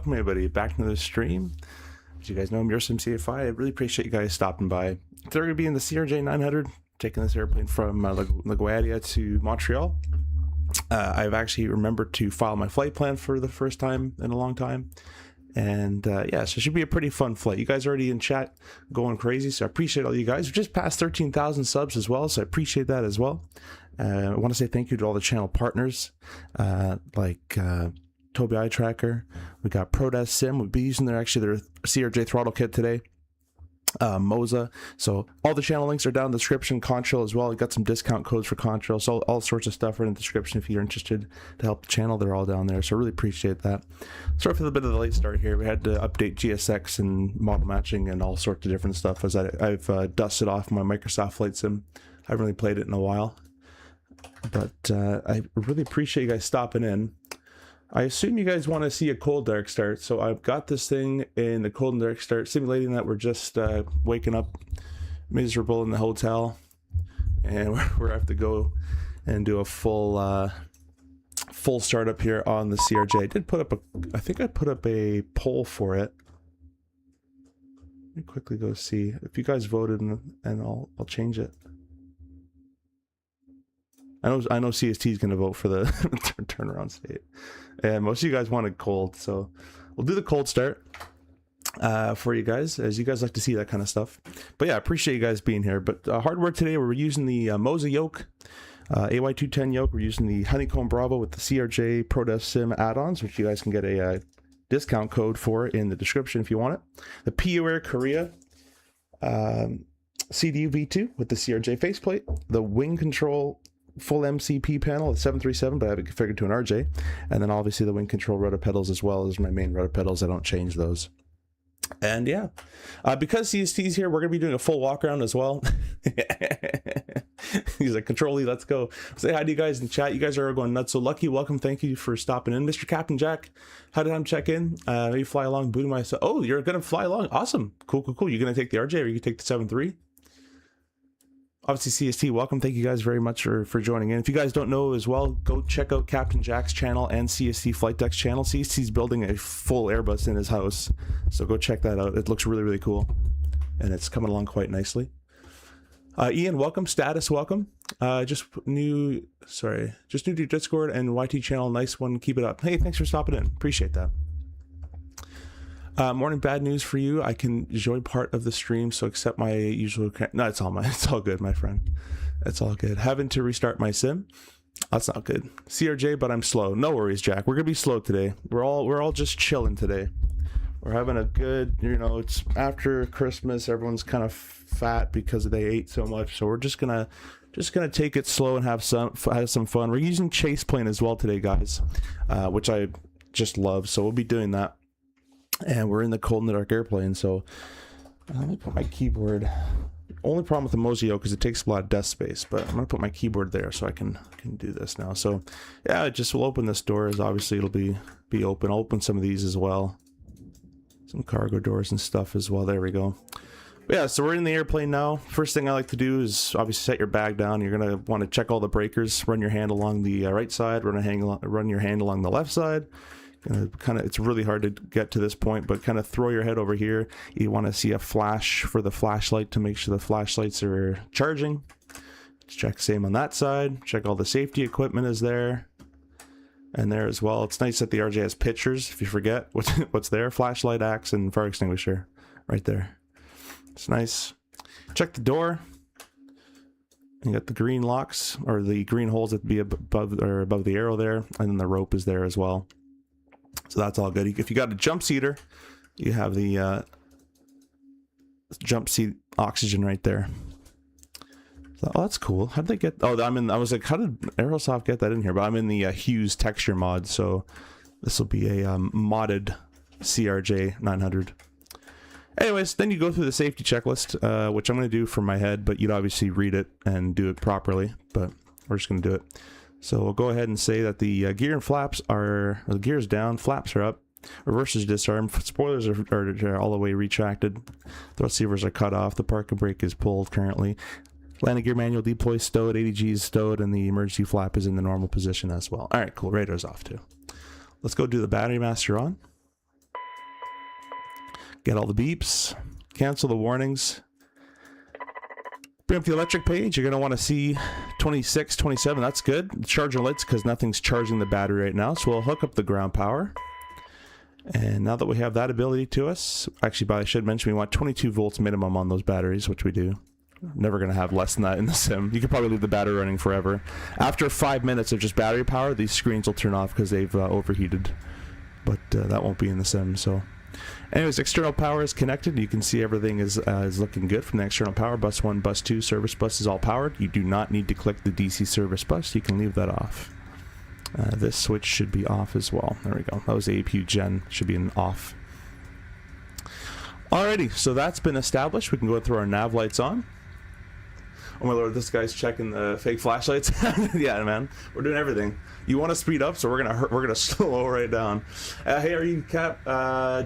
welcome everybody back to the stream. As you guys know, I'm your CFI. I really appreciate you guys stopping by. They're going to be in the CRJ 900, taking this airplane from LaGuardia to Montreal. I've actually remembered to file my flight plan for the first time in a long time. And yeah, so it should be a pretty fun flight. You guys are already in chat going crazy, so I appreciate all you guys. We've just passed 13,000 subs as well, so I appreciate that as well. I want to say thank you to all the channel partners, like Tobii Eye Tracker. We got Prodesk Sim. We'll be using their CRJ throttle kit today. Moza. So all the channel links are down in the description. Contrail as well. We got some discount codes for Contrail. So all sorts of stuff are in the description if you're interested to help the channel. They're all down there. So I really appreciate that. Sorry for the bit of the late start here. We had to update GSX and model matching and all sorts of different stuff as I've dusted off my Microsoft Flight Sim. I haven't really played it in a while. But I really appreciate you guys stopping in. I assume you guys want to see a cold dark start, so I've got this thing in the cold and dark start, simulating that we're just waking up miserable in the hotel, and we're have to go and do a full startup here on the CRJ. I did put up I think I put up a poll for it. Let me quickly go see if you guys voted, and I'll change it. I know CST is going to vote for the turnaround state, and most of you guys wanted cold, so we'll do the cold start for you guys, as you guys like to see that kind of stuff. But yeah, I appreciate you guys being here. But hardware today, we're using the Moza yoke, AY210 yoke. We're using the Honeycomb Bravo with the CRJ Prodesk Sim add-ons, which you guys can get a discount code for in the description if you want it. The PU Air Korea CDU V2 with the CRJ faceplate, the wing control full MCP panel at 737, but I have it configured to an RJ, and then obviously the wing control rudder pedals as well as my main rudder pedals. I don't change those. And yeah, because CST's here, we're gonna be doing a full walk around as well. He's like, Control E, let's go. Say hi to you guys in chat. You guys are going nuts. So Lucky, welcome, thank you for stopping in. Mr. Captain Jack, how did I check in? Maybe fly along, booting myself. Oh, you're gonna fly along, awesome, cool. You're gonna take the RJ, or you can take the 7.3? Obviously, CST, welcome. Thank you guys very much for joining in. If you guys don't know as well, go check out Captain Jack's channel and CST Flight Deck's channel. CST's building a full Airbus in his house, so go check that out. It looks really, really cool, and it's coming along quite nicely. Ian, welcome. Status, welcome. Just new to Discord and YT channel. Nice one. Keep it up. Hey, thanks for stopping in. Appreciate that. Morning, bad news for you. I can enjoy part of the stream, so accept my usual. No, it's all good, my friend. It's all good. Having to restart my sim. That's not good. CRJ, but I'm slow. No worries, Jack. We're gonna be slow today. We're all just chilling today. We're having a good, it's after Christmas. Everyone's kind of fat because they ate so much, so we're just gonna take it slow and have some fun. We're using Chase Plane as well today, guys, which I just love. So we'll be doing that. And we're in the cold and dark airplane, so let me put my keyboard. Only problem with the Moza yoke is it takes a lot of desk space, but I'm gonna put my keyboard there so I can do this now. So yeah, just we'll open this door, as obviously it'll be open. I'll open some of these as well, some cargo doors and stuff as well. There we go. But yeah, so we're in the airplane now. First thing I like to do is obviously set your bag down. You're gonna want to check all the breakers. Run your hand along the right side. Run your hand along the left side. It's really hard to get to this point, but kind of throw your head over here. You want to see a flash for the flashlight to make sure the flashlights are charging. Check same on that side. Check all the safety equipment is there, and there as well. It's nice that the RJ has pictures if you forget what's there. Flashlight, axe, and fire extinguisher right there. It's nice. Check the door. You got the green locks, or the green holes that be above the arrow there, and then the rope is there as well. So that's all good. If you got a jump seater, you have the jump seat oxygen right there. So, oh, that's cool. How did they get? Oh, I was like, how did Aerosoft get that in here? But I'm in the Hughes texture mod, so this will be a modded CRJ 900. Anyways, then you go through the safety checklist, which I'm going to do from my head, but you'd obviously read it and do it properly. But we're just going to do it. So we'll go ahead and say that the gear and flaps are, the gear's down, flaps are up, reversers disarmed, spoilers are all the way retracted, thrust receivers are cut off, the parking brake is pulled currently, landing gear manual deploy stowed, ADG is stowed, and the emergency flap is in the normal position as well. Alright, cool, radar's off too. Let's go do the battery master on. Get all the beeps. Cancel the warnings. Bring up the electric page. You're going to want to see 26, 27. That's good. Charger lights because nothing's charging the battery right now. So we'll hook up the ground power. And now that we have that ability to us, actually, I should mention we want 22 volts minimum on those batteries, which we do. Never going to have less than that in the sim. You could probably leave the battery running forever. After 5 minutes of just battery power, these screens will turn off because they've overheated. But that won't be in the sim, so... Anyways, external power is connected. You can see everything is looking good from the external power. Bus 1, bus 2, service bus is all powered. You do not need to click the DC service bus. You can leave that off. This switch should be off as well. There we go. That was APU gen. Should be an off. Alrighty, so that's been established. We can go through our nav lights on. Oh my lord, this guy's checking the fake flashlights. Yeah, man, we're doing everything. You want to speed up, so we're gonna slow right down. Hey, are you Cap?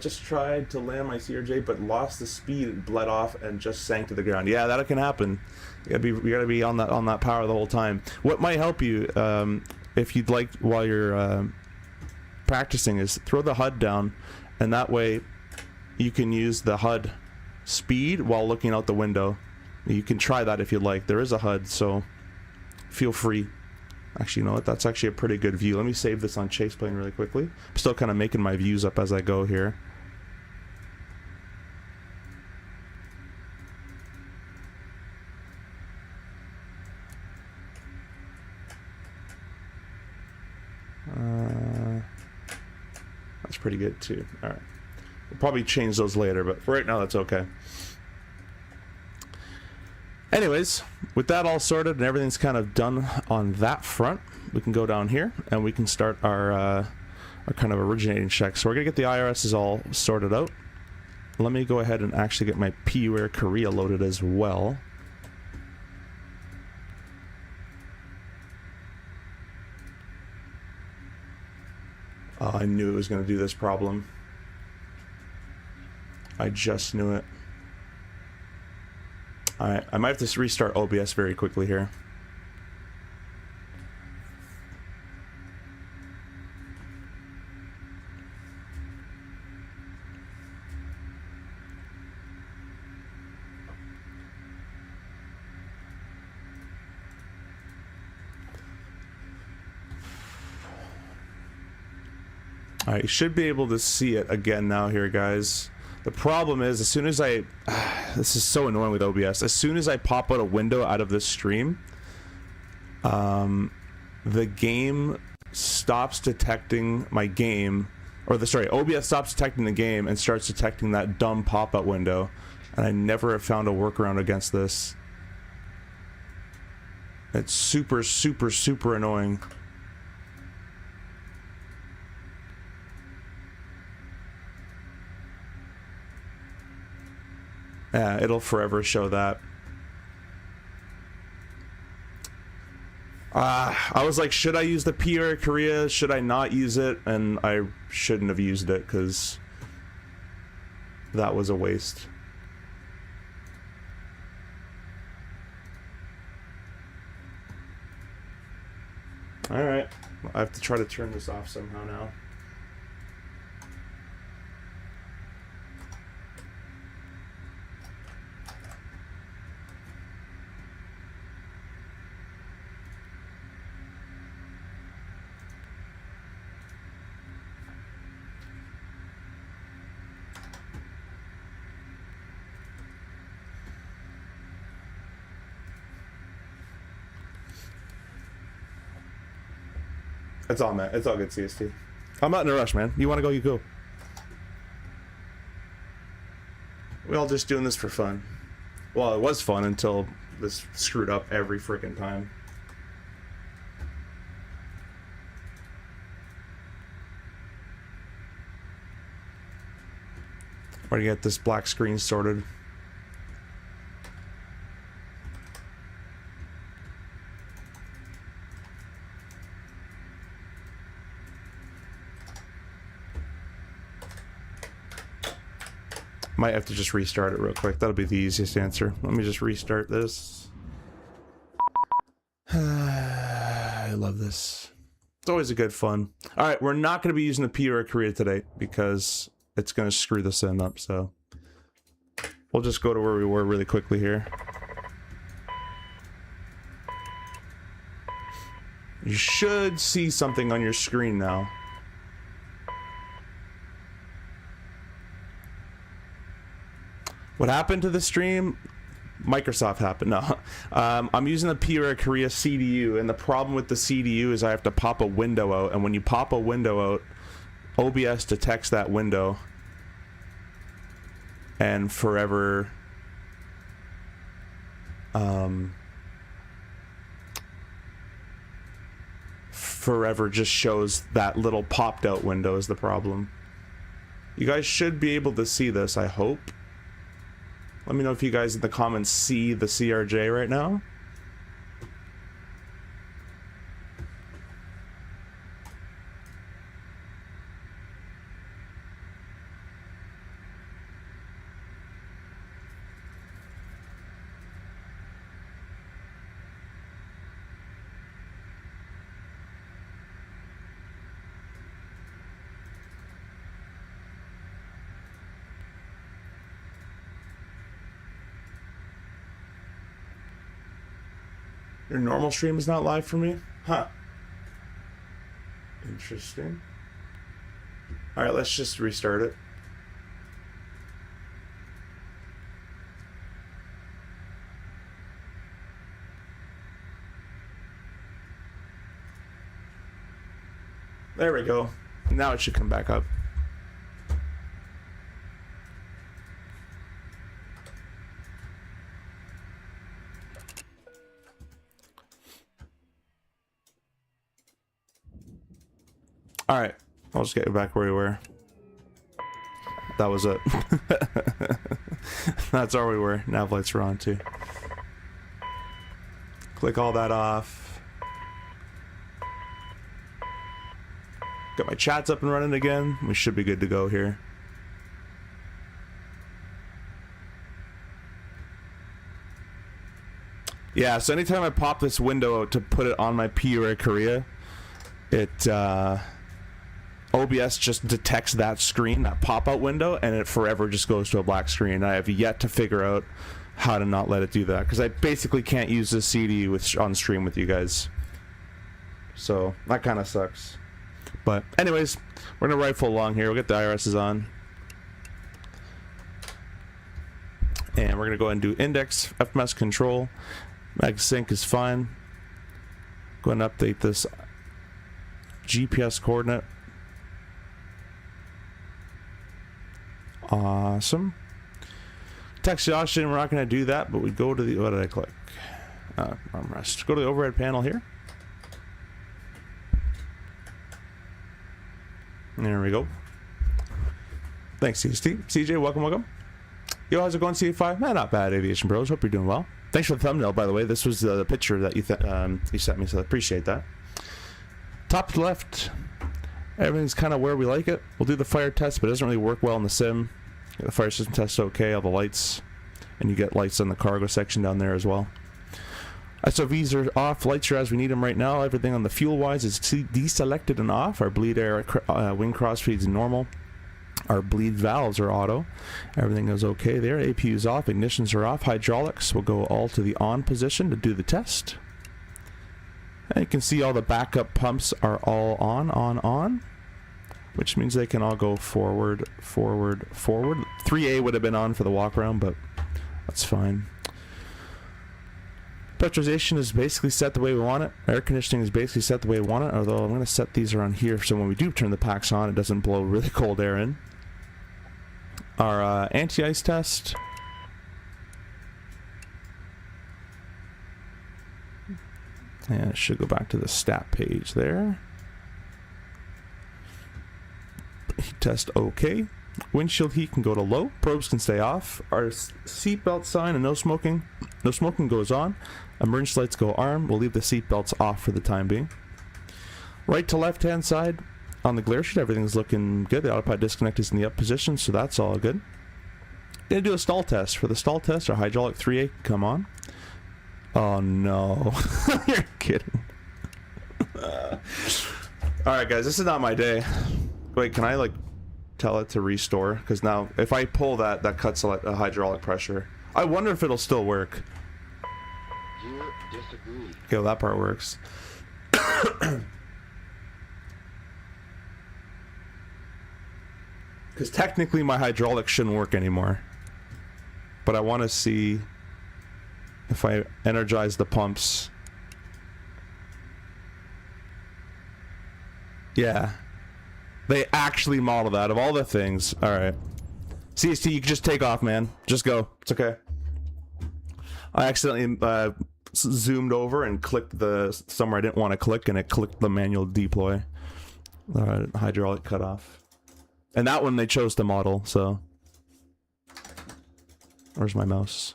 Just tried to land my CRJ, but lost the speed, bled off, and just sank to the ground. Yeah, that can happen. You gotta be on that power the whole time. What might help you, if you'd like, while you're practicing, is throw the HUD down, and that way you can use the HUD speed while looking out the window. You can try that if you'd like. There is a HUD, so feel free. Actually, you know what? That's actually a pretty good view. Let me save this on chase plane really quickly. I'm still kind of making my views up as I go here. That's pretty good too. All right. We'll probably change those later, but for right now, that's okay. Anyways, with that all sorted and everything's kind of done on that front, we can go down here and we can start our kind of originating check. So we're gonna get the IRSs all sorted out. Let me go ahead and actually get my PUAir Korea loaded as well. Oh, I knew it was gonna do this problem. I just knew it. Alright, I might have to restart OBS very quickly here. Alright, you should be able to see it again now here, guys. The problem is, as soon as I... this is so annoying with OBS. As soon as I pop out a window out of this stream, the game stops detecting my game, or OBS stops detecting the game and starts detecting that dumb pop-up window. And I never have found a workaround against this. It's super, super, super annoying. Yeah, it'll forever show that. I was like, should I use the PUAir Korea? Should I not use it? And I shouldn't have used it because that was a waste. Alright, I have to try to turn this off somehow now. It's all, man. It's all good, CST. I'm not in a rush, man. You want to go, you go. We're all just doing this for fun. Well, it was fun until this screwed up every freaking time. We're gonna get this black screen sorted. Might have to just restart it real quick. That'll be the easiest answer. Let me just restart this. I love this. It's always a good fun. All right, we're not going to be using the PUAir Korea today because it's going to screw the sim up. So We'll just go to where we were really quickly here. You should see something on your screen now. What happened to the stream? Microsoft happened. No, I'm using the KLGA CDU, and the problem with the CDU is I have to pop a window out, and when you pop a window out, OBS detects that window and forever just shows that little popped out window is the problem. You guys should be able to see this, I hope. Let me know if you guys in the comments see the CRJ right now. Your normal stream is not live for me? Huh. Interesting. Alright, let's just restart it. There we go. Now it should come back up. All right, I'll just get you back where we were. That was it. That's where we were. Nav lights are on too. Click all that off. Got my chats up and running again. We should be good to go here. Yeah, so anytime I pop this window out to put it on my KLGA, it OBS just detects that screen, that pop-out window, and it forever just goes to a black screen. I have yet to figure out how to not let it do that, because I basically can't use this CD on stream with you guys. So, that kind of sucks. But, anyways, we're going to rifle along here. We'll get the IRSs on. And we're going to go ahead and do index, FMS control. Mag sync is fine. Go ahead and update this GPS coordinate. Awesome. Text the oxygen, we're not going to do that, but we go to the, what did I click? Armrest. Go to the overhead panel here. There we go. Thanks, CST. CJ, welcome, welcome. Yo, how's it going, C5? Not bad, Aviation Bros. Hope you're doing well. Thanks for the thumbnail, by the way. This was the picture that you sent me, so I appreciate that. Top left. Everything's kind of where we like it. We'll do the fire test, but it doesn't really work well in the sim. Get the fire system test okay, all the lights. And you get lights on the cargo section down there as well. SOVs are off, lights are as we need them right now. Everything on the fuel-wise is deselected and off. Our bleed air wing cross feeds normal. Our bleed valves are auto. Everything is okay there. APU is off, ignitions are off. Hydraulics will go all to the on position to do the test. And you can see all the backup pumps are all on, which means they can all go forward, forward, forward. 3A would have been on for the walk around, but that's fine. Pressurization is basically set the way we want it. Air conditioning is basically set the way we want it, although I'm going to set these around here so when we do turn the packs on, it doesn't blow really cold air in. Our anti-ice test. And it should go back to the stat page there. Heat test okay. Windshield heat can go to low. Probes can stay off. Our seatbelt sign and no smoking goes on. Emergency lights go arm. We'll leave the seatbelts off for the time being. Right to left hand side on the glare sheet, everything's looking good. The autopilot disconnect is in the up position, so that's all good. Gonna do a stall test. For the stall test, our hydraulic 3A can come on. Oh no. You're kidding. Alright guys, this is not my day. Wait, can I like tell it to restore, because now if I pull that, that cuts a hydraulic pressure. I wonder if it'll still work. You disagree. Okay, well, that part works. Because technically my hydraulics shouldn't work anymore. But I want to see if I energize the pumps. Yeah. They actually model that of all the things. Alright. CST, you can just take off, man. Just go. It's okay. I accidentally zoomed over and clicked the somewhere I didn't want to click, and it clicked the manual deploy. Hydraulic cutoff. And that one they chose to model, so. Where's my mouse?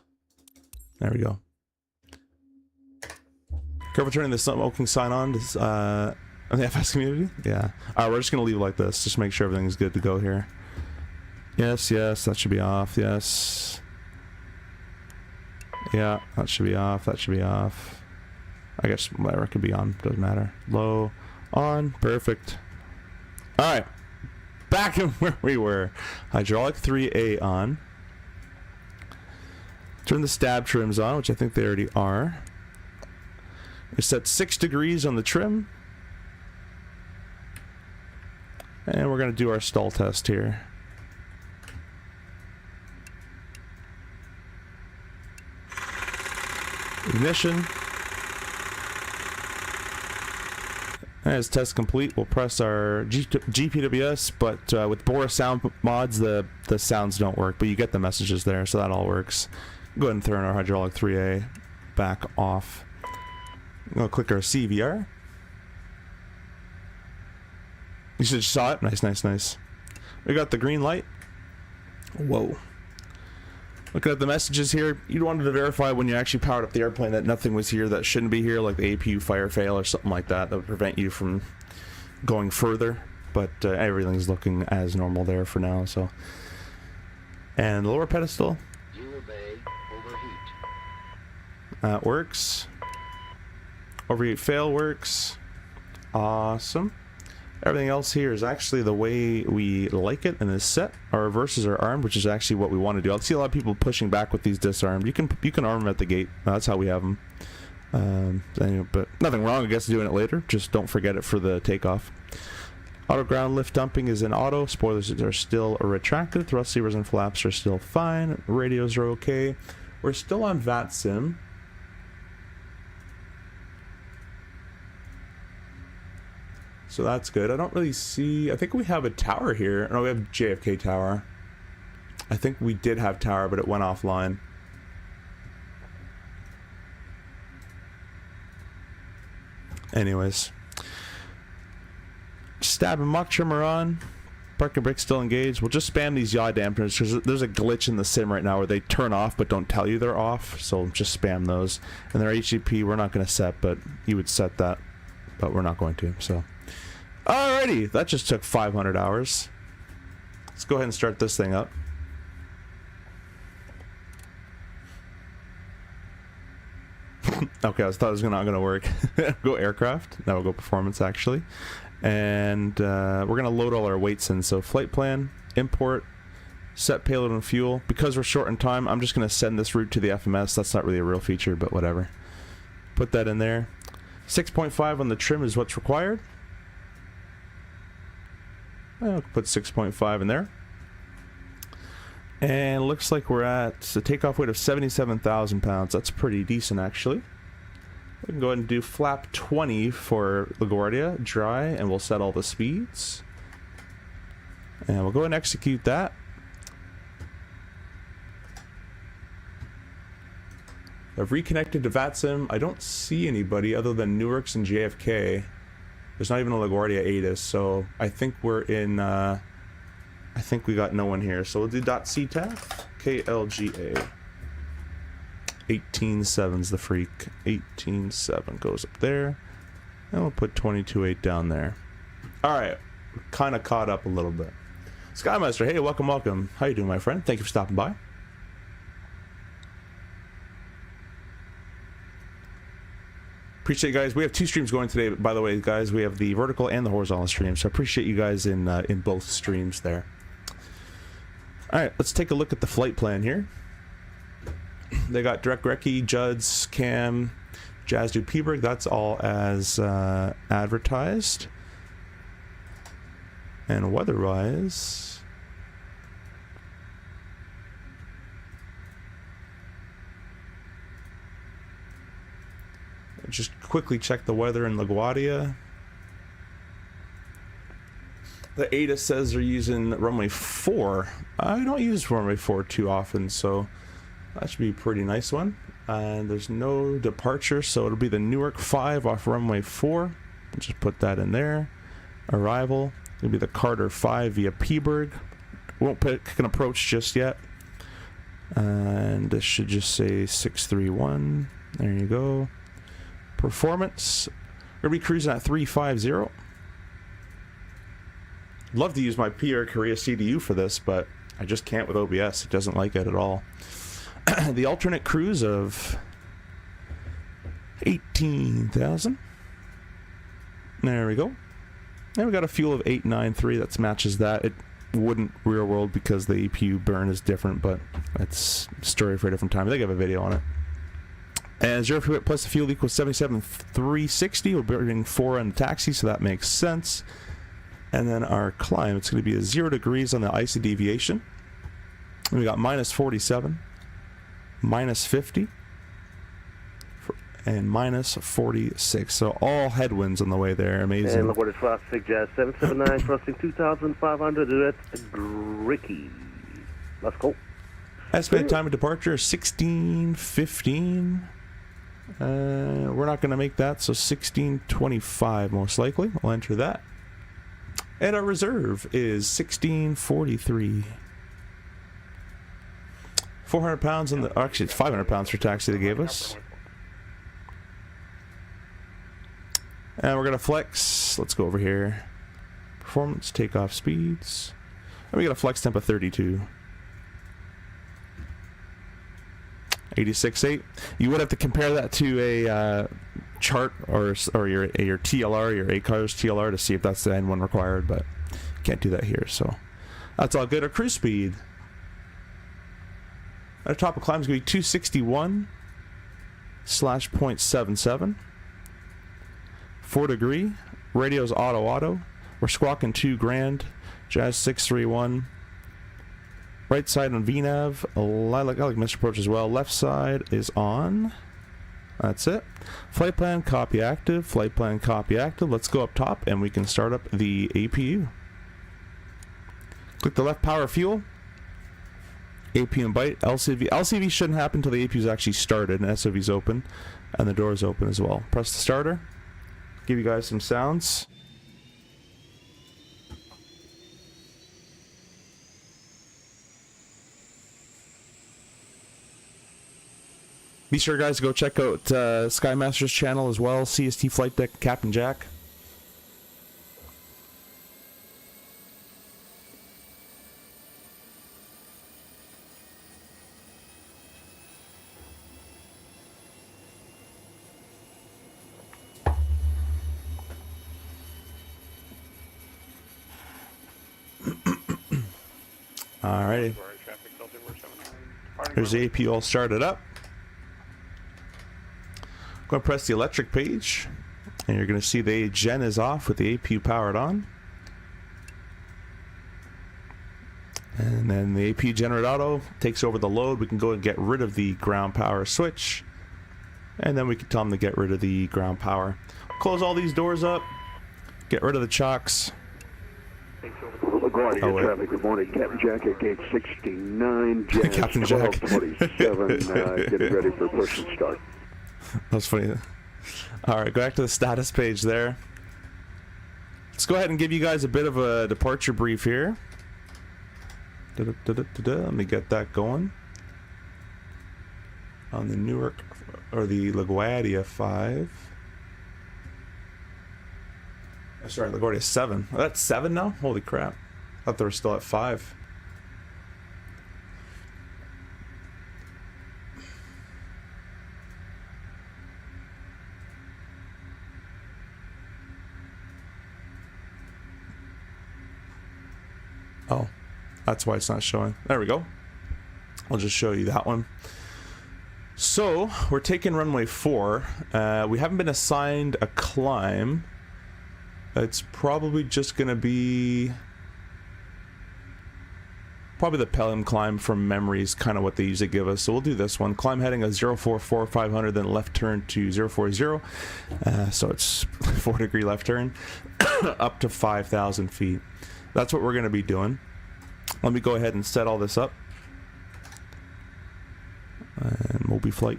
There we go. Careful turning the smoking sign on. On the FS community? Yeah. Alright, we're just gonna leave it like this. Just make sure everything's good to go here. Yes, yes, that should be off. Yes. Yeah, that should be off. That should be off. I guess whatever, it could be on. Doesn't matter. Low. On. Perfect. Alright. Back in where we were. Hydraulic 3A on. Turn the stab trims on, which I think they already are. We set 6 degrees on the trim. And we're going to do our stall test here. Ignition. As test complete, we'll press our GPWS, but with Bora sound mods, the sounds don't work, but you get the messages there, so that all works. Go ahead and turn our hydraulic 3A back off. I'm going to click our CVR. You should saw it. Nice, nice, nice. We got the green light. Whoa. Looking at the messages here, you wanted to verify when you actually powered up the airplane that nothing was here that shouldn't be here, like the APU fire fail or something like that. That would prevent you from going further. But everything's looking as normal there for now, so. And the lower pedestal. You obey. Overheat. That works. Overheat fail works. Awesome. Everything else here is actually the way we like it and is set. Our reverses are armed, which is actually what we want to do. I see a lot of people pushing back with these disarmed. You can arm them at the gate. That's how we have them. Anyway, but nothing wrong, I guess, doing it later. Just don't forget it for the takeoff. Auto ground lift dumping is in auto. Spoilers are still retracted. Thrust levers and flaps are still fine. Radios are okay. We're still on VATSIM. So that's good. I don't really see... I think we have a tower here. No, we have JFK tower. I think we did have tower, but it went offline. Anyways. Stab and Mach trimmer on. Parking brake still engaged. We'll just spam these yaw dampeners because there's a glitch in the sim right now where they turn off but don't tell you they're off. So just spam those. And their HGP we're not going to set, but you would set that. But we're not going to, so... Alrighty, that just took 500 hours. Let's go ahead and start this thing up. Okay, I thought it was not going to work. Go aircraft. Now we'll go performance, actually. And we're going to load all our weights in. So flight plan, import, set payload and fuel. Because we're short in time, I'm just going to send this route to the FMS. That's not really a real feature, but whatever. Put that in there. 6.5 on the trim is what's required. I'll put 6.5 in there. And looks like we're at a takeoff weight of 77,000 pounds. That's pretty decent, actually. We can go ahead and do flap 20 for LaGuardia, dry, and we'll set all the speeds. And we'll go ahead and execute that. I've reconnected to VATSIM. I don't see anybody other than Newark's and JFK. There's not even a LaGuardia ATIS, so I think we're in, I think we got no one here. So we'll do .CTAF, KLGA. 18.7's the freak. 18.7 goes up there. And we'll put 22.8 down there. Alright, kind of caught up a little bit. Skymeister, hey, welcome, welcome. How you doing, my friend? Thank you for stopping by. Appreciate you guys. We have 2 streams going today, by the way, guys. We have the vertical and the horizontal stream, so I appreciate you guys in both streams there. All right, let's take a look at the flight plan here. They got direct recce, Judd's, Cam, Jazdu, Peaberg. That's all as advertised. And weather-wise, just quickly check the weather in LaGuardia. The ATA says they're using runway 4. I don't use runway 4 too often, so that should be a pretty nice one. And there's no departure, so it'll be the Newark 5 off runway 4. Just put that in there. Arrival. It'll be the Carter 5 via Peaberg. Won't pick an approach just yet. And this should just say 631. There you go. Performance. We're going to be cruising at 350. Love to use my PR Korea CDU for this, but I just can't with OBS. It doesn't like it at all. The alternate cruise of 18,000. There we go. And we got a fuel of 893 that matches that. It wouldn't real world because the APU burn is different, but that's a story for a different time. I think I have a video on it. And 0 fuel plus the fuel equals 77,360. We're burning 4 on the taxi, so that makes sense. And then our climb, it's going to be 0 degrees on the icy deviation. And we got minus 47, minus 50, and minus 46. So all headwinds on the way there. Amazing. And LaGuardia 56 Jazz 779 crossing 2,500 at Ricky. Let's go. Estimated time of departure 16:15. We're not going to make that, so 16:25 most likely. We'll enter that. And our reserve is 1643. 400 pounds on the... Actually, it's 500 pounds for taxi they gave us. And we're going to flex. Let's go over here. Performance, takeoff speeds. And we got a flex temp of 32. 86.8. You would have to compare that to a chart or your TLR, your ACARS TLR, to see if that's the N1 required, but can't do that here, so that's all good. Our cruise speed, our top of climb is going to be 261/.77. 4 degree. Radio's auto. We're squawking 2 grand. Jazz 631. Right side on VNAV. I like Mr. Approach as well. Left side is on. That's it. Flight plan, copy active. Flight plan, copy active. Let's go up top and we can start up the APU. Click the left power fuel. APU and bite. LCV. LCV shouldn't happen until the APU is actually started and SOV's open and the door's open as well. Press the starter. Give you guys some sounds. Be sure, guys, to go check out Skymaster's channel as well. CST Flight Deck, Captain Jack. Alrighty. There's the APU all started up. Going to press the electric page, and you're going to see the gen is off with the APU powered on. And then the APU generate auto takes over the load. We can go and get rid of the ground power switch, and then we can tell them to get rid of the ground power. Close all these doors up, get rid of the chocks. LaGuardia traffic, good morning. Captain Jack at gate 69, Jazz Captain Jack. 1247, getting ready for push and start. That's funny. Alright, go back to the status page there. Let's go ahead and give you guys a bit of a departure brief here. Let me get that going. On the Newark, or the LaGuardia 5. Sorry, LaGuardia 7. Oh, that's 7 now? Holy crap. I thought they were still at 5. Oh. That's why it's not showing. There we go. I'll just show you that one. So we're taking runway 4. We haven't been assigned a climb. It's probably just gonna be probably the Pelham climb from memory is kind of what they usually give us. So we'll do this one. Climb heading of 044 500, then left turn to 040. So it's 4-degree left turn up to 5,000 feet. That's what we're going to be doing. Let me go ahead and set all this up. And Moby flight.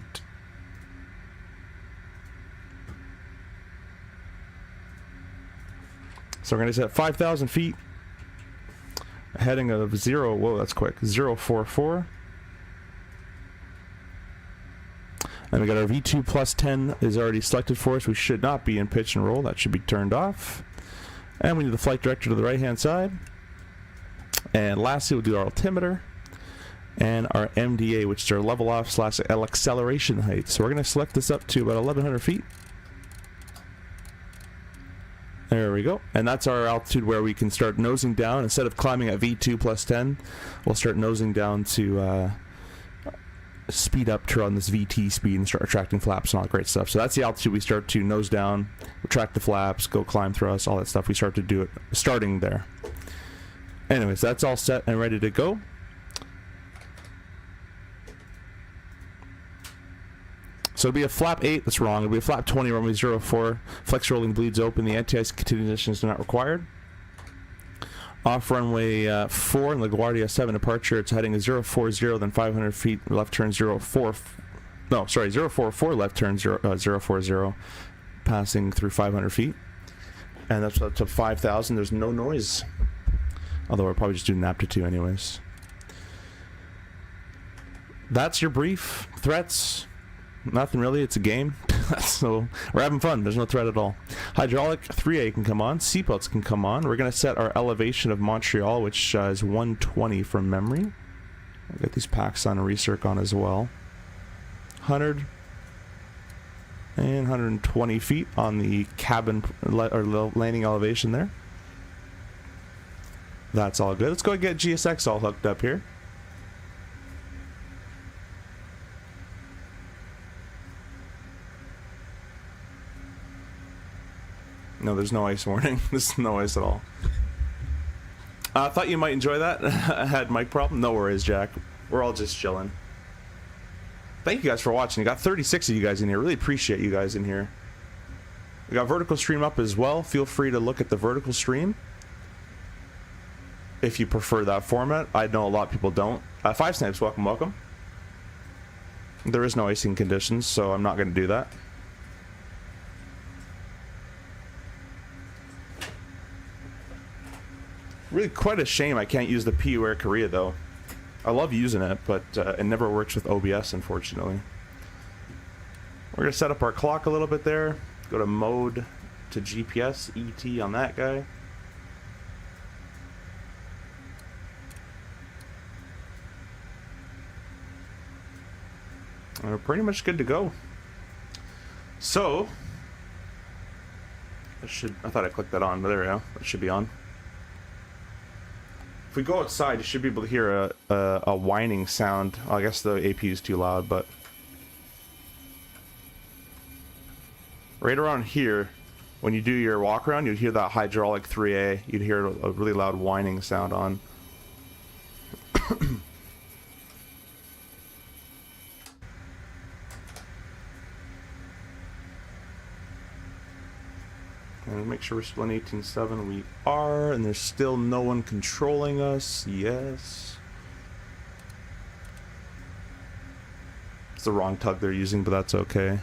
So we're going to set 5,000 feet. Heading of 0, whoa, that's quick, 044. And we got our V2 plus 10 is already selected for us. We should not be in pitch and roll. That should be turned off. And we need the flight director to the right-hand side. And lastly, we'll do our altimeter and our MDA, which is our level off / acceleration height. So we're going to select this up to about 1,100 feet. There we go. And that's our altitude where we can start nosing down. Instead of climbing at V2 plus 10, we'll start nosing down to speed up to run this VT speed and start retracting flaps and all that great stuff. So that's the altitude we start to nose down, retract the flaps, go climb thrust, all that stuff. We start to do it starting there. Anyways, that's all set and ready to go. So it'll be a flap 8, that's wrong. It'll be a flap 20, runway 04. Flex rolling bleeds open. The anti-ice continuations are not required. Off runway 4 in LaGuardia 7 departure. It's heading to 040, then 500 feet, left turn 04. No, sorry, 044, left turn 040, passing through 500 feet. And that's up to 5,000. There's no noise. Although we're probably just doing an aptitude anyways. That's your brief. Threats. Nothing really, it's a game. So we're having fun, there's no threat at all. Hydraulic 3A can come on, seatbelts can come on. We're going to set our elevation of Montreal, which is 120 from memory. I'll get these packs on and recirc on as well. 100 and 120 feet on the cabin or landing elevation there. That's all good. Let's go and get GSX all hooked up here. No, there's no ice warning. There's no ice at all. I thought you might enjoy that. I had mic problem. No worries, Jack. We're all just chilling. Thank you guys for watching. We got 36 of you guys in here. Really appreciate you guys in here. We got vertical stream up as well. Feel free to look at the vertical stream if you prefer that format. I know a lot of people don't. 5 Snipes, welcome, welcome. There is no icing conditions, so I'm not going to do that. Really quite a shame I can't use the PU Air Korea though. I love using it, but it never works with OBS, unfortunately. We're going to set up our clock a little bit there. Go to mode to GPS, ET on that guy. And we're pretty much good to go. So, I thought I clicked that on, but there we go. It should be on. If we go outside, you should be able to hear a whining sound. Well, I guess the APU is too loud, but right around here, when you do your walk around, you'd hear that hydraulic 3A. You'd hear a really loud whining sound on. And make sure we're still in 18.7. We are, and there's still no one controlling us. Yes. It's the wrong tug they're using, but that's okay.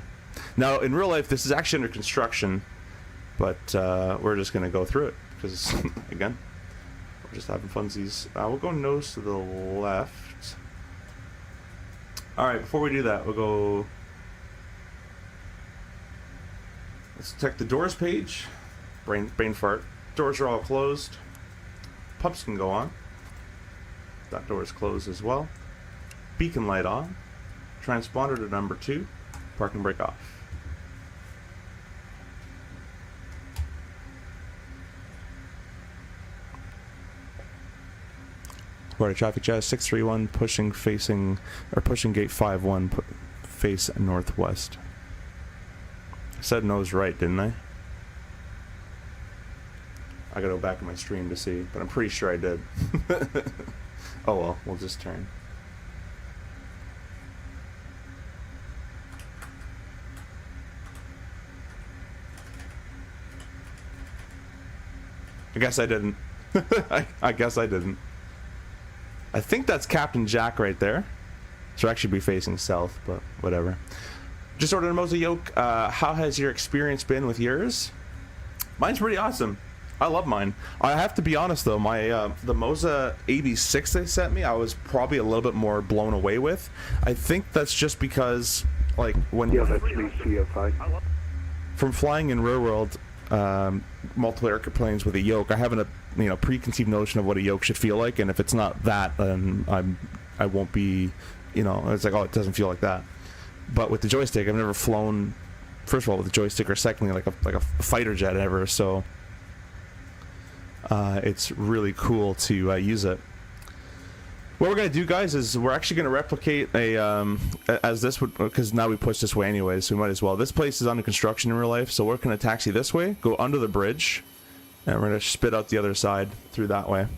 Now, in real life, this is actually under construction, but we're just going to go through it because, again, we're just having funsies. We'll go nose to the left. All right, before we do that, we'll go... Let's check the doors page. Brain fart. Doors are all closed. Pumps can go on. That door is closed as well. Beacon light on. Transponder to number 2. Parking brake off. Reported traffic jazz 631 pushing gate 51 face northwest. I said nose right, didn't I? I gotta go back in my stream to see, but I'm pretty sure I did. Oh well, we'll just turn. I guess I didn't. I guess I didn't. I think that's Captain Jack right there. Should actually be facing south, but whatever. Just ordered a Moza yoke. How has your experience been with yours? Mine's pretty awesome. I love mine. I have to be honest though, my the Moza AB6 they sent me, I was probably a little bit more blown away with. I think that's just because, like, when from flying in real world multiple airplanes with a yoke, I have a preconceived notion of what a yoke should feel like, and if it's not that, then I won't be, it's like, oh, it doesn't feel like that. But with the joystick, I've never flown, first of all, with a joystick, or secondly, like a fighter jet ever, so it's really cool to use it. What we're gonna do, guys, is we're actually gonna replicate a as this would, because now we push this way anyway, so we might as well. This place is under construction in real life, so we're gonna taxi this way, go under the bridge, and we're gonna spit out the other side through that way.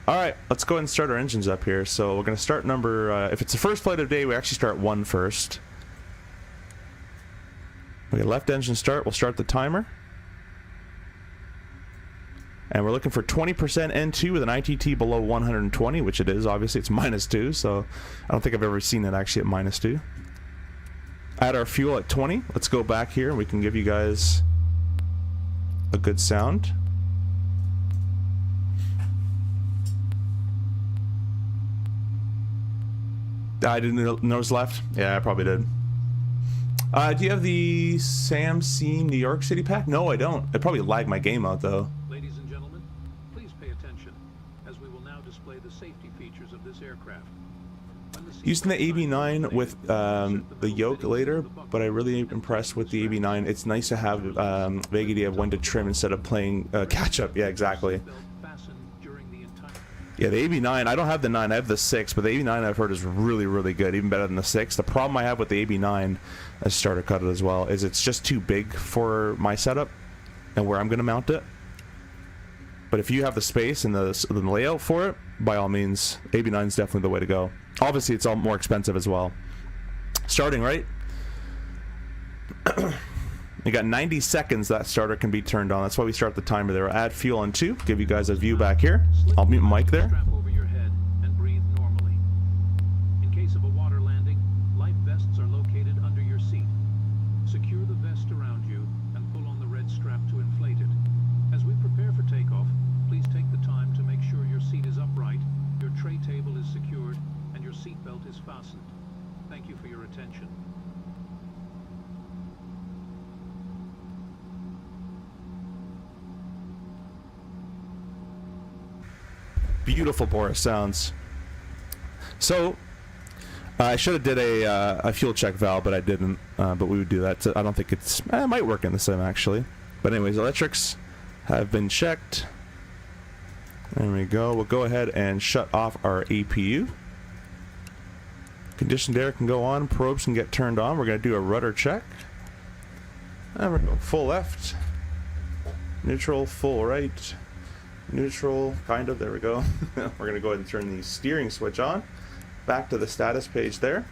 All right, let's go ahead and start our engines up here. So we're gonna start number. If it's the first flight of the day, we actually start 1 first. We get left engine start. We'll start the timer. And we're looking for 20% N2 with an ITT below 120, which it is. Obviously, it's -2, so I don't think I've ever seen it actually at -2. Add our fuel at 20. Let's go back here and we can give you guys a good sound. I didn't notice left. Yeah, I probably did. Do you have the Sam Seam New York City pack? No, I don't. It probably lagged my game out though. Ladies and gentlemen, please pay attention as we will now display the safety features of this aircraft. Using the AB9 with the yoke later, but I'm really impressed with the AB9. It's nice to have vague idea of when to trim instead of playing catch up. Yeah, exactly. Yeah, the AB9, I don't have the 9, I have the 6, but the AB9 I've heard is really, really good, even better than the 6. The problem I have with the AB9, as starter cut it as well, is it's just too big for my setup and where I'm going to mount it. But if you have the space and the layout for it, by all means, AB9 is definitely the way to go. Obviously, it's all more expensive as well. Starting, right? You got 90 seconds that starter can be turned on. That's why we start the timer there. Add fuel on 2. Give you guys a view back here. I'll mute my mic there. Strap over your head and breathe normally. In case of a water landing, life vests are located under your seat. Secure the vest around you and pull on the red strap to inflate it. As we prepare for takeoff, please take the time to make sure your seat is upright, your tray table is secured, and your seat belt is fastened. Thank you for your attention. Beautiful Boris sounds. So I should have did a fuel check valve, but I didn't. But we would do that. So I don't think it's. It might work in the sim actually. But anyways, electrics have been checked. There we go. We'll go ahead and shut off our APU. Conditioned air can go on. Probes can get turned on. We're going to do a rudder check. And we're going full left. Neutral, full right. Neutral, kind of, there we go. We're going to go ahead and turn the steering switch on. Back to the status page there.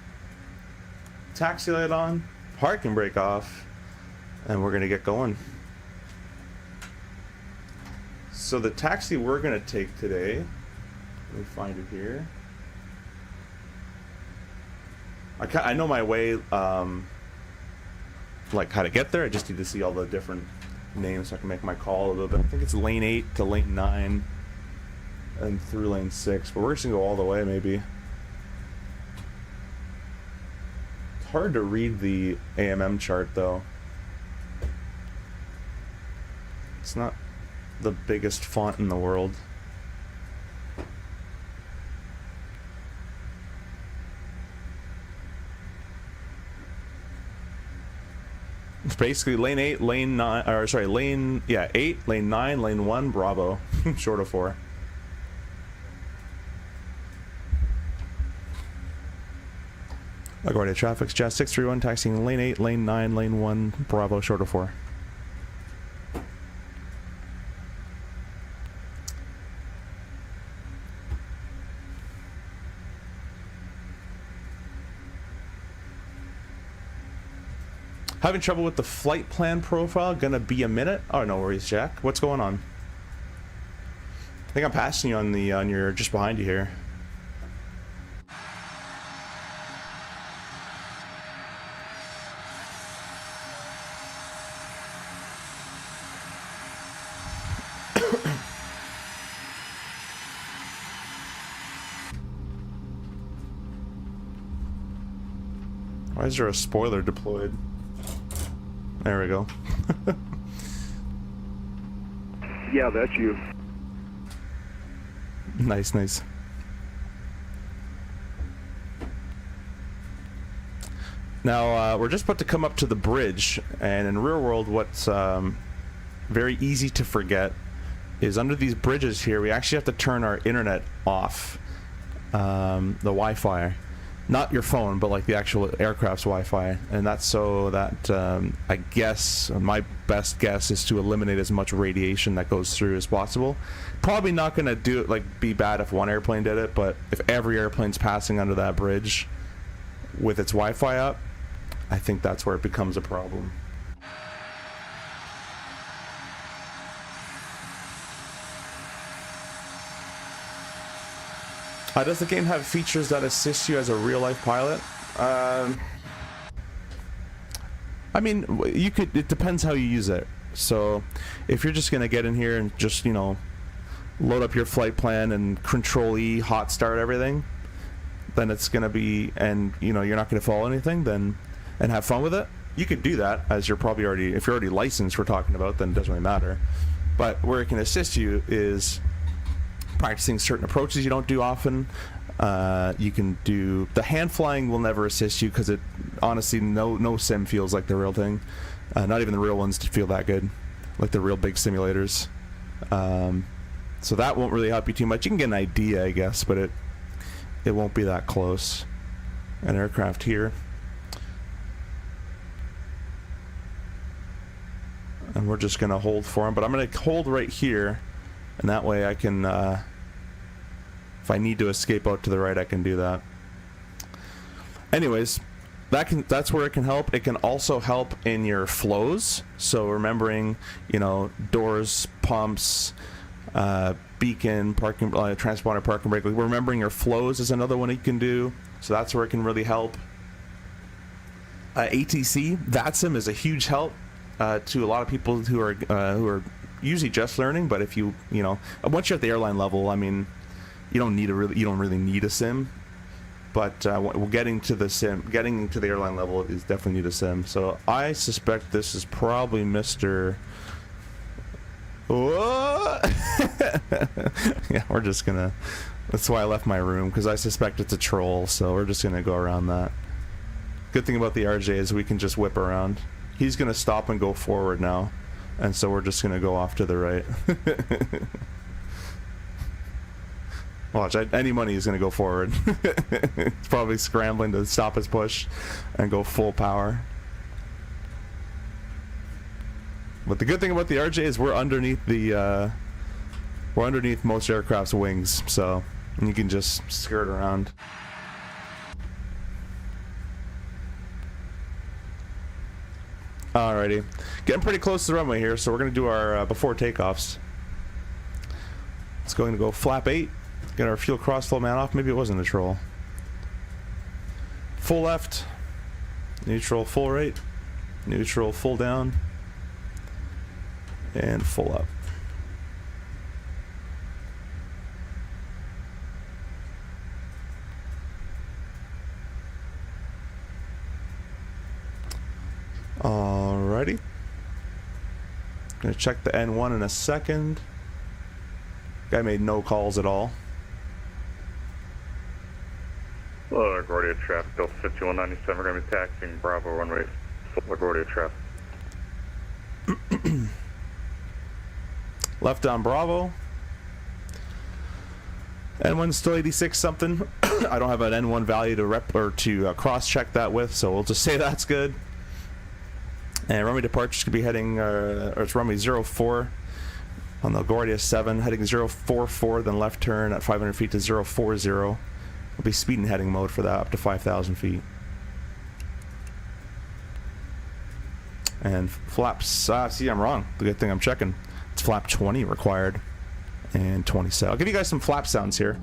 Taxi light on. Parking brake off. And we're going to get going. So the taxi we're going to take today, let me find it here. I know my way, like how to get there. I just need to see all the different names so I can make my call a little bit. I think it's lane 8 to lane 9 and through lane 6, but we're just gonna go all the way maybe. It's hard to read the AMM chart though. It's not the biggest font in the world. It's basically lane 9, lane 9, lane 1, Bravo, short of 4. LaGuardia traffic's Jazz 631 taxiing lane 8, lane 9, lane 1, Bravo, short of 4. Having trouble with the flight plan profile. Gonna be a minute. Oh, no worries, Jack. What's going on? I think I'm passing you on the your just behind you here. Why is there a spoiler deployed? There we go. Yeah, that's you. Nice, nice. Now, we're just about to come up to the bridge, and in real world, what's very easy to forget is under these bridges here, we actually have to turn our internet off, the Wi-Fi. Not your phone, but like the actual aircraft's Wi-Fi, and that's so that I guess my best guess is to eliminate as much radiation that goes through as possible. Probably not going to do it, like, be bad if one airplane did it, but if every airplane's passing under that bridge with its Wi-Fi up, I think that's where it becomes a problem. Does the game have features that assist you as a real-life pilot? I mean, you could. It depends how you use it. So, if you're just gonna get in here and just, you know, load up your flight plan and Control-E hot start everything, then it's gonna be, and you know, you're not gonna follow anything, then, and have fun with it. You could do that, as you're probably already, if you're already licensed, we're talking about, then it doesn't really matter. But where it can assist you is practicing certain approaches you don't do often. You can do the hand flying will never assist you because it honestly no sim feels like the real thing. Not even the real ones feel that good, like the real big simulators. So that won't really help you too much. You can get an idea, I guess, but it won't be that close. An aircraft here, and we're just gonna hold for him. But I'm gonna hold right here. And that way I can, if I need to escape out to the right, I can do that. Anyways, that's where it can help. It can also help in your flows. So remembering, you know, doors, pumps, beacon, parking, transponder, parking brake. Remembering your flows is another one you can do. So that's where it can really help. ATC, that sim is a huge help to a lot of people who are usually just learning, but if you know, once you're at the airline level, I mean, you don't really need a sim, but getting to the airline level is definitely need a sim. So I suspect this is probably Mr. Yeah, we're just gonna, that's why I left my room, because I suspect it's a troll, so we're just gonna go around that. Good thing about the RJ is we can just whip around. He's gonna stop and go forward now. And so we're just gonna go off to the right. Watch, any money is gonna go forward. It's probably scrambling to stop his push and go full power. But the good thing about the RJ is we're underneath most aircraft's wings, so you can just skirt around. Alrighty, getting pretty close to the runway here, so we're going to do our before takeoffs. It's going to go flap 8, get our fuel cross full man off. Maybe it wasn't a troll. Full left, neutral full right, neutral full down, and full up. Alrighty. Gonna check the N1 in a second. Guy made no calls at all. LaGuardia traffic, Delta 5197, we're going to be taxiing Bravo runway, LaGuardia traffic. Left on Bravo. N1's still 86 something. I don't have an N1 value to cross-check that with, so we'll just say that's good. And runway departure could be heading, or it's runway 04 on the LaGuardia 7, heading 044, then left turn at 500 feet to 040. We'll be speed and heading mode for that, up to 5,000 feet. And flaps, see, I'm wrong. The good thing I'm checking. It's flap 20 required, and 27. I'll give you guys some flap sounds here.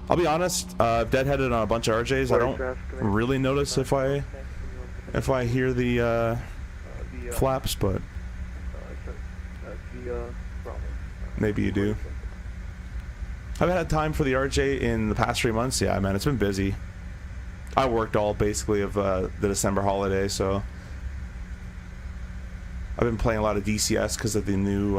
I'll be honest, I've deadheaded on a bunch of RJs. I don't really notice if I hear the flaps, but maybe you do. I've had time for the RJ in the past 3 months. Yeah, man, it's been busy. I worked all basically of the December holiday, so I've been playing a lot of DCS because of the new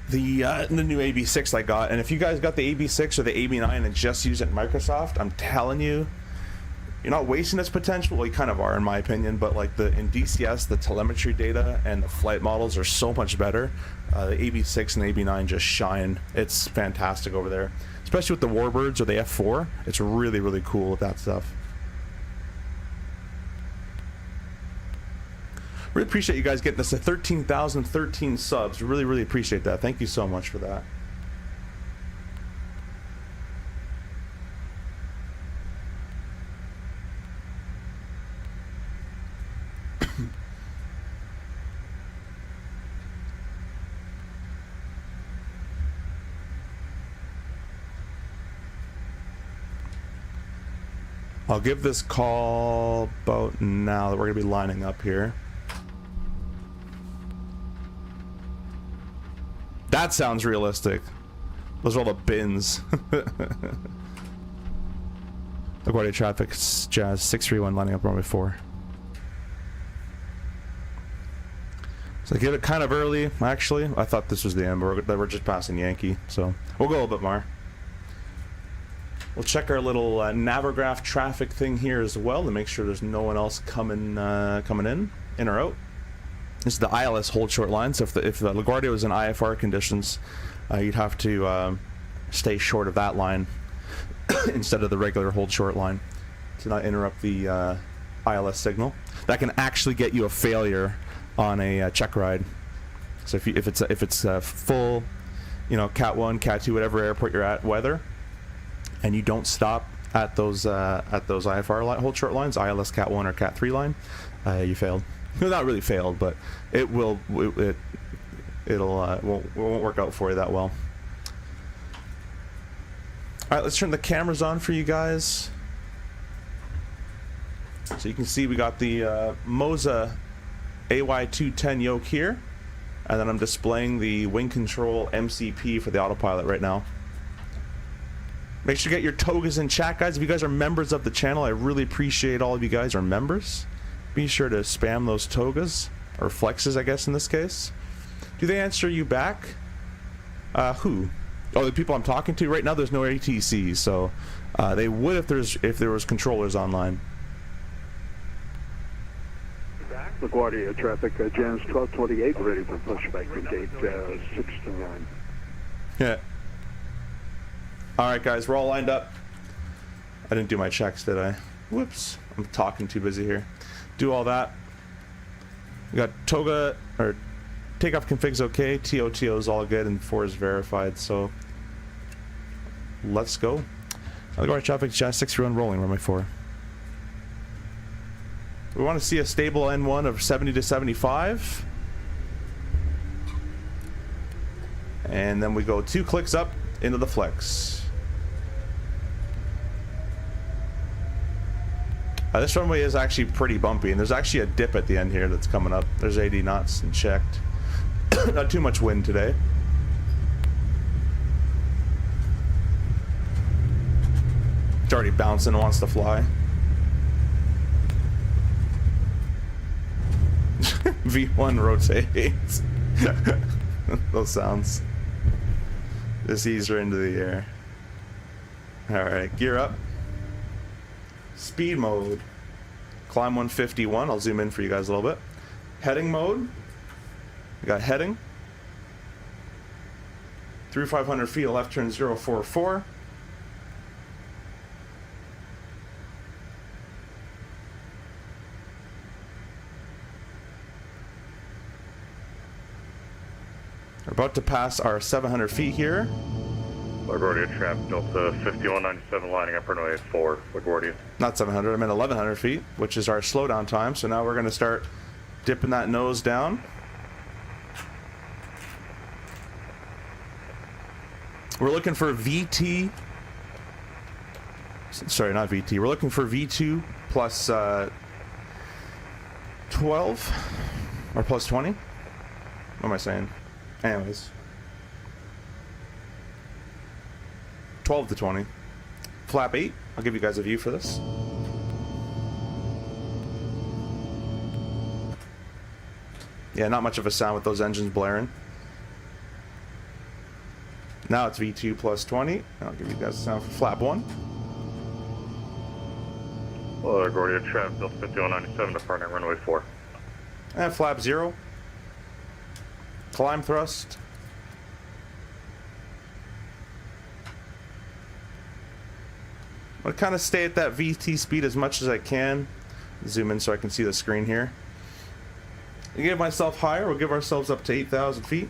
the new AB6 I got. And if you guys got the AB6 or the AB9 and just use it in Microsoft, I'm telling you, you're not wasting its potential. Well, you kind of are, in my opinion, but like in DCS, the telemetry data and the flight models are so much better. The AB6 and the AB9 just shine. It's fantastic over there, especially with the Warbirds or the F4. It's really, really cool with that stuff. Really appreciate you guys getting us to 13,013 subs. Really, really appreciate that. Thank you so much for that. I'll give this call about now that we're going to be lining up here. That sounds realistic. Those are all the bins. LaGuardia traffic, Jazz 631 lining up runway 4. So I get it kind of early, actually. I thought this was the end, but we're just passing Yankee, so we'll go a little bit more. We'll check our little Navigraph traffic thing here as well to make sure there's no one else coming in or out. This is the ILS hold short line, so if the LaGuardia was in IFR conditions, you'd have to stay short of that line instead of the regular hold short line to not interrupt the ILS signal. That can actually get you a failure on a check ride. So if it's full, you know, Cat 1, Cat 2, whatever airport you're at, weather, and you don't stop at those IFR hold short lines, ILS Cat 1 or Cat 3 line, you failed. No, not really failed, but it won't work out for you that well. All right, let's turn the cameras on for you guys, so you can see we got the Moza AY210 yoke here, and then I'm displaying the wing control MCP for the autopilot right now. Make sure you get your togas in chat, guys. If you guys are members of the channel, I really appreciate all of you guys are members. Be sure to spam those togas, or flexes, I guess, in this case. Do they answer you back? Who? Oh, the people I'm talking to right now. There's no ATCs, so they would if there was controllers online. LaGuardia traffic, Jans 1228, ready for pushback to gate 69. Yeah. All right, guys, we're all lined up. I didn't do my checks, did I? Whoops, I'm talking too busy here. Do all that. We got toga, or takeoff config's okay, TOTO is all good, and 4 is verified, so let's go. LaGuardia traffic, Jazz 631 rolling, runway 4. We want to see a stable N1 of 70 to 75. And then we go 2 clicks up into the flex. This runway is actually pretty bumpy, and there's actually a dip at the end here that's coming up. There's 80 knots and checked. Not too much wind today. It's already bouncing and wants to fly. V1 rotates. Those sounds. Just ease her into the air. Alright, gear up. Speed mode. Climb 151. I'll zoom in for you guys a little bit. Heading mode. We got heading. Through 500 feet, a left turn 044. We're about to pass our 700 feet here. LaGuardia traffic, Delta 5197 lining up runway 4, LaGuardia. Not 700, I meant 1100 feet, which is our slowdown time. So now we're going to start dipping that nose down. We're looking for VT. Sorry, not VT. We're looking for V2 plus 12 or plus 20. What am I saying? Anyways. 12 to 20. Flap 8. I'll give you guys a view for this. Yeah, not much of a sound with those engines blaring. Now it's V2 plus 20. I'll give you guys a sound for flap 1. LaGuardia traffic, Delta 5197 departing runway 4. And flap 0. Climb thrust. I'll kind of stay at that VT speed as much as I can. Zoom in so I can see the screen here. To give myself higher, we'll give ourselves up to 8,000 feet.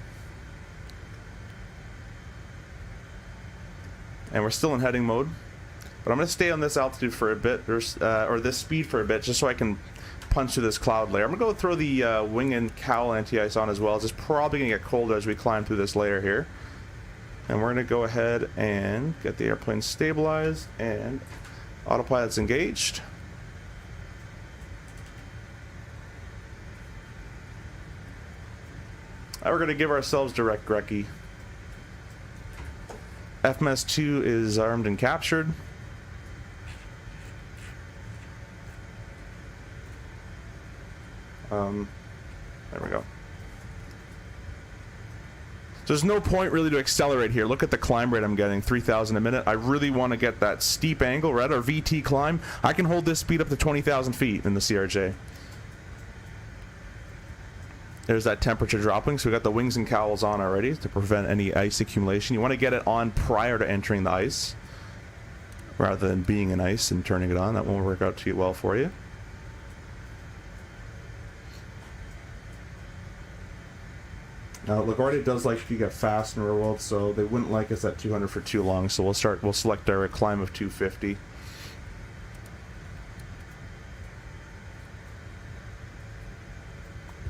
And we're still in heading mode. But I'm going to stay on this altitude for a bit, or this speed for a bit, just so I can punch through this cloud layer. I'm going to go throw the wing and cowl anti-ice on as well. It's just probably going to get colder as we climb through this layer here. And we're going to go ahead and get the airplane stabilized and autopilot's engaged. Now we're going to give ourselves direct Grecki. FMS2 is armed and captured. There we go. There's no point really to accelerate here. Look at the climb rate I'm getting, 3,000 a minute. I really want to get that steep angle, right? Our VT climb. I can hold this speed up to 20,000 feet in the CRJ. There's that temperature dropping, so we got the wings and cowls on already to prevent any ice accumulation. You want to get it on prior to entering the ice, rather than being in ice and turning it on. That won't work out too well for you. Now, LaGuardia does like to get fast in real world, so they wouldn't like us at 200 for too long. So we'll select our climb of 250.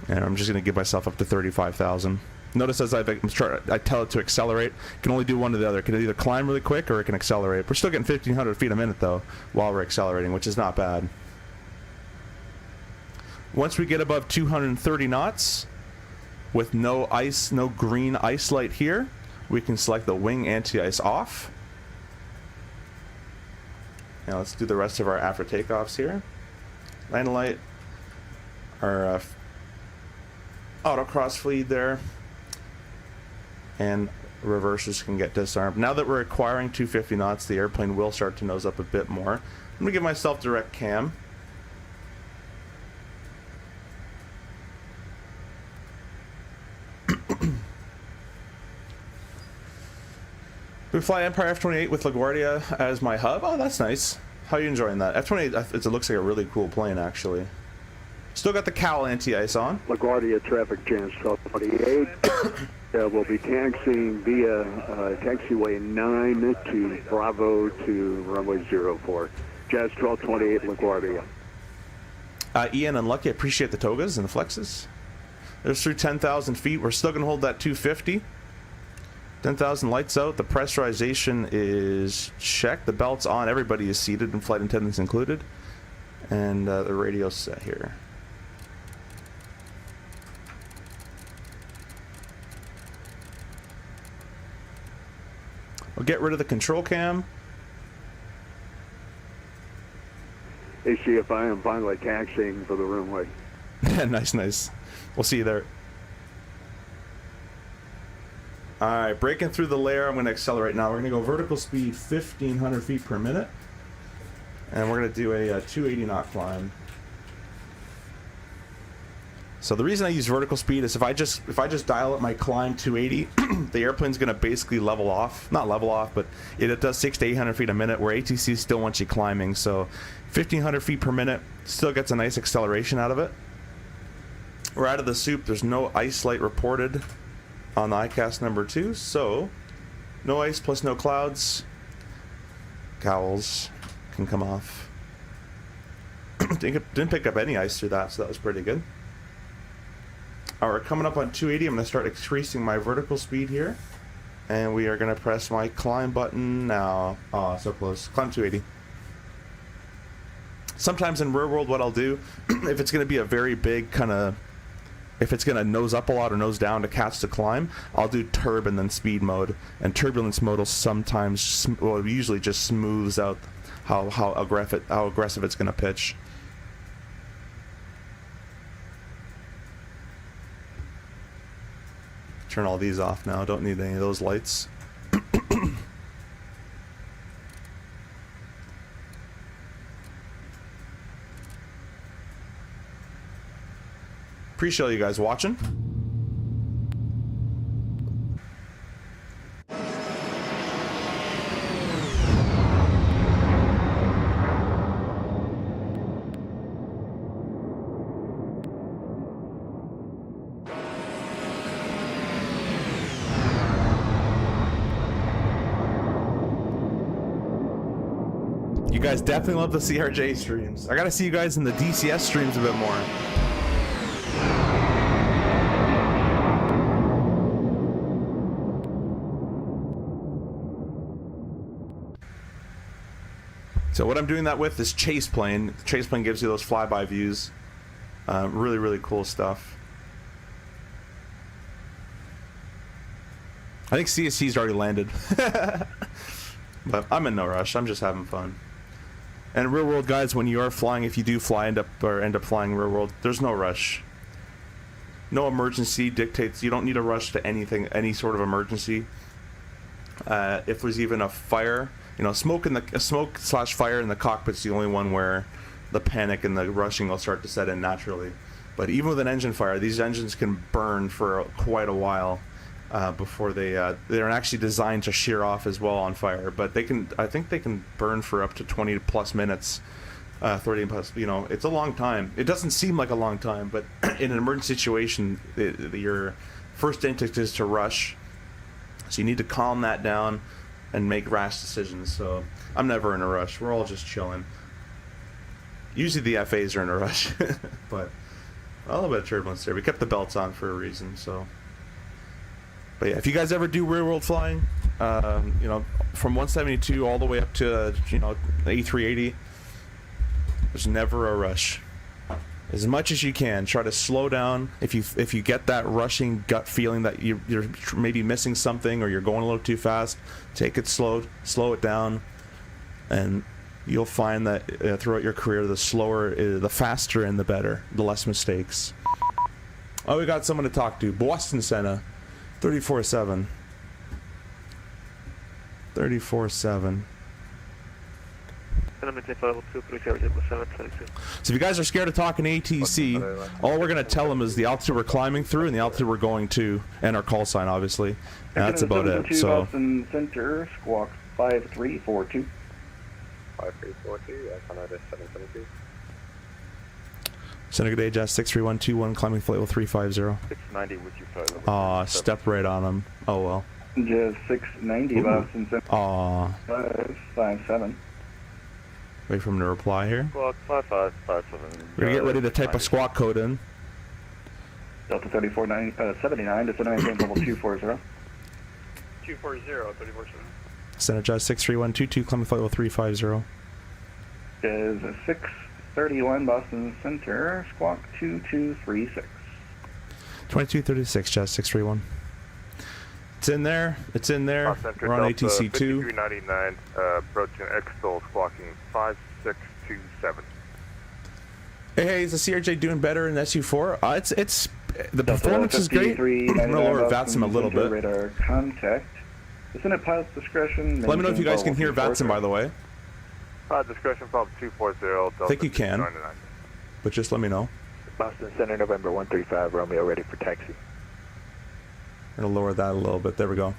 And I'm just going to give myself up to 35,000. Notice as I tell it to accelerate, it can only do one or the other. It can either climb really quick or it can accelerate. We're still getting 1,500 feet a minute though, while we're accelerating, which is not bad. Once we get above 230 knots, with no ice, no green ice light here, we can select the wing anti-ice off. Now let's do the rest of our after takeoffs here. Landing light, our autocross fleet there, and reversers can get disarmed. Now that we're acquiring 250 knots, the airplane will start to nose up a bit more. I'm going to give myself direct cam. We fly Empire F-28 with LaGuardia as my hub. Oh, that's nice. How are you enjoying that? F-28, it looks like a really cool plane, actually. Still got the cowl anti-ice on. LaGuardia traffic jams 1228. We'll be taxiing via taxiway 9 to Bravo to runway 04. Jazz 1228 LaGuardia. Ian and Lucky, I appreciate the togas and the flexes. There's through 10,000 feet. We're still going to hold that 250. 10,000 lights out. The pressurization is checked. The belt's on. Everybody is seated, and flight attendants included. And the radio's set here. I'll get rid of the control cam. ACFI, I'm finally taxiing for the runway. Nice, nice. We'll see you there. Alright, breaking through the layer, I'm going to accelerate now. We're going to go vertical speed 1,500 feet per minute. And we're going to do a 280 knot climb. So the reason I use vertical speed is if I just dial up my climb 280, the airplane's going to basically level off. Not level off, but it does 600 to 800 feet a minute, where ATC still wants you climbing. So 1,500 feet per minute still gets a nice acceleration out of it. We're out of the soup. There's no ice light reported on the ICAS number 2, so no ice plus no clouds. Cowls can come off. Didn't pick up any ice through that, so that was pretty good. Alright, we're coming up on 280. I'm going to start increasing my vertical speed here. And we are going to press my climb button now. Oh, so close. Climb 280. Sometimes in real world what I'll do, if it's going to be a very big kind of... If it's going to nose up a lot or nose down to catch the climb, I'll do turb and then speed mode. And turbulence mode will sometimes, well, usually just smooths out how aggressive it's going to pitch. Turn all these off now. Don't need any of those lights. Appreciate you guys watching. You guys definitely love the CRJ streams. I gotta see you guys in the DCS streams a bit more. So what I'm doing that with is chase plane. Chase plane gives you those flyby views. Really, really cool stuff. I think CSC's already landed. But I'm in no rush. I'm just having fun. And real world guys, when you are flying, if you do fly end up flying real world, there's no rush. No emergency dictates. You don't need a rush to anything, any sort of emergency. If there's even a fire, you know, smoke/fire in the cockpit's the only one where the panic and the rushing will start to set in naturally. But even with an engine fire, these engines can burn for quite a while before they're actually designed to shear off as well on fire. But they can, I think they can burn for up to 20 plus minutes, 30 plus. You know, it's a long time. It doesn't seem like a long time, but in an emergency situation, your first instinct is to rush. So you need to calm that down and make rash decisions. So I'm never in a rush. We're all just chilling. Usually the FAs are in a rush, but a little bit of turbulence there. We kept the belts on for a reason. So, but yeah, if you guys ever do real world flying, you know, from 172 all the way up to you know the A380, there's never a rush. As much as you can, try to slow down. If you get that rushing gut feeling that you're maybe missing something or you're going a little too fast, take it slow it down, and you'll find that throughout your career, the faster and the better, the less mistakes. Oh, we got someone to talk to. Boston Senna, 34-7. 34-7. So if you guys are scared of talking ATC, all we're going to tell them is the altitude we're climbing through and the altitude we're going to, and our call sign, obviously. And that's about it. So Boston Center, squawk 5342. 5342, Canada 772. Center good day, Jazz 63121, climbing flight level 350. 690 with you, flight level. Aw, stepped right on him. Oh well. Jazz 690, Boston Center. Aw. 557. Wait for him to reply here. Squawk 5557. We're gonna get ready to type a squawk code in. Delta 3479, descending level 240. 240, 347. Center Jazz 63122, climbing flight level 350. Jazz 631, Boston Center, squawk 2236. 2236, Jazz 631. It's in there. It's in there. We're on ATC 2. 5399, approaching EXPO, squawking 5627. Hey, is the CRJ doing better in SU4? It's the performance is great. I'm gonna lower VATSIM a little bit. Radar contact. Isn't it pilot's discretion? Let me know if you guys can hear VATSIM, by the way. Discretion, problem 240. I think you can, but just let me know. Boston Center, November 135, Romeo, ready for taxi. I'm gonna lower that a little bit. There we go.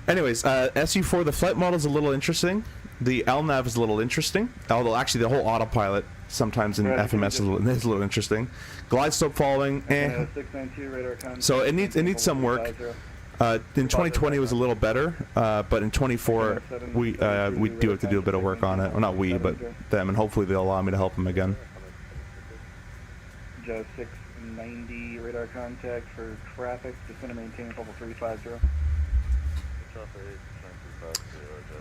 Anyways, SU4, the flight model is a little interesting. The LNAV is a little interesting. Although actually the whole autopilot sometimes in FMS is a little interesting. Glide slope following, 692 radar contact. So it needs some work. In 2020 it was a little better, but in 24 we do have to do a bit of work on it. Well, not we, but them, and hopefully they'll allow me to help them again. Just 690 radar contact for traffic. Descend and maintain level 350.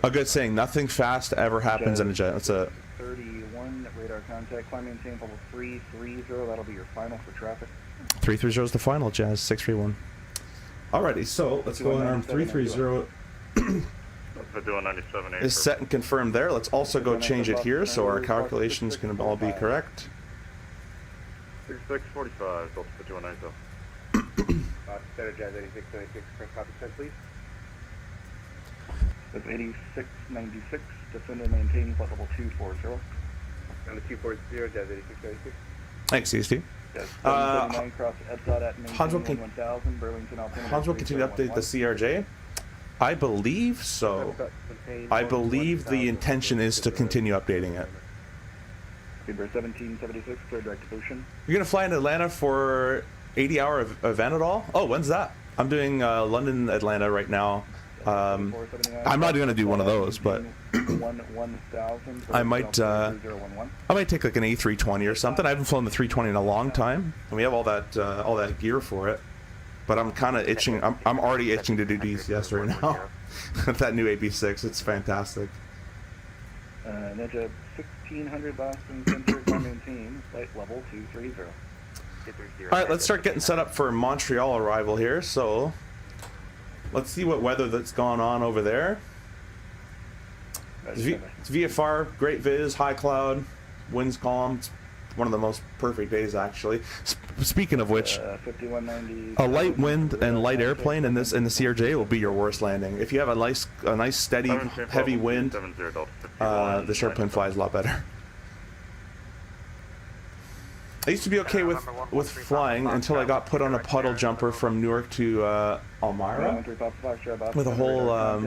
A good saying, nothing fast ever happens in a jet. That's a 31 radar contact. Climb maintain level 330. That'll be your final for traffic. 330 is the final, Jazz. 631. Alrighty, so let's go on arm 330. Is set and confirmed there. Let's also go change it here so our calculations can all be correct. 6645, Delta 5190. Center Jazz 8696, press copy, send please. That's 8696. Descend and maintain flight level 240. On the 240, Jazz 8696. Thanks, CST. Hans will continue to update the CRJ. I believe so. I believe the intention is to continue updating it. 1776, clear direct to Ocean. You're gonna fly in Atlanta for 80-hour event at all? Oh, when's that? I'm doing London, Atlanta right now. I'm not gonna do one of those, but I might take like an A320 or something. I haven't flown the 320 in a long time, and we have all that gear for it. But I'm kind of itching. I'm already itching to do DCS right now. With that new AB6, it's fantastic. Ninja 1600 Boston Center, climb maintain flight level 230. All right, let's start getting set up for Montreal arrival here. So let's see what weather that's gone on over there. It's VFR, great viz, high cloud, winds calm. It's one of the most perfect days, actually. Speaking of which, 5190. a light wind and light airplane in the CRJ will be your worst landing. If you have a nice steady, heavy wind, this airplane flies a lot better. I used to be okay with flying until I got put on a puddle jumper from Newark to Elmira with a whole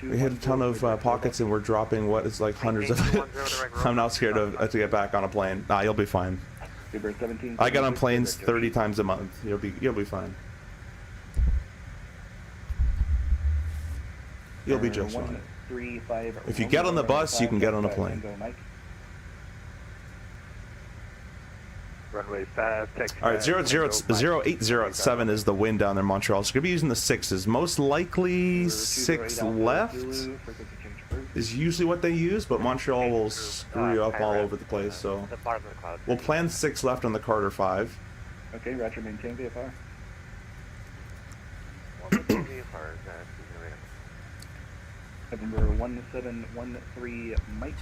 we hit a ton of pockets and we're dropping what is like hundreds of it. I'm now scared to get back on a plane. Nah, you'll be fine. I get on planes 30 times a month. You'll be fine. You'll be just fine. If you get on the bus, you can get on a plane. Runway 5, taxi. All right, 08087 is the wind down there in Montreal. So you're going to be using the 6s. Most likely 6 left is usually what they use, but Montreal will screw you up all over the place. So we'll plan 6 left on the Carter 5. Okay, roger, maintain VFR. November 1713 Mike,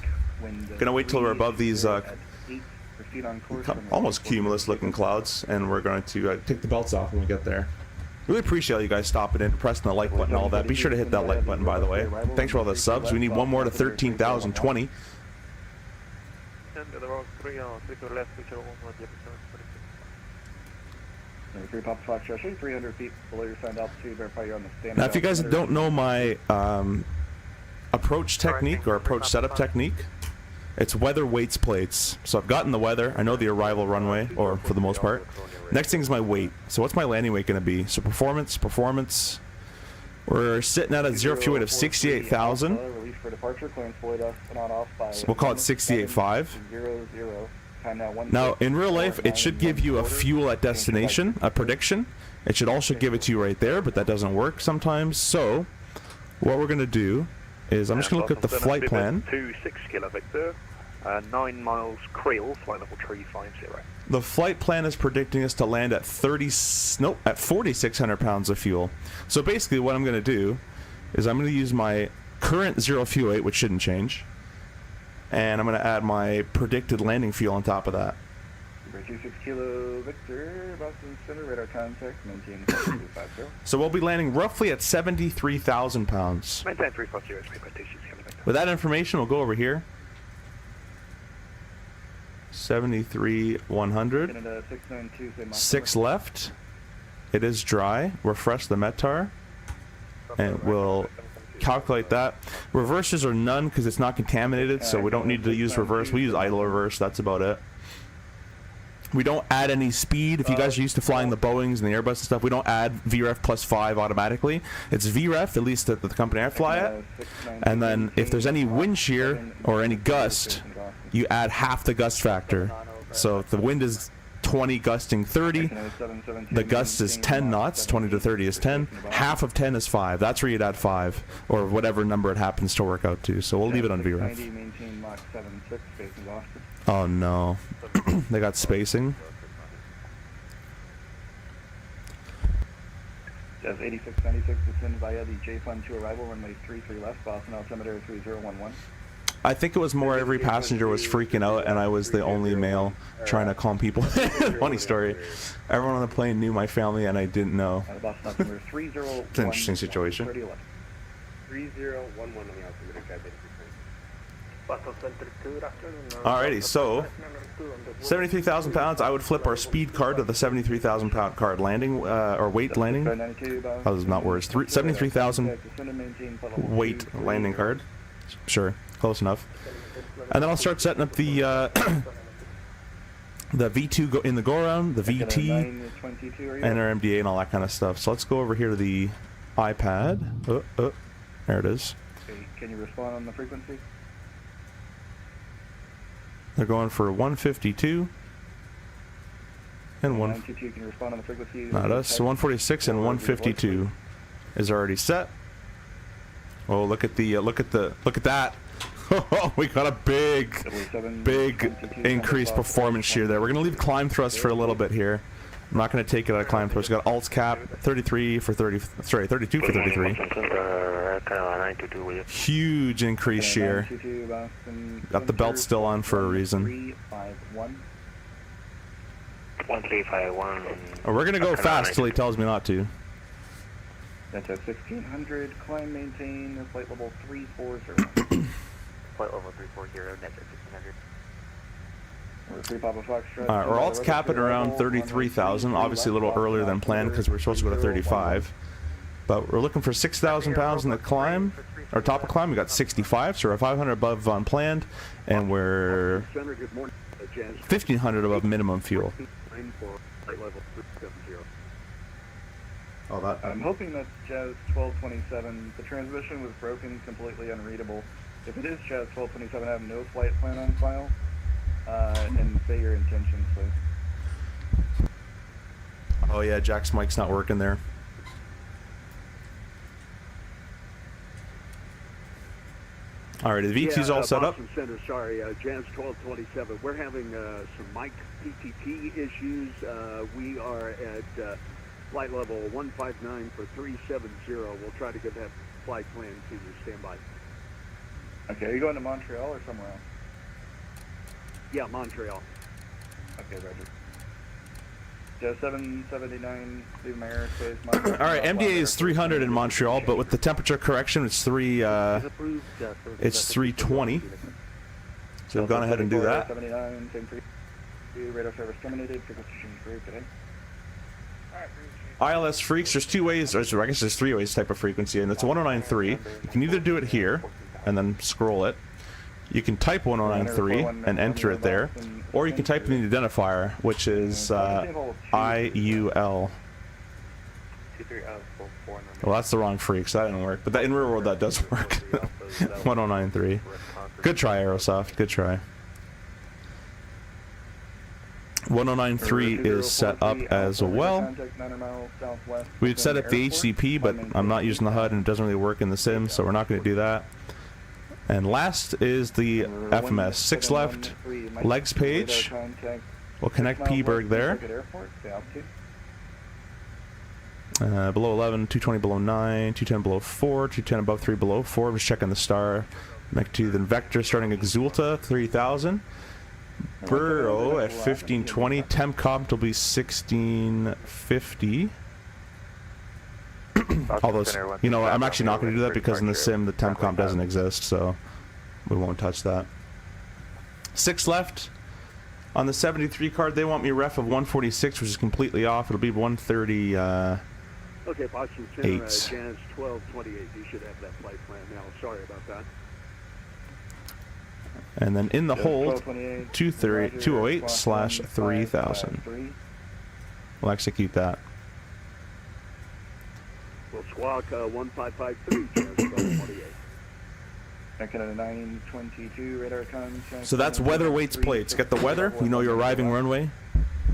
wind. Gonna wait till we're above these almost cumulus looking clouds, and we're going to take the belts off when we get there. Really appreciate all you guys stopping in, pressing the like button and all that. Be sure to hit that like button, by the way. Thanks for all the subs. We need one more to 13,020. Now, if you guys don't know my approach technique or approach setup technique, it's weather weights plates. So I've gotten the weather. I know the arrival runway, or for the most part. Next thing is my weight. So what's my landing weight going to be? So performance. We're sitting at a zero fuel weight of 68,000. So we'll call it 68.5. Now, in real life, it should give you a fuel at destination, a prediction. It should also give it to you right there, but that doesn't work sometimes. So what we're going to do is I'm just going to look at the flight plan. 26 Kilo Victor, 9 miles Creel, flight level 350. The flight plan is predicting us to land at 4,600 pounds of fuel. So basically what I'm going to do is I'm going to use my current zero fuel weight, which shouldn't change, and I'm going to add my predicted landing fuel on top of that. 26 Kilo Victor, Boston Center, radar contact, maintain 250. So we'll be landing roughly at 73,000 pounds. Maintain 350, With that information, we'll go over here. 73,100. Canada 692, say Mach 6 left. It is dry. Refresh the METAR. And we'll calculate that. Reverses are none because it's not contaminated, so we don't need to use reverse. We use idle reverse. That's about it. We don't add any speed. If you guys are used to flying the Boeings and the Airbus and stuff, we don't add VREF plus 5 automatically. It's VREF, at least at the company I fly at. And then if there's any wind shear or any gust, you add half the gust factor. So if the wind is 20 gusting 30, the gust is 10 knots, 20 to 30 is 10, half of 10 is 5. That's where you'd add 5, or whatever number it happens to work out to. So we'll leave it on VREF. Oh no, they got spacing. Jazz 8696 descend via the J-Fun to arrival, runway 33 left, Boston altimeter 3011. I think it was more every passenger was freaking out, and I was the only male trying to calm people. Funny story. Everyone on the plane knew my family, and I didn't know. It's an interesting situation. 3011 on the altimeter, cabin. Alrighty, so 73,000 pounds. I would flip our speed card to the 73,000 pound card. Landing or weight landing. That was not words. 73,000 weight landing card. Sure, close enough. And then I'll start setting up the V2 in the go around, the VT, and our MDA and all that kind of stuff. So let's go over here to the iPad. There it is. Okay, can you respond on the frequency? They're going for 152 and 192, can you respond on the frequency? Not us. So 146 and 152 is already set. Oh, look at that! Oh, we got a big increased performance shear there. We're gonna leave climb thrust for a little bit here. I'm not gonna take it out of climb thrust. We got alts cap 33 for 30. Sorry, 32 for 33. Huge increased shear. Got the belt still on for a reason. 1351. Oh, we're gonna go fast till he tells me not to. That's at 1600, climb maintain, flight level 340. Flight level 340, that's at 1600. Alright, we're all capping around 33,000, obviously a little earlier than planned because we're supposed to go to 35. But we're looking for 6,000 pounds in the climb, or top of climb. We got 65, so we're 500 above unplanned, and we're 1,500 above minimum fuel. Oh, that. I'm hoping that's Jazz 1227. The transmission was broken, completely unreadable. If it is Jazz 1227, I have no flight plan on file. And say your intentions, please. Oh yeah, Jack's mic's not working there. Alright, the VT's all set up. Center, sorry, Jazz 1227. We're having some mic PTT issues. We are at flight level 159 for 370. We'll try to get that flight plan to you. Stand by. Okay, are you going to Montreal or somewhere else? Yeah, Montreal. Okay, roger. Jazz 779, leave my airspace. Alright, MDA is 300 in Montreal, but with the temperature correction, it's 320. So we've gone ahead and do that. 79, same for you. Radar service terminated. Frequency change approved today. ILS freaks, there's two ways, or I guess there's three ways type of frequency, and it's 1093. You can either do it here, and then scroll it. You can type 1093 and enter it there, or you can type in the identifier, which is IUL. Well, that's the wrong freak, so that didn't work. But that, in real world, that does work. 1093. Good try, Aerosoft. Good try. 1093 is set up as well. We'd set up the HCP, but I'm not using the HUD and it doesn't really work in the sim, so we're not going to do that. And last is the FMS. 6 left, legs page. We'll connect P-Berg there. Below 11, 220 below 9, 210 below 4, 210 above 3 below 4. Just checking the star. Connect to the Vector starting Exulta 3000. Burrow at 1520. Temp comp will be 1650. All those, you know, I'm actually not going to do that because in the sim the temp comp doesn't exist, so we won't touch that. 6 left. On the 73 card, they want me ref of 146, which is completely off. It'll be 130. Okay, Boston Center, 8. Jazz 1228. You should have that flight plan now. Sorry about that. And then in the Jazz hold, 1228, 208/3000. We'll execute that. We'll squawk 1553, Jazz 1228. Checking at a 922 radar contact. So that's weather weights plates. Get the weather, you know your arriving runway,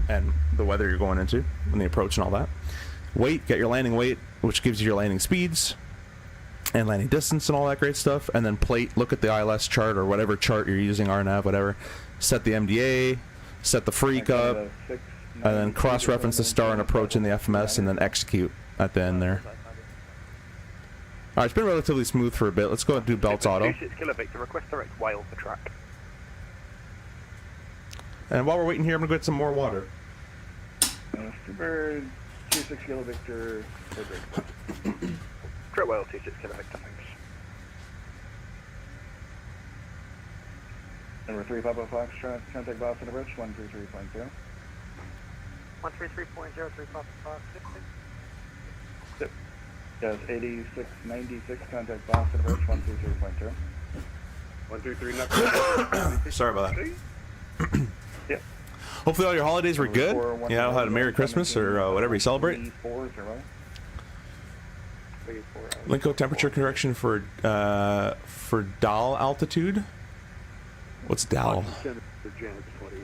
and the weather you're going into, and the approach and all that. Weight, get your landing weight, which gives you your landing speeds, and landing distance and all that great stuff. And then plate, look at the ILS chart or whatever chart you're using, RNAV, whatever. Set the MDA, set the freak up, and then cross-reference the star and approach in the FMS, and then execute at the end there. Alright, it's been relatively smooth for a bit. Let's go and do belts auto. 26 Kilo Victor, request direct YOKE for track. And while we're waiting here, I'm going to get some more water. Super 26 Kilo Victor. Direct YOKE 26 Kilo Victor, thanks. Number 350 Foxtrot, contact Boston approach 133.0. 133.0, 355. Yep. Jazz 8696, contact Boston approach 133.0. 133 Sorry about that. Yep. Hopefully all your holidays were good. You know, had a Merry Christmas or whatever you celebrate. Linko temperature correction for DAL altitude. What's DAL?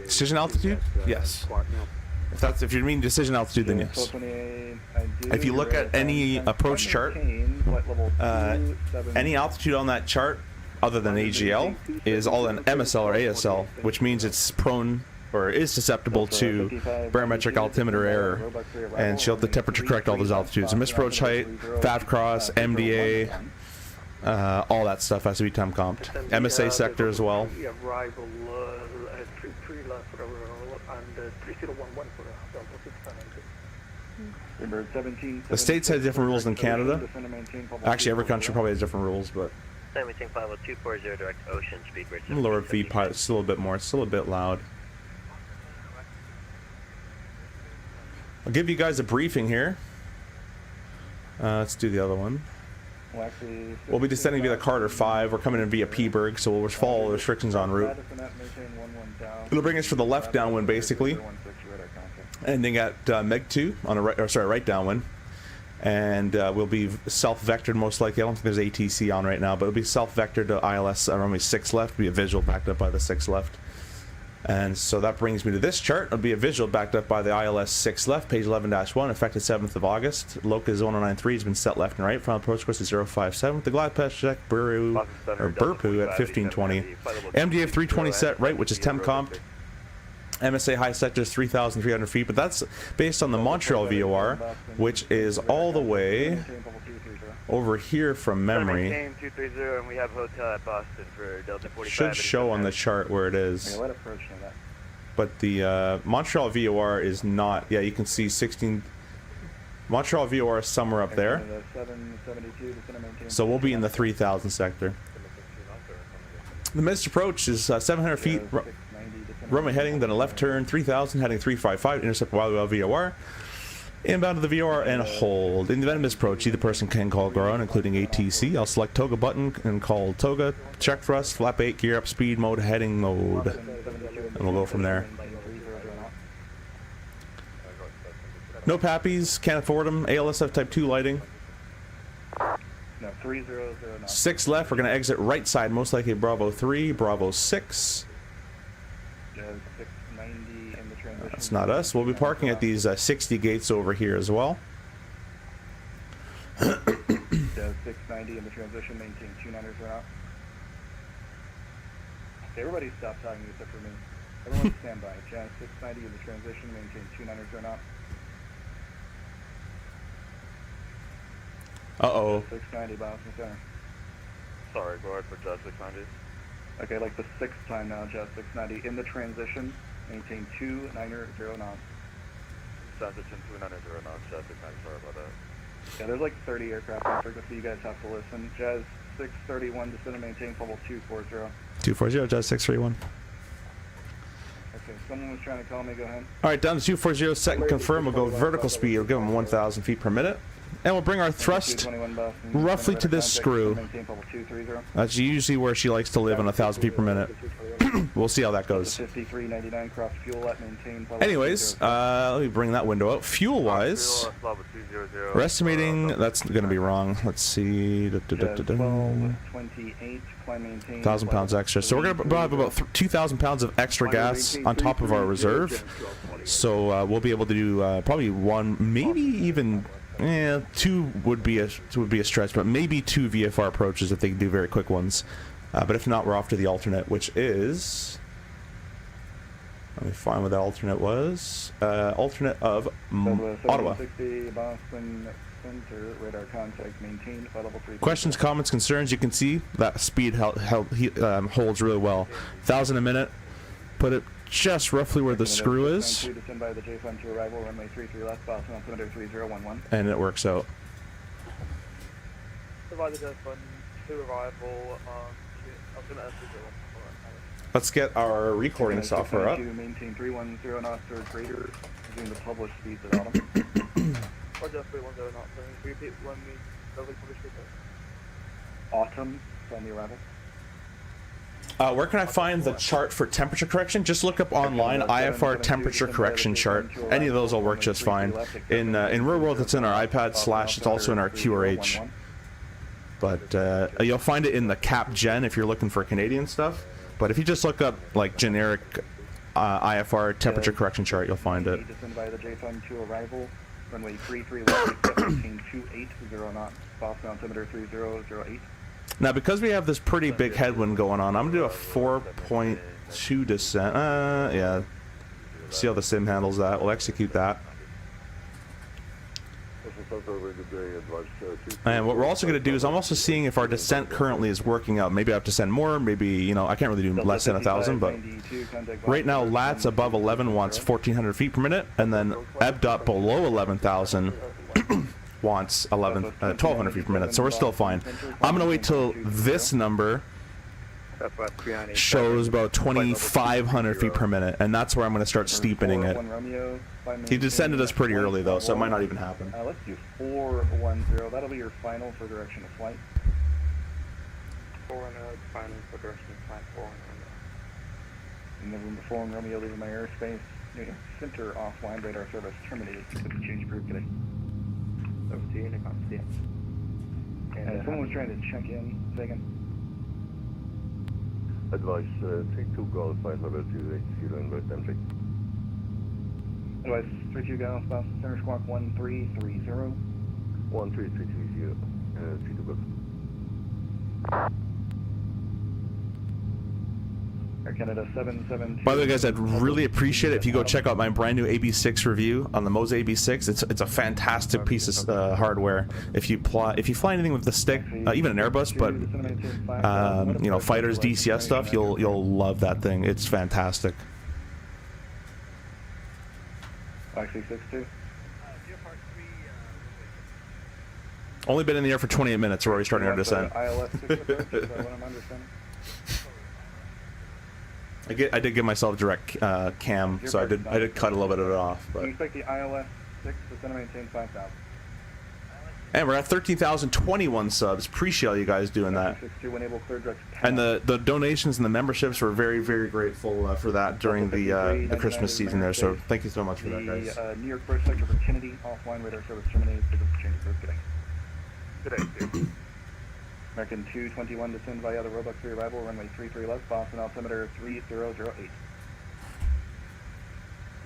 Decision altitude? Yes. If you mean decision altitude, then yes. If you look at any approach chart, any altitude on that chart other than AGL is all in MSL or ASL, which means it's prone or is susceptible to barometric altimeter error, and she'll have to temperature correct all those altitudes. And misapproach height, FAF cross, MDA, all that stuff has to be time comped. MSA sector as well. Arrival at 33 left for and 3011 for The states have different rules than Canada. Actually, every country probably has different rules, but 1750 direct ocean speed bridge. lower V pilot, still a bit more. It's still a bit loud. I'll give you guys a briefing here. Let's do the other one. We'll be descending via the Carter 5. We're coming in via Peaburg, so we'll follow the restrictions en route. It'll bring us for the left downwind, basically. Ending at Meg 2 on a right downwind. And we'll be self-vectored most likely. I don't think there's ATC on right now, but it'll be self-vectored to ILS runway 6 left. It'll be a visual backed up by the 6 left. And so that brings me to this chart. It'll be a visual backed up by the ILS 6 left, page 11-1, effective 7th of August. LOCA 1093 has been set left and right. Final approach course is 057. The glide path check Burpu at 1520. MDA 320 set right, which is temp comped. MSA high sector is 3,300 feet, but that's based on the Montreal VOR, which is all the way over here from memory. 230, and we have hotel at Boston for Delta 45. Should show on the chart where it is. But the Montreal VOR is not. Yeah, you can see 16. Montreal VOR is somewhere up there. So we'll be in the 3,000 sector. The missed approach is 700 feet. Runway heading, then a left turn, 3,000, heading 355, intercept while VOR. Inbound to the VOR and hold. In the event of misapproach, either person can call ground, including ATC. I'll select Toga button and call Toga. Check thrust, flap 8, gear up, speed mode, heading mode. And we'll go from there. No pappies, can't afford them. ALSF type 2 lighting. No, 3009. 6 left, we're going to exit right side, most likely Bravo 3, Bravo 6. 690 in the transition. That's not us. We'll be parking at these 60 gates over here as well. 690 in the transition, maintain 290 for out. Okay, everybody stop talking except for me. Everyone stand by. Jazz 690 in the transition, maintain 290 for out. Uh-oh. 690 Boston Center. Sorry, go ahead for Jazz 690. Okay, like the 6th time now, Jazz 690 in the transition, maintain 290 knots. Transition 290 knots, Jazz 690, sorry about that. Yeah, there's like 30 aircraft on circuit, so you guys have to listen. Jazz 631, descend and maintain level 240. 240, Jazz 631. Okay, someone was trying to call me, go ahead. All right, down to 240, second confirm. We'll go vertical speed. We'll give them 1,000 feet per minute. And we'll bring our thrust roughly to this screw. That's usually where she likes to live on 1,000 feet per minute. We'll see how that goes. Anyways, let me bring that window out. Fuel-wise, we're estimating that's going to be wrong. Let's see. 1,000 pounds extra. So we're going to have about 2,000 pounds of extra gas on top of our reserve. So we'll be able to do probably one, maybe even... Yeah, two would be a stretch, but maybe 2 VFR approaches if they can do very quick ones. But if not, we're off to the alternate, which is... Let me find what that alternate was. Alternate of Ottawa. Questions, comments, concerns? You can see that speed holds really well. 1,000 a minute. Put it just roughly where the screw is. And it works out. Let's get our recording software up. Maintain 310 knots or greater using the published speeds at autumn. Autumn on the arrival. Where can I find the chart for temperature correction? Just look up online IFR temperature correction chart. Any of those will work just fine. In real world, it's in our iPad / it's also in our QRH. But you'll find it in the cap gen if you're looking for Canadian stuff. But if you just look up like generic IFR temperature correction chart, you'll find it. Runway 33 left, 280 knots, Boston altimeter 3008. Now, because we have this pretty big headwind going on, I'm going to do a 4.2 descent. Yeah. See how the sim handles that. We'll execute that. And what we're also going to do is I'm also seeing if our descent currently is working out. Maybe I have to send more. Maybe, you know, I can't really do less than 1,000, but right now LAT's above 11 wants 1,400 feet per minute, and then EBDOT below 11,000 wants 1,200 feet per minute, so we're still fine. I'm going to wait till this number shows about 2,500 feet per minute, and that's where I'm going to start steepening it. He descended us pretty early, though, so it might not even happen. Let's do 410. That'll be your final for direction of flight. 410, final for direction of flight, 410. In the room before Romeo leaving my airspace. Center offline, radar service terminated. Change group today. Over to you, Nick, on see it. And someone was trying to check in, Sagan. Advice, take 2 Golf 500 Tuesday, zero inbound entry. Advice, 32 Golf, Boston Center Squawk 1330. 13330, 32 Golf. Air Canada 772. By the way, guys, I'd really appreciate it if you go check out my brand new AB6 review on the Moza AB6. It's a fantastic piece of hardware. If you fly anything with the stick, even an Airbus, but you know, fighters, DCS stuff, you'll love that thing. It's fantastic. XC62. Only been in the air for 28 minutes. We're already starting our descent. ILS 6 approach, is what I'm understanding. I did give myself direct cam, so I did cut a little bit of it off. But. You expect the ILS 6 to maintain 5,000. And we're at 13,021 subs. Appreciate all you guys doing that. And the donations and the memberships were very, very grateful for that during the Christmas season there. So thank you so much for that, guys. New York first sector for Kennedy, offline radar service terminated. Change group today. Good day, American 221 descend via the Roebuck 3 arrival, runway 33 left, Boston altimeter 3008.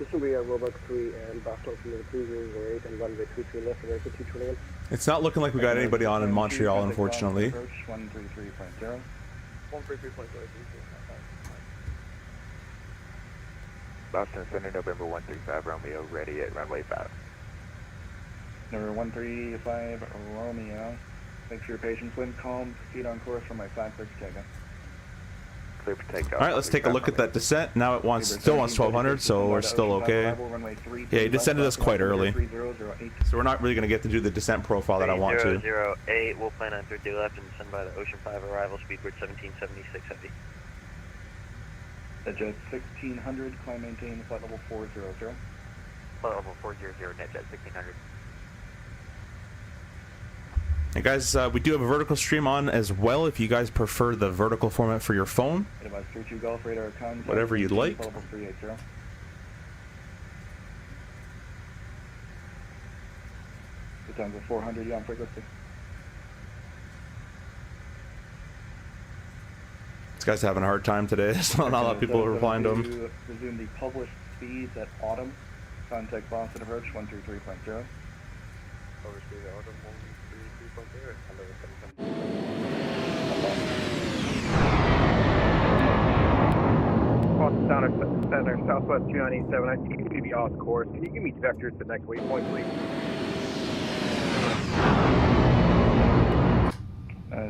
This will be a Roebuck 3 and Boston altimeter 3008 and runway 33 left, American 221. It's not looking like we got anybody on in Montreal, unfortunately. Approach 133.0. 133.0. Boston Center, November 135, Romeo, ready at runway 5. Number 135, Romeo. Thanks for your patience. Wind calm. Proceed on course from my 5-6 takeoff. Clear for takeoff. All right, let's take a look at that descent. Now it still wants 1,200, so we're still okay. Yeah, he descended us quite early, so we're not really going to get to do the descent profile that I want to. 008, we'll plan on 30 left and descend by the Ocean 5 arrival, speed grid 1776 heavy. NetJet 1600, climb maintain flight level 400. Flight level 400, NetJet 1600. Hey guys, we do have a vertical stream on as well if you guys prefer the vertical format for your phone. Advise 32 Golf radar contact. Whatever you'd like. Flight level 380. Good times at 400, on frequency. This guy's having a hard time today. There's not a lot of people replying to him. Resume the published speeds at autumn. Contact Boston approach 133.0. Published speed at autumn 133.0. Boston Center, Southwest 297. I think you need to be off course. Can you give me vectors to the next waypoint, please?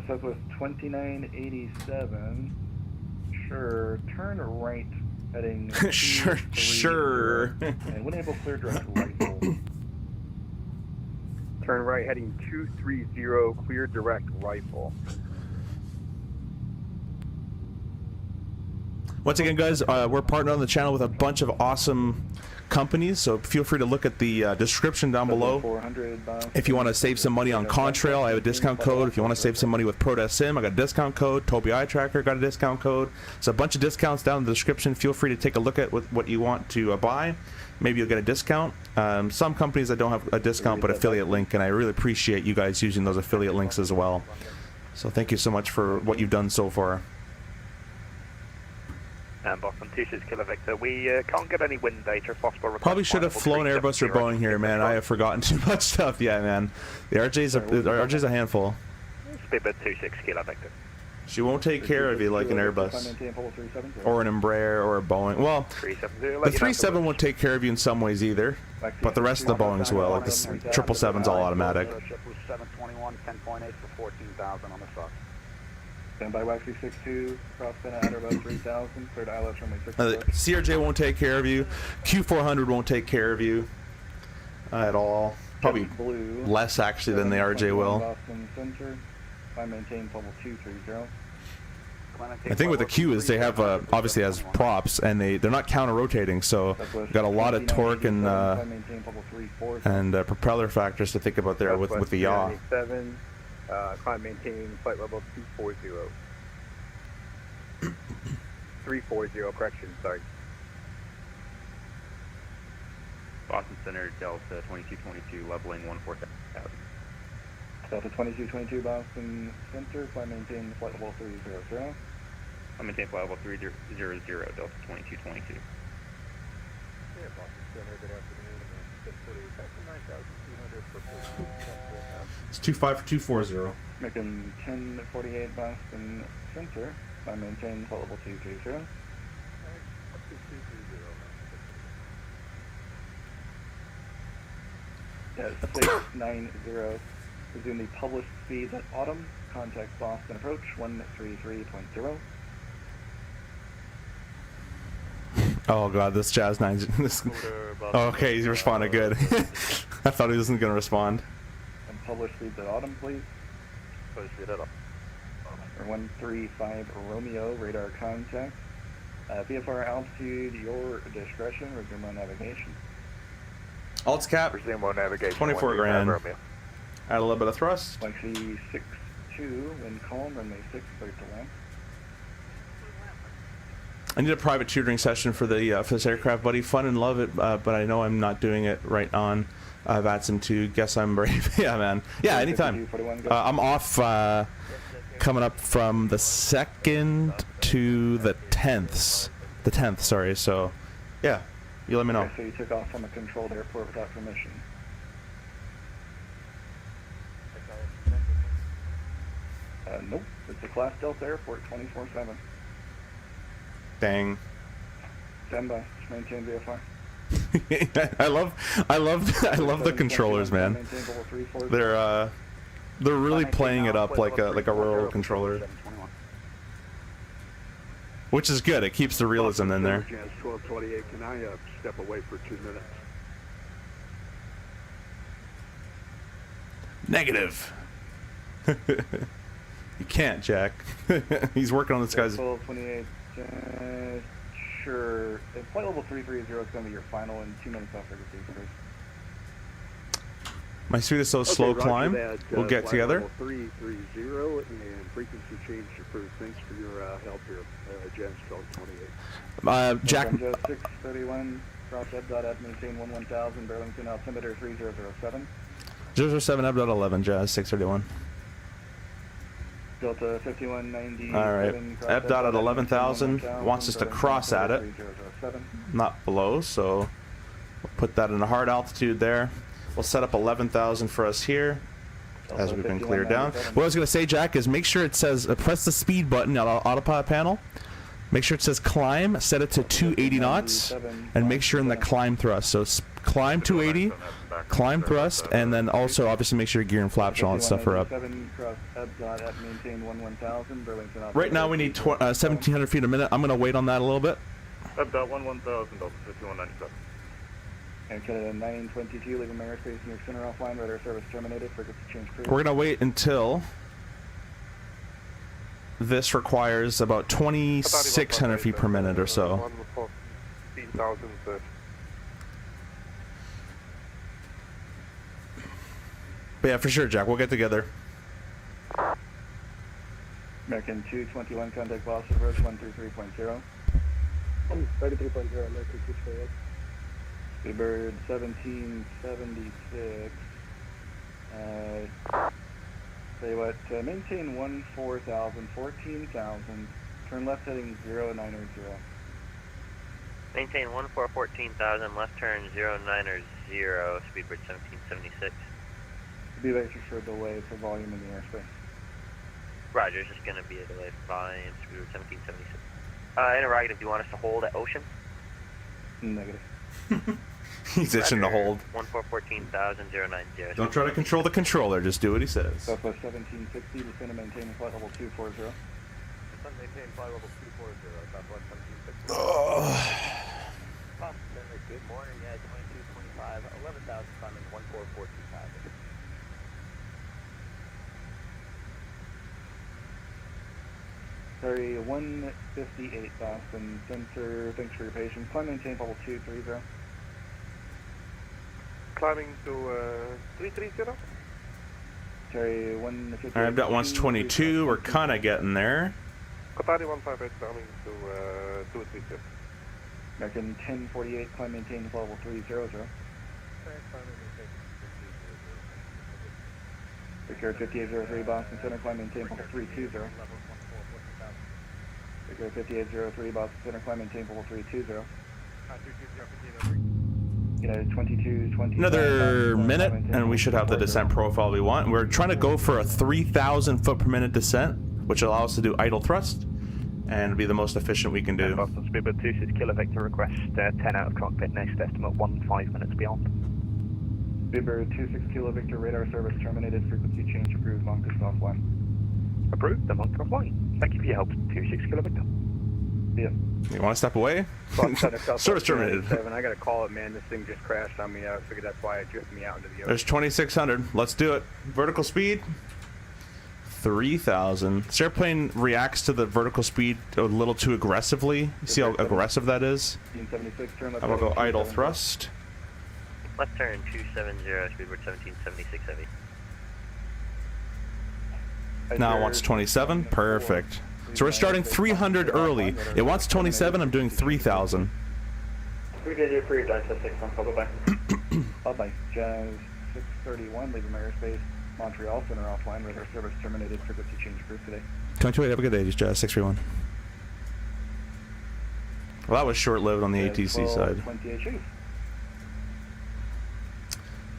Southwest 2987. Sure. Turn right, heading. Sure. And when able, clear direct right. Turn right, heading 230, clear direct rifle. Once again, guys, we're partnered on the channel with a bunch of awesome companies, so feel free to look at the description down below. If you want to save some money on Contrail, I have a discount code. If you want to save some money with ProDesSim, I got a discount code. Tobii Eye Tracker got a discount code. So a bunch of discounts down in the description. Feel free to take a look at what you want to buy. Maybe you'll get a discount. Some companies that don't have a discount but affiliate link, and I really appreciate you guys using those affiliate links as well. So thank you so much for what you've done so far. And Boston 26 Kilo Victor, we can't get any wind data. Possible. Probably should have flown Airbus or Boeing here, man. I have forgotten too much stuff. Yeah, man. The RJ's a handful. Speedbird 26 Kilo Victor. She won't take care of you like an Airbus or an Embraer or a Boeing. Well, the 37 won't take care of you in some ways either, but the rest of the Boeings will. Like the 777's all automatic. 721, 10.8 for 14,000 on the south. Stand by Waxy 62, cross Bennett at about 3,000, cleared ILS runway 6. CRJ won't take care of you. Q400 won't take care of you at all. Probably less actually than the RJ will. Boston Center, climb maintain level 230. I think with the Q is they have obviously has props and they're not counter rotating, so got a lot of torque and propeller factors to think about there with the yaw. Climb maintain flight level 240. 340, correction, sorry. Boston Center, Delta 2222, leveling 14,000. Delta 2222, Boston Center, climb maintain flight level 300. Climb maintain flight level 300, Delta 2222. Yeah, Boston Center, good afternoon. 9,200 for 14,000. It's 25240. Making 1048 Boston Center, climb maintain flight level 230. Yeah, 690. Resume the published speeds at autumn. Contact Boston approach 133.0. Oh god, this Jazz 9. Okay, he responded good. I thought he wasn't gonna respond. And published speeds at autumn, please. Published speed at autumn. Or 135 Romeo, radar contact. VFR altitude, your discretion. Resume on navigation. Alts cap. Resume on navigation. 24 grand. Add a little bit of thrust. Lexi 62, wind calm, runway 6, clear to land. I need a private tutoring session for the for this aircraft, buddy. Fun and love it, but I know I'm not doing it right on VATSIM 2. Guess I'm brave. Yeah, man. Yeah, anytime. I'm off coming up from the 2nd to the 10th. The 10th, sorry. So, yeah, you let me know. Okay, so you took off from a controlled airport without permission. Nope. It's a Class Delta Airport, 24/7. Dang. Stand by. Just maintain VFR. I love the controllers, man. They're really playing it up like a rural controller, which is good. It keeps the realism in there. 1228. Can I step away for 2 minutes? Negative. You can't, Jack. He's working on this guy's. 1228. sure if flight level 330 is going to be your final in 2 minutes off frequency first. My speed is so slow Roger climb. that, We'll get flight together. level 330 and frequency change approved. Thanks for your help here, Jazz 1228. Jack, Jazz 631, cross ebb at maintain 11,000, Burlington altimeter 3007. 007 Eb.11, Jazz 631. Delta 5190. All right. Eb dot at 11,000. Wants us to cross at it. Not below, so we'll put that in a hard altitude there. We'll set up 11,000 for us here as we've been cleared down. What I was going to say, Jack, is make sure it says, press the speed button on the autopilot panel. Make sure it says climb, set it to 280 knots, and make sure in the climb thrust. So climb 280, climb thrust, and then also obviously make sure your gear and flaps and all that stuff are up. Right now we need 1,700 feet a minute. I'm going to wait on that a little bit. Eb dot 11,000, Delta 5197. And Canada 922, leaving airspace near center offline, radar service terminated, frequency change clear. We're going to wait until this requires about 2,600 feet per minute or so. But yeah, for sure, Jack, we'll get together. American 221, contact loss approach 133.0. 33.0, American 228. Speedbird 1776. Tell you what, maintain 14,000, 14,000. Turn left heading 0900. Maintain 14,000, left turn 090, Speedbird 1776. Be vector for delay for volume in the airspace. Roger, it's just going to be a delay for volume, Speedbird 1776. Interrogative, do you want us to hold at Ocean? Negative. He's itching to hold. 14,000, 090. Don't try to control the controller, just do what he says. Southwest 1760, descend and maintain flight level 240. Descend and maintain flight level 240, Southwest 1760. Good morning, yeah, 2225, 11,000, climbing 14425. Sorry, 158 Boston Center, thanks for your patience. Climb maintain level 230. Climbing to 330. Sorry, 158. Alright, I've got 122, we're kind of getting there. Qatari 158 climbing to 230. American 1048, climb maintain level 300. Victor 5803 Boston Center, climb maintain level 320. Victor 5803 Boston Center, climb maintain level 320. United 2220. Another minute, and we should have the descent profile we want. We're trying to go for a 3,000 foot per minute descent, which will allow us to do idle thrust and be the most efficient we can do. Boston Speedbird 26 Kilo Victor, request 10 out of cockpit, next estimate 15 minutes beyond. Speedbird 26 Kilo Victor, radar service terminated, frequency change approved, Monk is offline. Approved, the Monk offline. Thank you for your help, 26 Kilo Victor. Yeah. You want to step away? Service terminated. I got to call it, man. This thing just crashed on me. I figured that's why it drifted me out into the ocean. There's 2,600. Let's do it. Vertical speed, 3,000. This airplane reacts to the vertical speed a little too aggressively. You see how aggressive that is? 1776, turn left. I'm going to go idle thrust. Left turn 270, Speedbird 1776 heavy. Now it wants 27. Perfect. So we're starting 300 early. It wants 27. I'm doing 3,000. We did it for your Delta 6 on bye-bye. Bye-bye. Jazz 631, leaving airspace. Montreal Center offline, radar service terminated, frequency change approved today. 22, have a good day, Jazz 631. Well, that was short-lived on the ATC side. 28 Chase.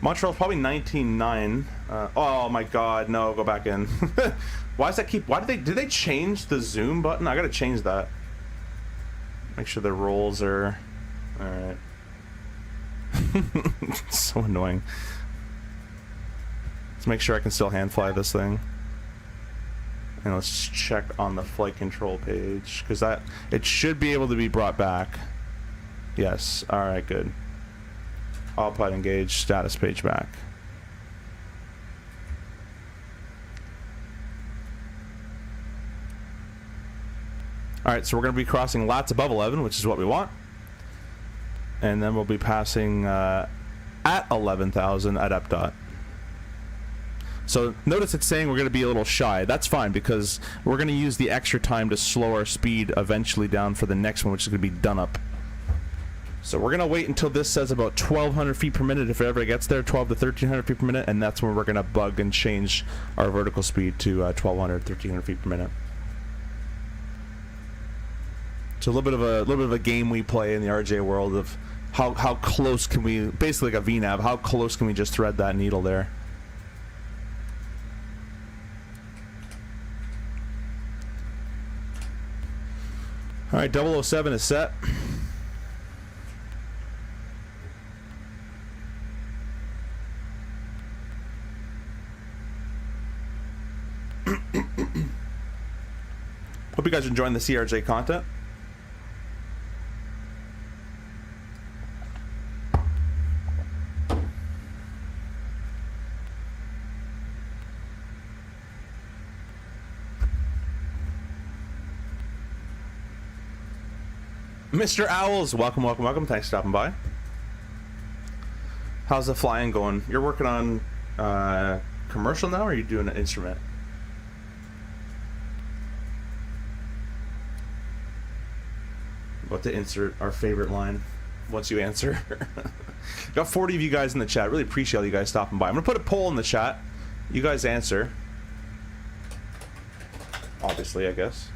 Montreal's probably 19.9. Oh my god, no, go back in. Why does that keep, did they change the zoom button? I gotta change that. Make sure the rolls are, alright. So annoying. Let's make sure I can still hand fly this thing. And let's check on the flight control page, because it should be able to be brought back. Yes, alright, good. Autopilot engaged, status page back. Alright, so we're going to be crossing lots above 11, which is what we want. And then we'll be passing at 11,000 at UPDOT. So notice it's saying we're going to be a little shy. That's fine, because we're going to use the extra time to slow our speed eventually down for the next one, which is going to be done up. So we're going to wait until this says about 1,200 feet per minute, if it ever gets there, 12 to 1,300 feet per minute, and that's when we're going to bug and change our vertical speed to 1,200, 1,300 feet per minute. So a little bit of a game we play in the RJ world of how close can we, basically like a VNAV, how close can we just thread that needle there? All right, 007 is set. Hope you guys are enjoying the CRJ content. Mr. Owls, welcome, welcome, welcome. Thanks for stopping by. How's the flying going? You're working on commercial now, or are you doing an instrument? About to insert our favorite line once you answer. Got 40 of you guys in the chat. Really appreciate all you guys stopping by. I'm gonna put a poll in the chat. You guys answer. Obviously, I guess.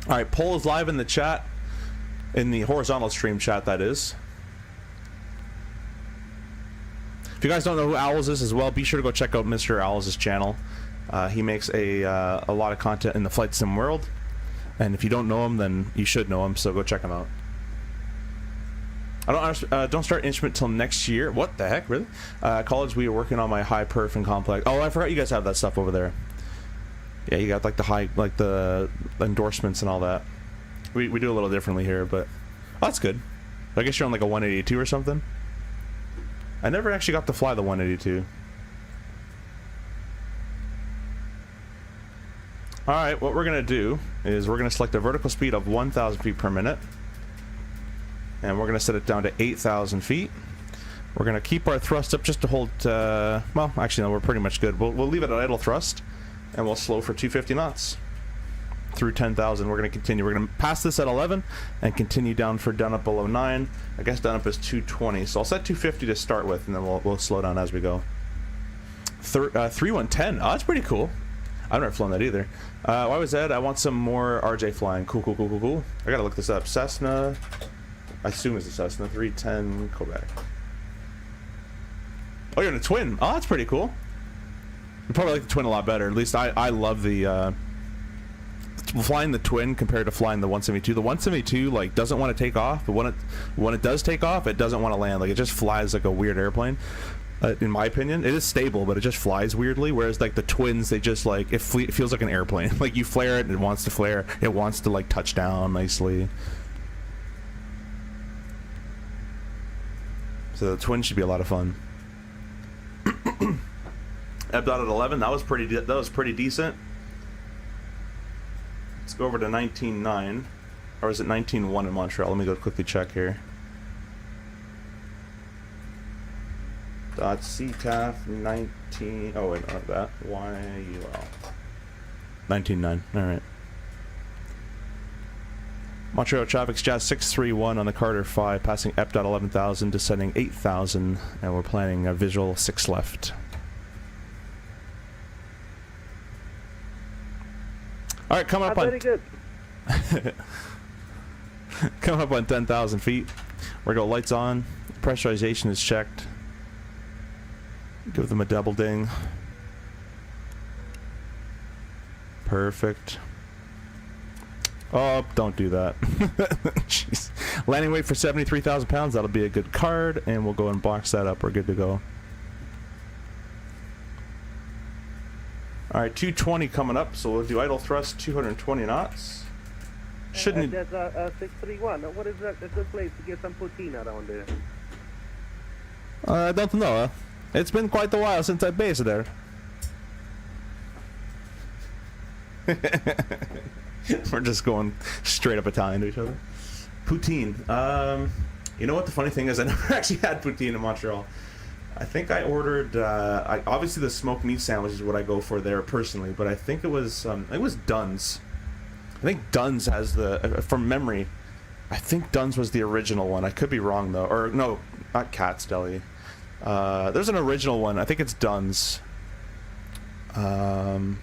All right, poll is live in the chat, in the horizontal stream chat, that is. If you guys don't know who Owls is as well, be sure to go check out Mr. Owls' channel. He makes a lot of content in the flight sim world, and if you don't know him, then you should know him. So go check him out. I don't start instrument till next year. What the heck, really? College, we are working on my high perf and complex. Oh, I forgot you guys have that stuff over there. Yeah, you got like the high, like the endorsements and all that. We do a little differently here, but oh, that's good. I guess you're on like a 182 or something. I never actually got to fly the 182. Alright, what we're going to do is we're going to select a vertical speed of 1,000 feet per minute. And we're going to set it down to 8,000 feet. We're going to keep our thrust up just to hold, well, actually no, we're pretty much good. We'll leave it at idle thrust, and we'll slow for 250 knots. Through 10,000, we're going to continue. We're going to pass this at 11 and continue down for down up below 9. I guess down up is 220, so I'll set 250 to start with, and then we'll slow down as we go. 3110, oh, that's pretty cool. I've never flown that either. Why was that? I want some more RJ flying. Cool, cool, cool, cool, cool. I gotta look this up. Cessna, I assume it's a Cessna 310 Quebec. Oh, you're in a twin. Oh, that's pretty cool. You probably like the twin a lot better. At least I love the flying the twin compared to flying the 172. The 172 like doesn't want to take off, but when it does take off, it doesn't want to land. Like it just flies like a weird airplane. In my opinion, it is stable, but it just flies weirdly. Whereas like the twins, they just like it feels like an airplane. Like you flare it, and it wants to flare. It wants to like touch down nicely. So the twin should be a lot of fun. UPDOT at 11. That was pretty decent. Let's go over to 19.9, or is it 19.1 in Montreal? Let me go quickly check here. CTAF 19. Oh wait, not that. YUL 19.9. All right. Montreal traffic's Jazz 631 on the Carter 5, passing UPDOT 11,000, descending 8,000, and we're planning a visual 6 left. All right, coming up on. Very good. Coming up on 10,000 feet. We're going to go lights on. Pressurization is checked. Give them a double ding. Perfect. Oh, don't do that. Jeez. Landing weight for 73,000 pounds. That'll be a good card, and we'll go and box that up. We're good to go. All right, 220 coming up, so we'll do idle thrust, 220 knots. Shouldn't. There's 631. What is that? A good place to get some poutine around there? I don't know. It's been quite a while since I based there. We're just going straight up Italian to each other. Poutine. You know what the funny thing is? I never actually had poutine in Montreal. I think I ordered. Obviously, the smoked meat sandwich is what I go for there personally, but I think it was Dunn's. I think Dunn's has the from memory. I think Dunn's was the original one. I could be wrong though, or no, not Cat's Deli. There's an original one. I think it's Dunn's. No,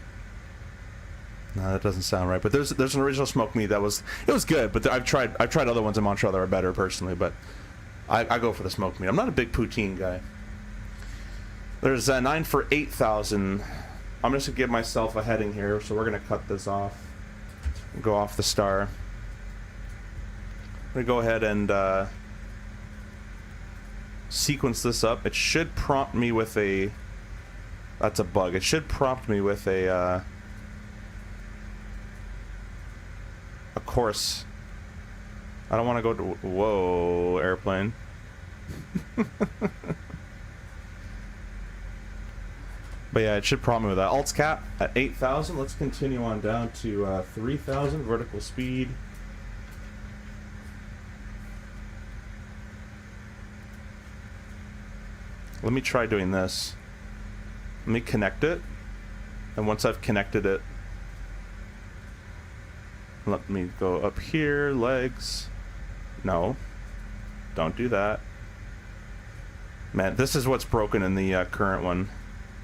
that doesn't sound right. But there's an original smoked meat that was good. But I've tried other ones in Montreal that are better personally. But I go for the smoked meat. I'm not a big poutine guy. There's 9 for 8,000. I'm just gonna give myself a heading here, so we're gonna cut this off. Go off the star. I'm gonna go ahead and sequence this up. It should prompt me with a. That's a bug. It should prompt me with a course. I don't want to go to. Whoa, airplane. But yeah, it should prompt me with that. Alt's cap at 8,000. Let's continue on down to 3,000 vertical speed. Let me try doing this. Let me connect it. And once I've connected it, let me go up here, legs. No, don't do that. Man, this is what's broken in the current one.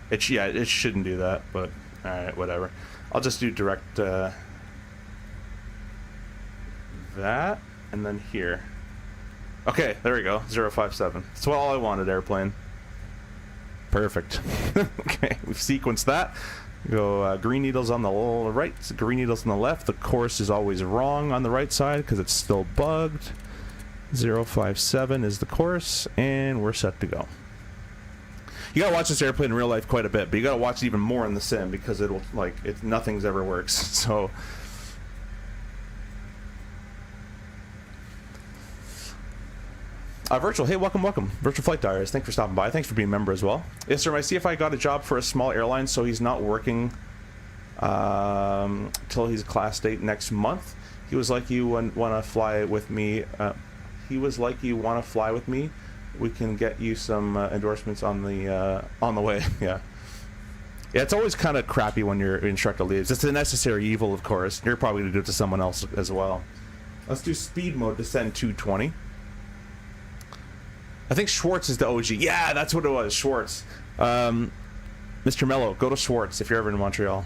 It shouldn't do that, but alright, whatever. I'll just do direct that, and then here. Okay, there we go, 057. That's all I wanted, airplane. Perfect. Okay, we've sequenced that. Go green needles on the right, green needles on the left. The course is always wrong on the right side because it's still bugged. 057 is the course, and we're set to go. You gotta watch this airplane in real life quite a bit, but you gotta watch it even more in the sim because it'll nothing's ever works. So Virtual, hey, welcome. Virtual Flight Diaries, thanks for stopping by. Thanks for being a member as well. Yes, sir, my CFI got a job for a small airline, so he's not working till he's class date next month. He was like, you want to fly with me. We can get you some endorsements on the way. Yeah, it's always kind of crappy when your instructor leaves. It's a necessary evil, of course. You're probably going to do it to someone else as well. Let's do speed mode, descend 220. I think Schwartz is the OG. Yeah, that's what it was, Schwartz. Mr. Mello, go to Schwartz if you're ever in Montreal.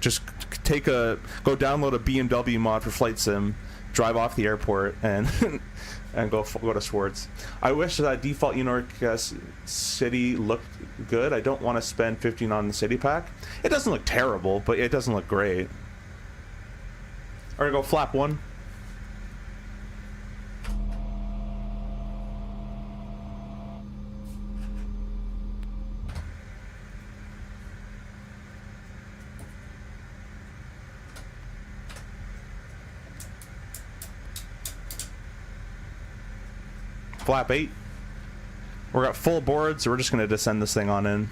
Just go download a BMW mod for Flight Sim, drive off the airport, and and go to Schwartz. I wish that default New York City looked good. I don't want to spend 15 on the city pack. It doesn't look terrible, but it doesn't look great. All right, go flap 1. Flap 8. We're got full board, so we're just going to descend this thing on in.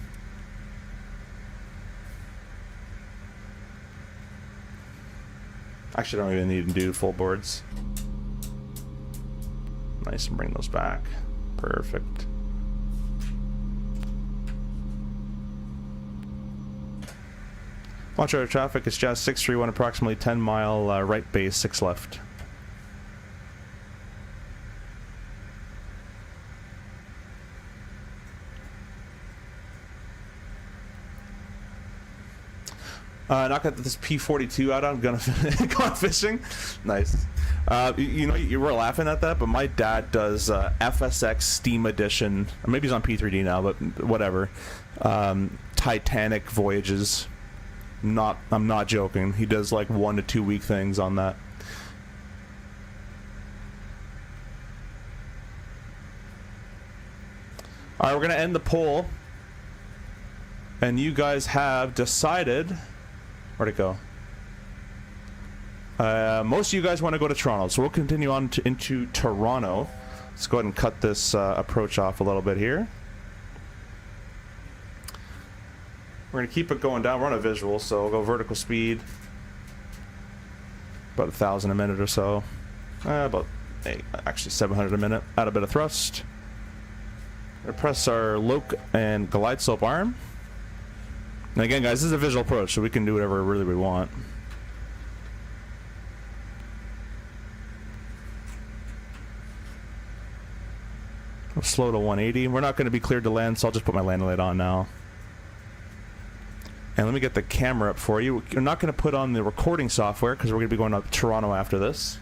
Actually, I don't even need to do full boards. Nice, and bring those back. Perfect. Watch out traffic, it's Jazz 631, approximately 10 mile right base, 6 left. Not got this P42 out. I'm gonna go fishing. Nice. You were laughing at that, but my dad does FSX Steam Edition. Or maybe he's on P3D now, but whatever. Titanic voyages. I'm not joking. He does like 1 to 2 week things on that. All right, we're gonna end the poll, and you guys have decided. Where'd it go? Most of you guys want to go to Toronto, so we'll continue on into Toronto. Let's go ahead and cut this approach off a little bit here. We're going to keep it going down. We're on a visual, so we'll go vertical speed. About 1,000 a minute or so. Actually 700 a minute. Add a bit of thrust. We're gonna press our LOKE and glide slope arm. And again, guys, this is a visual approach, so we can do whatever really we want. We'll slow to 180. We're not going to be cleared to land, so I'll just put my landing light on now. And let me get the camera up for you. We're not going to put on the recording software because we're going to be going up to Toronto after this.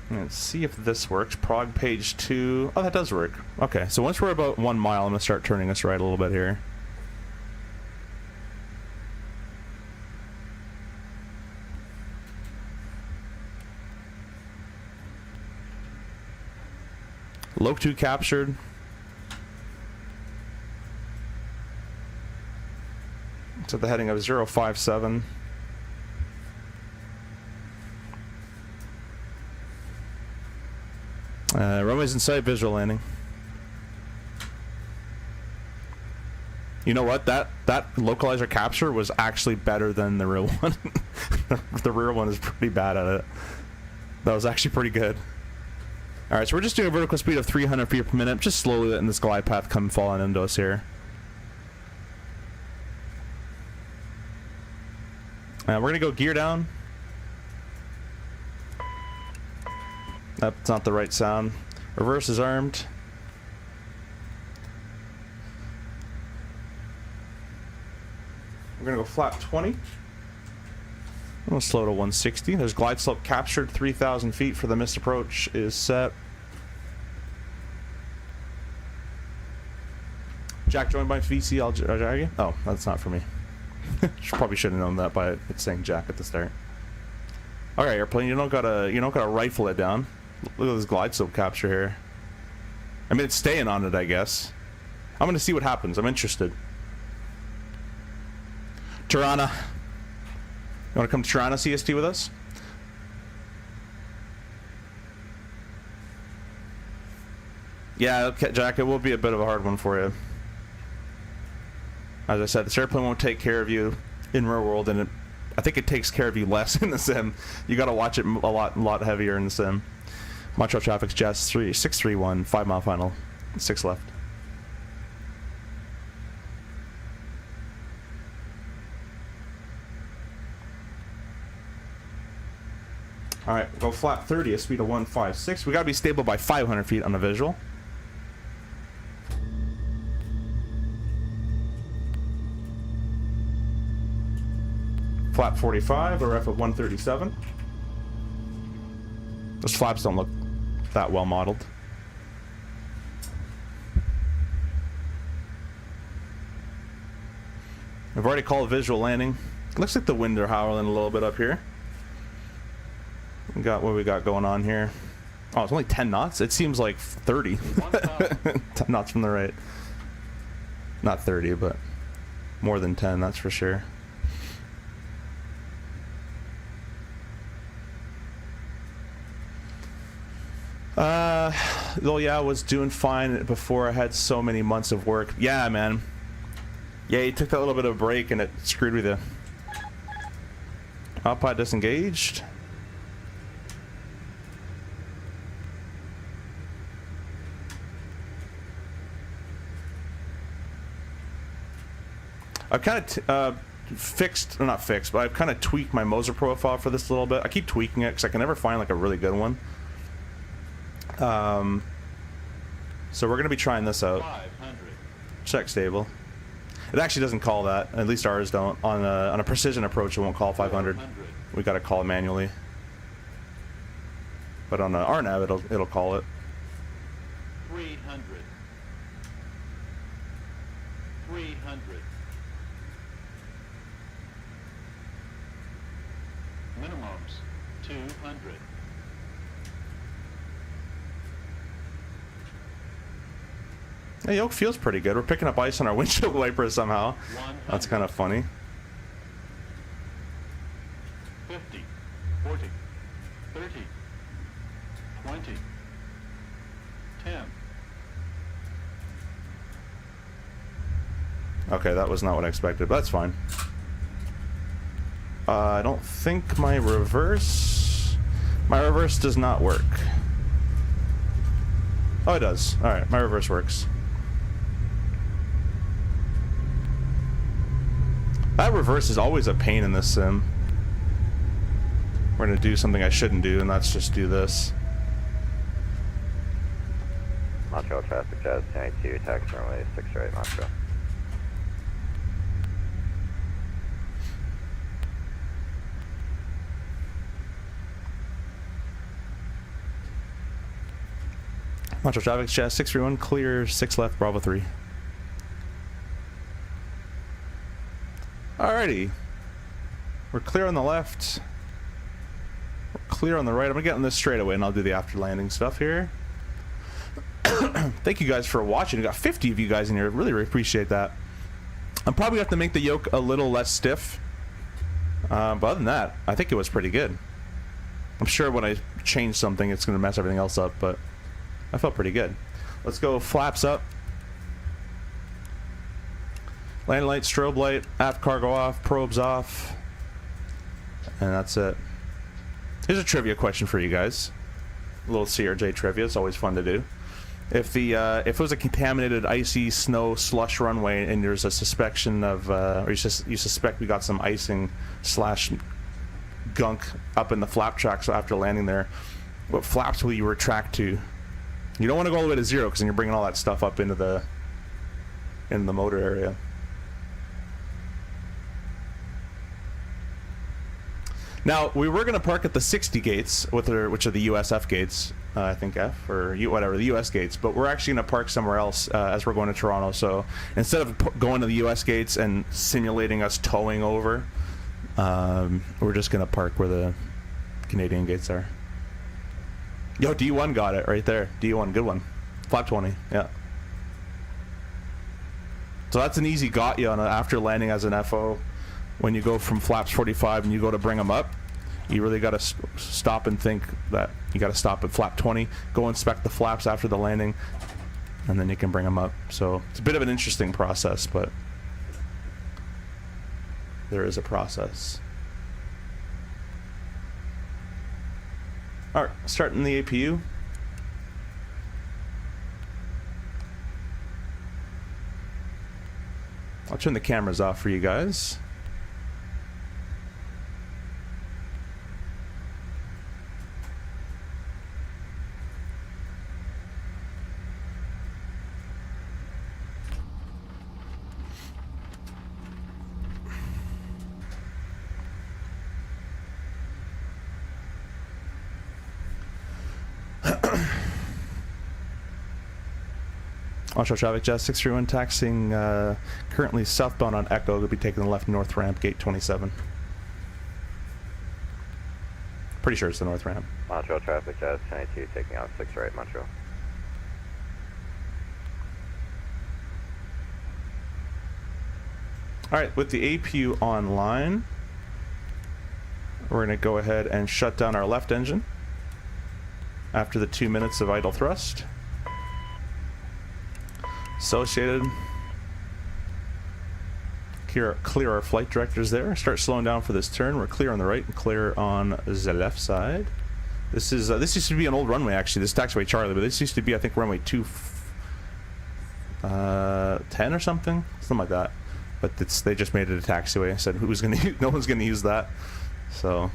Let's see if this works. Prague page 2. Oh, that does work. Okay, so once we're about 1 mile, I'm going to start turning us right a little bit here. LOKE 2 captured. It's at the heading of 057. Runway's in sight, visual landing. You know what? That localizer capture was actually better than the real one. The rear one is pretty bad at it. That was actually pretty good. Alright, so we're just doing a vertical speed of 300 feet per minute, just slowly letting this glide path come falling into us here. We're going to go gear down. That's not the right sound. Reverse is armed. We're going to go flat 20. I'm going to slow to 160. There's glide slope captured. 3,000 feet for the missed approach is set. Jack joined by VCLJ. Oh, that's not for me. Probably should have known that by it saying Jack at the start. All right, airplane, you don't gotta rifle it down. Look at this glide slope capture here. I mean, it's staying on it, I guess. I'm gonna see what happens. I'm interested. Tirana, you wanna come to Tirana CST with us? Yeah, okay, Jack, it will be a bit of a hard one for you. As I said, this airplane won't take care of you in real world, and I think it takes care of you less in the sim. You got to watch it a lot heavier in the sim. Montreal traffic's Jazz 631, 5 mile final, 6 left. All right, go flat 30, a speed of 156. We got to be stable by 500 feet on the visual. Flap 45, or F of 137. Those flaps don't look that well modeled. I've already called visual landing. Looks like the wind are howling a little bit up here. We got what we got going on here. Oh, it's only 10 knots? It seems like 30. 10 knots from the right. Not 30, but more than 10, that's for sure. Well, yeah, I was doing fine before I had so many months of work. Yeah, man. Yeah, you took that little bit of a break and it screwed with you. Autopilot disengaged. I've kind of not fixed, but I've kind of tweaked my Moza profile for this a little bit. I keep tweaking it because I can never find like a really good one. So we're going to be trying this out. 500. Check stable. It actually doesn't call that. At least ours don't. On a precision approach, it won't call 500. We got to call it manually. But on the RNAV, it'll call it. 300. 300. Minimums 200. Hey, Yoke feels pretty good. We're picking up ice on our windshield wipers somehow. That's kind of funny. 50, 40, 30, 20, 10. Okay, that was not what I expected, but that's fine. I don't think my reverse does not work. Oh, it does. Alright, my reverse works. That reverse is always a pain in this sim. We're gonna do something I shouldn't do, and that's just do this. Montreal traffic, Jazz 92, taxi runway 68, Montreal. Montreal traffic, Jazz 631, clear 6 left, Bravo 3. Alrighty. We're clear on the left. We're clear on the right. I'm gonna get on this straight away and I'll do the after landing stuff here. Thank you guys for watching. We got 50 of you guys in here. Really appreciate that. I'm probably gonna have to make the yoke a little less stiff. But other than that, I think it was pretty good. I'm sure when I change something, it's gonna mess everything else up, but I felt pretty good. Let's go flaps up. Landing light, strobe light, aft cargo off, probes off. And that's it. Here's a trivia question for you guys. A little CRJ trivia, it's always fun to do. If it was a contaminated, icy, snow, slush runway and there's a suspicion of, or you suspect we got some icing slash gunk up in the flap track, so after landing there, what flaps will you retract to? You don't want to go all the way to 0 because then you're bringing all that stuff up into the motor area. Now, we were going to park at the 60 gates, which are the USF gates, I think F, or whatever, the US gates, but we're actually going to park somewhere else as we're going to Toronto. So instead of going to the US gates and simulating us towing over, we're just going to park where the Canadian gates are. Yo, D1 got it right there. D1, good one. Flap 20, yeah. So that's an easy got you on after landing as an FO. When you go from flaps 45 and you go to bring them up, you really got to stop and think that you got to stop at flap 20, go inspect the flaps after the landing, and then you can bring them up. So it's a bit of an interesting process, but there is a process. All right, starting the APU. I'll turn the cameras off for you guys. Onshore traffic, Jazz 631 taxiing currently southbound on Echo. Will be taking the left north ramp, gate 27. Pretty sure it's the north ramp. Montreal traffic, Jazz 92, taking out 6 right, Montreal. Alright, with the APU online, we're going to go ahead and shut down our left engine after the 2 minutes of idle thrust. Associated. Clear our flight directors there. Start slowing down for this turn. We're clear on the right and clear on the left side. This used to be an old runway actually. This is taxiway Charlie, but this used to be I think runway 10 or something like that. But they just made it a taxiway. I said no one's gonna use that. So.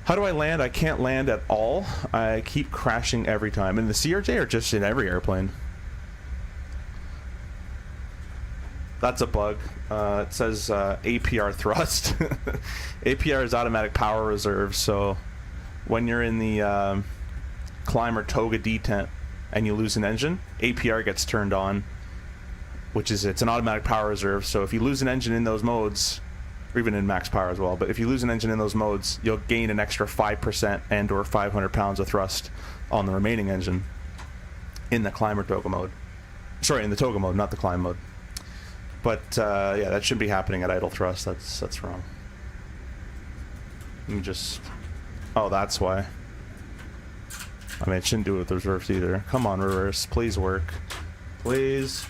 How do I land? I can't land at all. I keep crashing every time. In the CRJ or just in every airplane? That's a bug. It says APR thrust. APR is automatic power reserve, so when you're in the climb or toga detent and you lose an engine, APR gets turned on, it's an automatic power reserve, so if you lose an engine in those modes, or even in max power as well. But if you lose an engine in those modes, you'll gain an extra 5% and or 500 pounds of thrust on the remaining engine in the climb or toga mode. Sorry, in the toga mode, not the climb mode. But yeah, that shouldn't be happening at idle thrust. That's wrong. Let me just... Oh, that's why. I mean, it shouldn't do it with the reverse either. Come on, reverse. Please work. Please.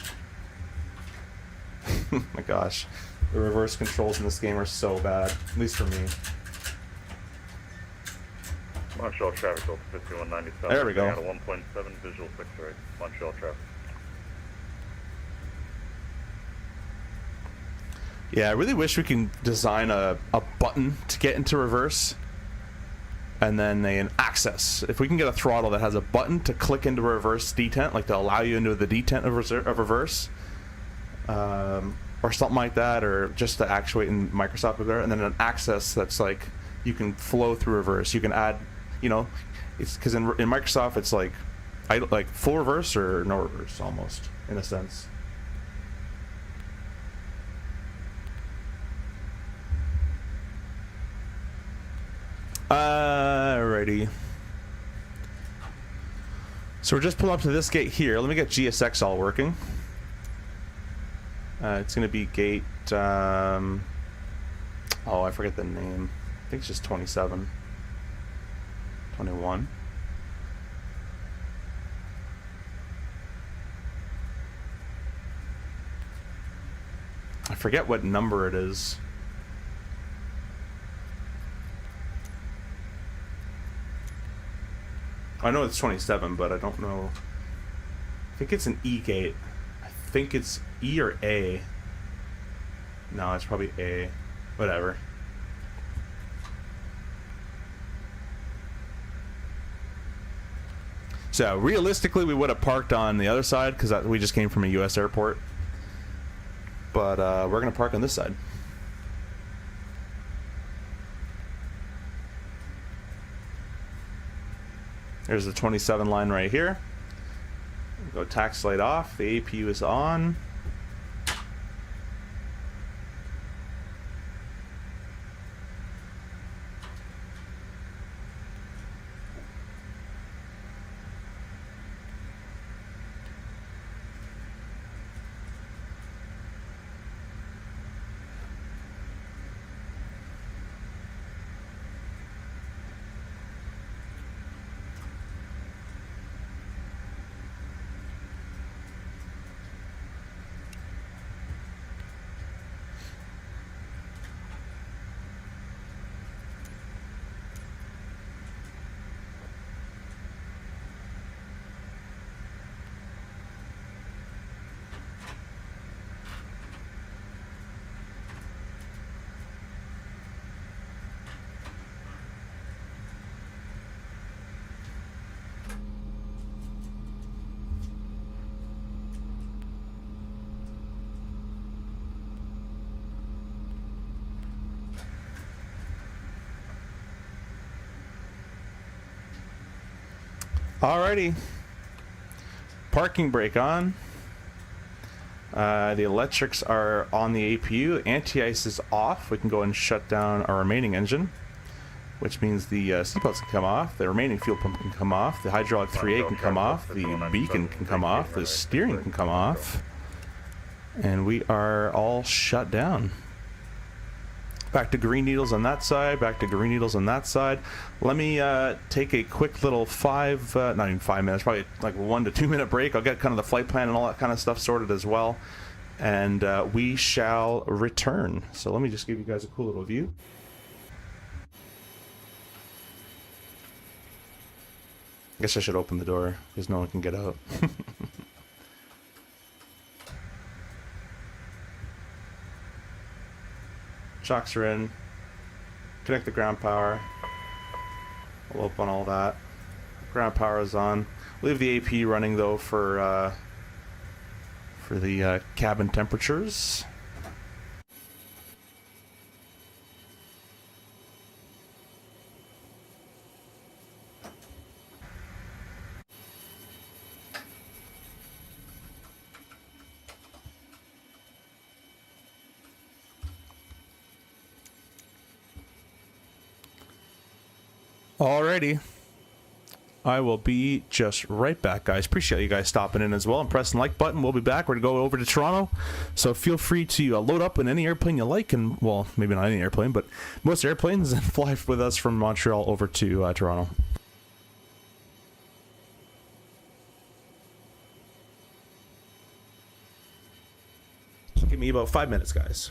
Oh my gosh. The reverse controls in this game are so bad. At least for me. Montreal traffic, Delta 5197. There we go. Out of 1.7, visual 6-8. Montreal traffic. Yeah, I really wish we can design a button to get into reverse. And then an access. If we can get a throttle that has a button to click into reverse detent, like to allow you into the detent of reverse, or something like that, or just to actuate in Microsoft there, and then an access that's like you can flow through reverse. You can add, you know, it's because in Microsoft it's like full reverse or no reverse almost in a sense. Alrighty. So we're just pulling up to this gate here. Let me get GSX all working. It's going to be gate... oh, I forget the name. I think it's just 27. 21. I forget what number it is. I know it's 27, but I don't know. I think it's an E gate. I think it's E or A. No, it's probably A. Whatever. So realistically, we would have parked on the other side because we just came from a U.S. airport. But we're gonna park on this side. There's the 27 line right here. Go tax light off. The APU is on. Alrighty. Parking brake on. The electrics are on the APU. Anti-ice is off. We can go and shut down our remaining engine, which means the seatbelts can come off, the remaining fuel pump can come off, the hydraulic 3A can come off, the beacon can come off, the steering can come off, and we are all shut down. Back to green needles on that side, back to green needles on that side. Let me take a quick little not even 5 minutes, probably like 1 to 2 minute break. I'll get kind of the flight plan and all that kind of stuff sorted as well. And we shall return. So let me just give you guys a cool little view. I guess I should open the door because no one can get out. Shocks are in. Connect the ground power. We'll open all that. Ground power is on. Leave the AP running though for the cabin temperatures. Alrighty. I will be just right back, guys. Appreciate you guys stopping in as well and pressing the like button. We'll be back. We're going to go over to Toronto. So feel free to load up in any airplane you like. And, well, maybe not any airplane, but most airplanes, and fly with us from Montreal over to Toronto. So give me about 5 minutes, guys.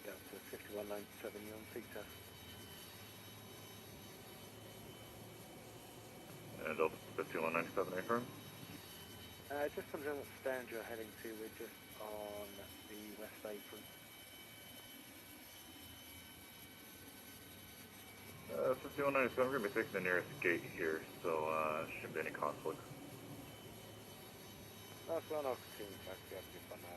Yeah, so 5197, you're on peak test. And Delta 5197, affirm. Just wondering what stand you're heading to. We're just on the west apron. 5197, we're going to be taking the nearest gate here, so shouldn't be any conflict. That's one I'll continue to actually have to be fun now.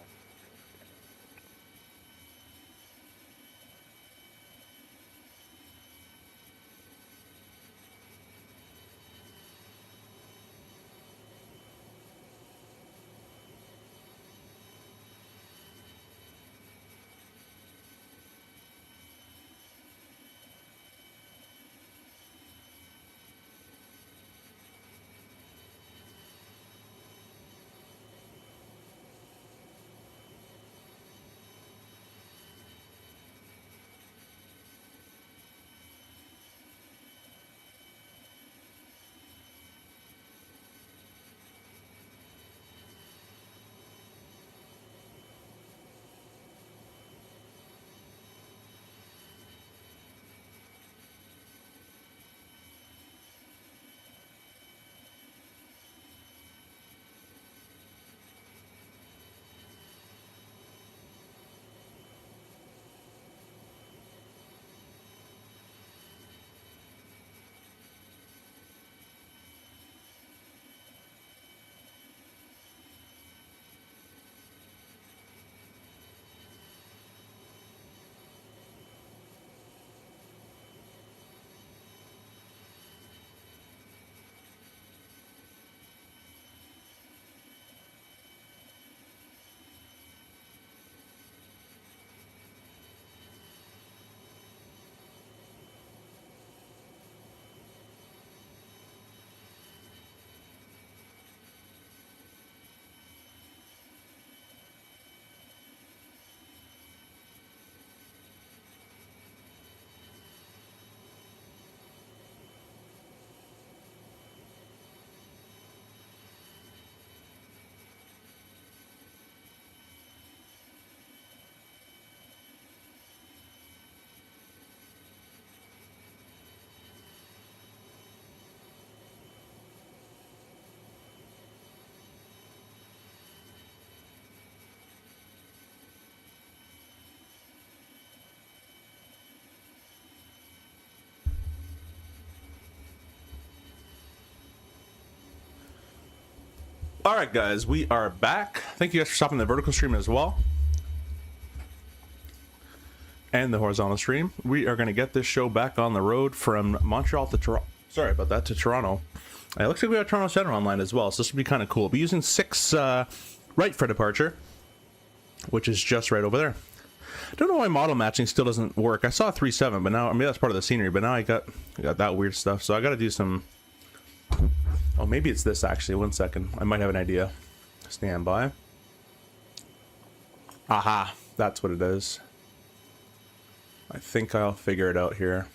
All right, guys, we are back. Thank you guys for stopping the vertical stream as well. And the horizontal stream. We are going to get this show back on the road from Montreal to Toronto. Sorry about that, to Toronto. It looks like we have Toronto Center online as well, so this will be kind of cool. We'll be using 6 right for departure, which is just right over there. I don't know why model matching still doesn't work. I saw 3.7, but now, I mean, that's part of the scenery, but now I got that weird stuff, so I got to do some... Oh, maybe it's this, actually. 1 second. I might have an idea. Stand by. Aha, that's what it is. I think I'll figure it out here.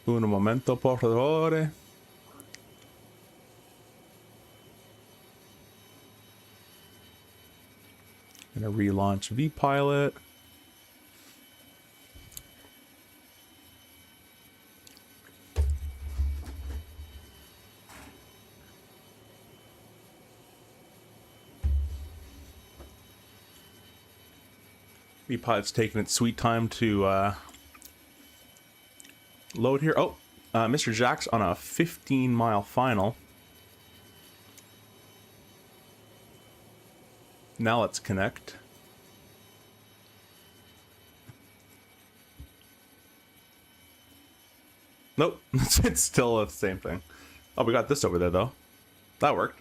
Un momento, por favor. Gonna relaunch vPilot. vPilot's taking its sweet time to load here. Oh, Mr. Jack's on a 15-mile final. Now let's connect. Nope, it's still the same thing. Oh, we got this over there though. That worked.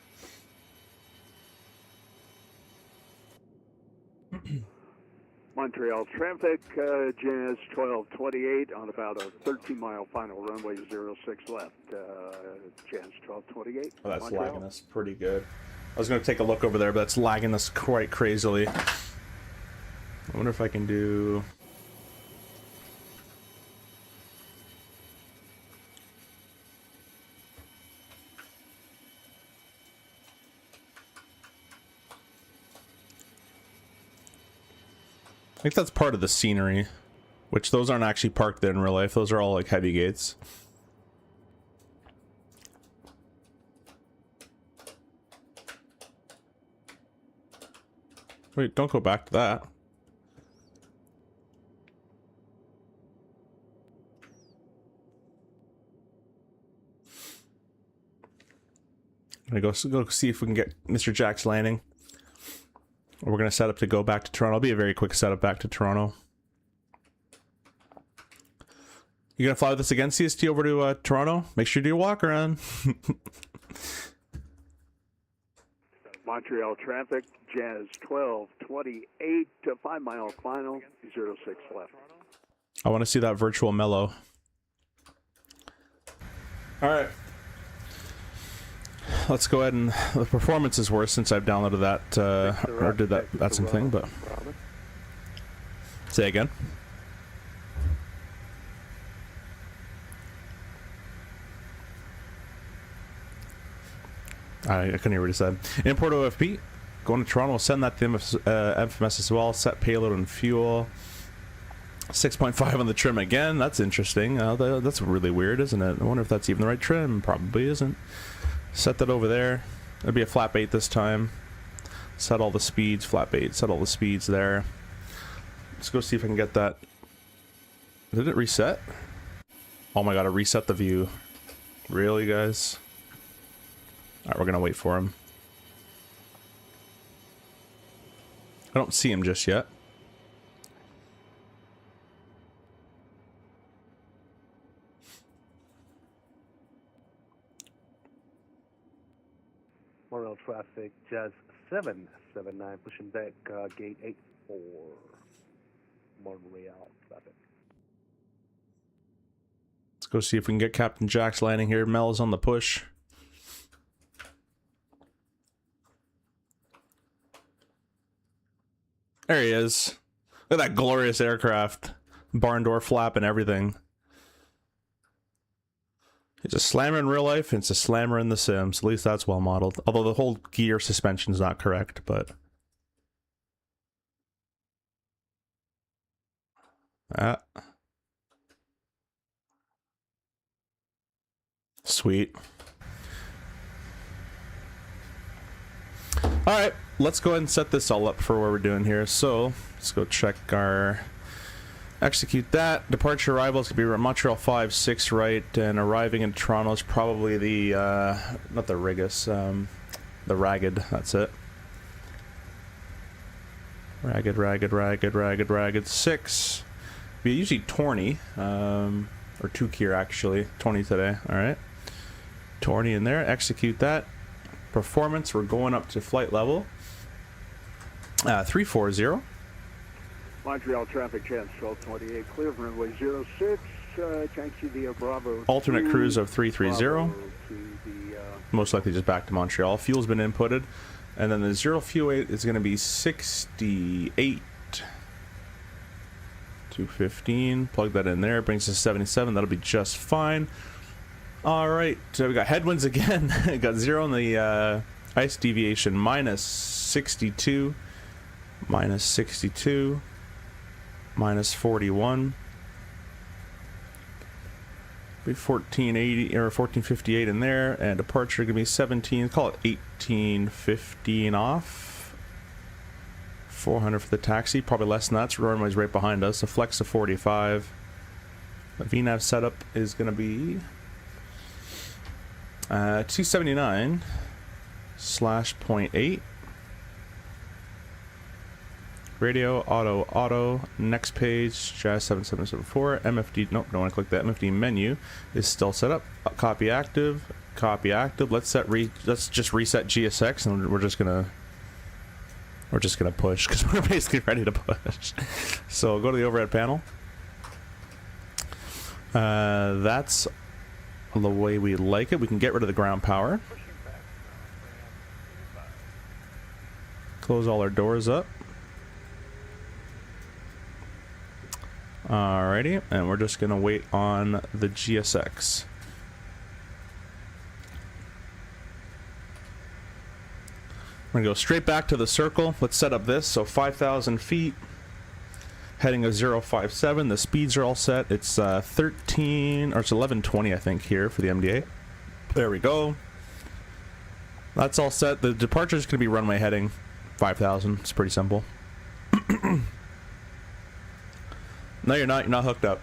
Montreal traffic, Jazz 1228 on about a 13-mile final, runway 06 left. Jazz 1228. Oh, that's Montreal. lagging us pretty good. I was going to take a look over there, but that's lagging us quite crazily. I wonder if I can do... I think that's part of the scenery, which those aren't actually parked there in real life. Those are all like heavy gates. Wait, don't go back to that. I'm gonna go see if we can get Mr. Jack's landing. We're going to set up to go back to Toronto. It'll be a very quick setup back to Toronto. You going to fly with us again, CST, over to Toronto? Make sure you do your walk around. Montreal traffic, Jazz 1228 to 5-mile final, 06 left. I want to see that virtual mellow. All right. Let's go ahead and... The performance is worse since I've downloaded that, or did that same thing, but... Say again. I couldn't hear what he said. Import OFP. Going to Toronto. Send that to FMS as well. Set payload and fuel. 6.5 on the trim again. That's interesting. That's really weird, isn't it? I wonder if that's even the right trim. Probably isn't. Set that over there. It'll be a flat 8 this time. Set all the speeds. Flat 8. Set all the speeds there. Let's go see if I can get that. Did it reset? Oh my god, it reset the view. Really, guys? Alright, we're gonna wait for him. I don't see him just yet. Montreal traffic, Jazz 779, pushing back, gate 84. Montreal traffic. Let's go see if we can get Captain Jack's landing here. Mel is on the push. There he is. Look at that glorious aircraft. Barn door flap and everything. It's a slammer in real life, and it's a slammer in the Sims. At least that's well modeled. Although the whole gear suspension is not correct, but... Sweet. Alright, let's go ahead and set this all up for what we're doing here. So, let's go check our Execute that. Departure arrival is going to be Montreal 5-6 right, and arriving in Toronto is probably the, not the Rigus, the Ragged, that's it. Ragged 6. Be usually Torny, or Tukir actually. 20 today, alright. Torny in there, execute that. Performance, we're going up to flight level. 340. Montreal traffic chance 1228, clear for runway 06, taxi via Bravo. Alternate cruise of 330. Most likely just back to Montreal. Fuel's been inputted. And then the 0 fuel weight is going to be 68. 215. Plug that in there. Brings us 77. That'll be just fine. Alright, so we got headwinds again. Got 0 on the ice deviation. Minus 62. Minus 62. Minus 41. Be 1480 or 1458 in there, and departure gonna be 17. Call it 1815 off. 400 for the taxi, probably less than that. So runway's right behind us. So flex to 45. The VNAV setup is gonna be 279 slash 0.8. Radio, auto, next page, Jazz 7774, MFD, nope, don't want to click that. MFD menu is still set up. Copy active. Let's just reset GSX, and we're just gonna push because we're basically ready to push. So go to the overhead panel. That's the way we like it. We can get rid of the ground power. Close all our doors up. Alrighty, and we're just gonna wait on the GSX. We're gonna go straight back to the circle. Let's set up this. So 5,000 feet, heading of 057. The speeds are all set. It's 13 or it's 1120, I think, here for the MDA. There we go. That's all set. The departure is gonna be runway heading 5,000. It's pretty simple. No, you're not. You're not hooked up.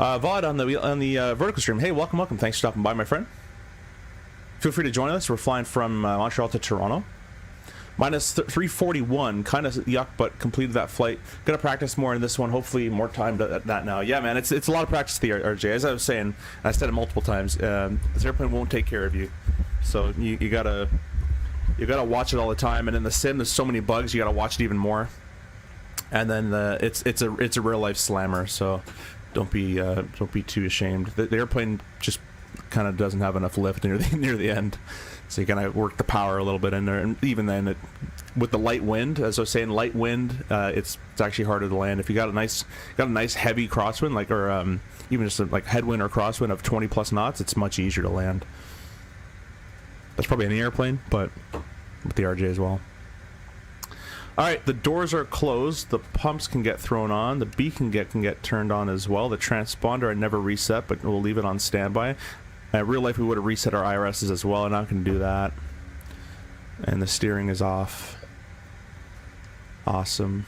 Vod on the vertical stream. Hey, welcome. Thanks for stopping by, my friend. Feel free to join us. We're flying from Montreal to Toronto. Minus 341. Kind of yuck, but completed that flight. Gonna practice more in this one. Hopefully, more time to that now. Yeah, man. It's a lot of practice. The RJ, as I was saying, and I said it multiple times. This airplane won't take care of you, so you gotta watch it all the time. And in the sim, there's so many bugs. You gotta watch it even more. And then it's a real life slammer, so don't be too ashamed. The airplane just kind of doesn't have enough lift near the end, so you gotta work the power a little bit in there. And even then, with the light wind, as I was saying, light wind, it's actually harder to land. If you got a nice heavy crosswind, like or even just like headwind or crosswind of 20 plus knots, it's much easier to land. That's probably any airplane, but with the RJ as well. Alright, the doors are closed, the pumps can get thrown on, the beacon can get turned on as well. The transponder I never reset, but we'll leave it on standby. In real life we would have reset our IRSs as well, and I'm not going to do that. And the steering is off. Awesome.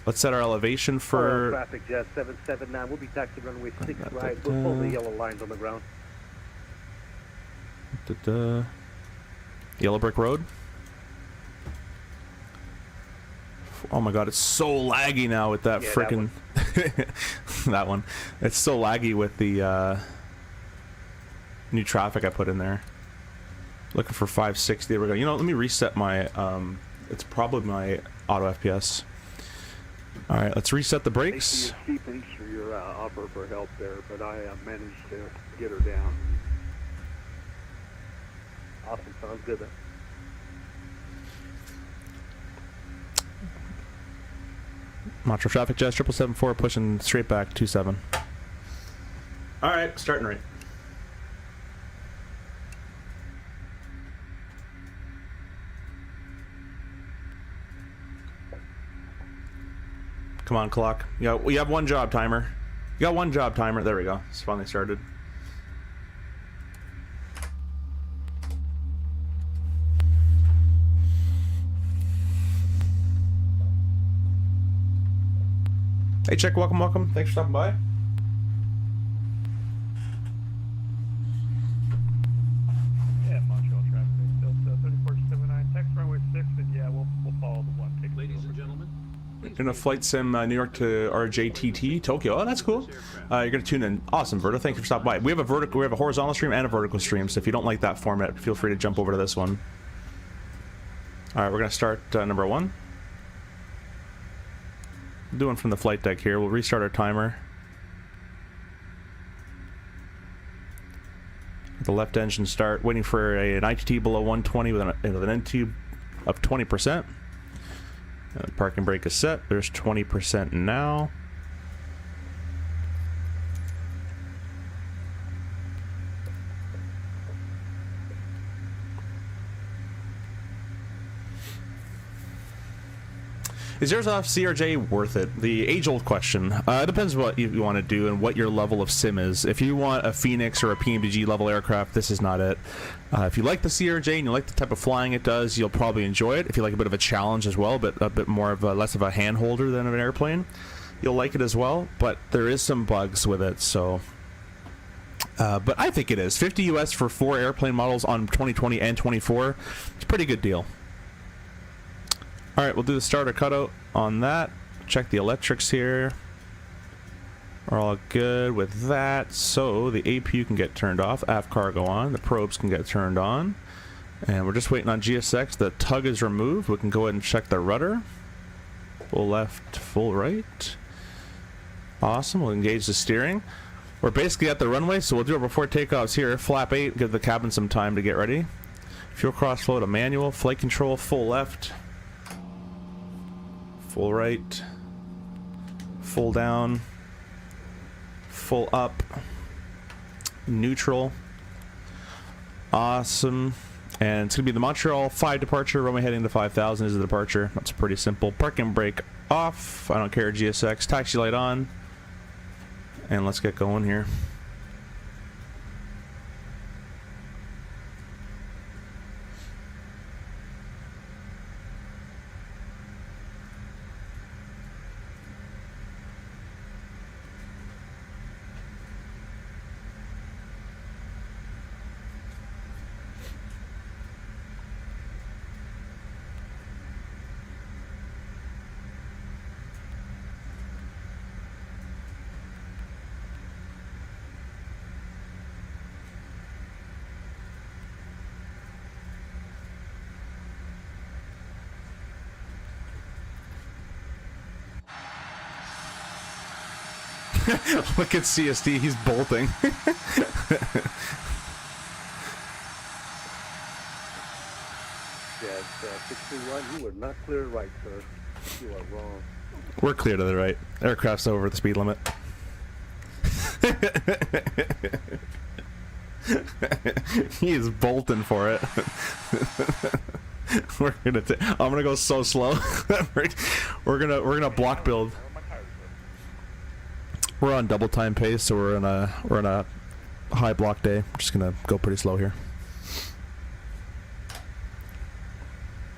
Let's set our elevation for... Traffic Jet 779, we'll be taxi runway 6 right, we'll pull the yellow lines on the ground. Yellow Brick Road. Oh my god, it's so laggy now with that frickin' that one. It's so laggy with the new traffic I put in there. Looking for 560. There we go. You know, let me reset my it's probably my auto FPS. Alright, let's reset the brakes. Thanks for your offer for help there, but I managed to get her down. Awesome, sounds good then. Montreal traffic jets 774 pushing straight back 27. Alright, starting right. Come on, clock. We have one job, timer. You got one job, timer. There we go. It's finally started. Hey, Chick, welcome. Thanks for stopping by. Yeah, Montreal traffic still 3479, text runway 6, and yeah, we'll follow the one. Ladies and gentlemen, In a flight sim New York to RJTT Tokyo. Oh, that's cool. You're gonna tune in. Awesome, Verto. Thank you for stopping by. We have a horizontal stream and a vertical stream. So if you don't like that format, feel free to jump over to this one. All right, we're gonna start number 1. Doing from the flight deck here. We'll restart our timer. The left engine start. Waiting for an ITT below 120 with an NT of 20%. And the parking brake is set. There's 20% now. Is Aerosoft CRJ worth it? The age-old question. It depends what you want to do and what your level of sim is. If you want a Phoenix or a PMDG level aircraft, this is not it. If you like the CRJ and you like the type of flying it does, you'll probably enjoy it. If you like a bit of a challenge as well, but a bit more of less of a hand holder than an airplane, you'll like it as well. But there is some bugs with it, so. But I think it is 50 US for 4 airplane models on 2020 and 24. It's a pretty good deal. Alright, we'll do the starter cutout on that. Check the electrics here. We're all good with that. So the APU can get turned off. Aft cargo on. The probes can get turned on. And we're just waiting on GSX. The tug is removed. We can go ahead and check the rudder. Full left, full right. Awesome. We'll engage the steering. We're basically at the runway, so we'll do it before takeoffs here. Flap 8, give the cabin some time to get ready. Fuel cross flow to manual. Flight control, full left. Full right, full down, full up, neutral. Awesome. And it's going to be the Montreal 5 departure, runway heading to 5000 is the departure. That's pretty simple. Parking brake off. I don't care, GSX. Taxi light on. And let's get going here. Look at CSD, he's bolting. Yes, 621, you were not clear right, sir. You are wrong. We're clear to the right. Aircraft's over the speed limit. He is bolting for it. I'm gonna go so slow. we're gonna block build. We're on double time pace, so we're in a high block day. We're just gonna go pretty slow here.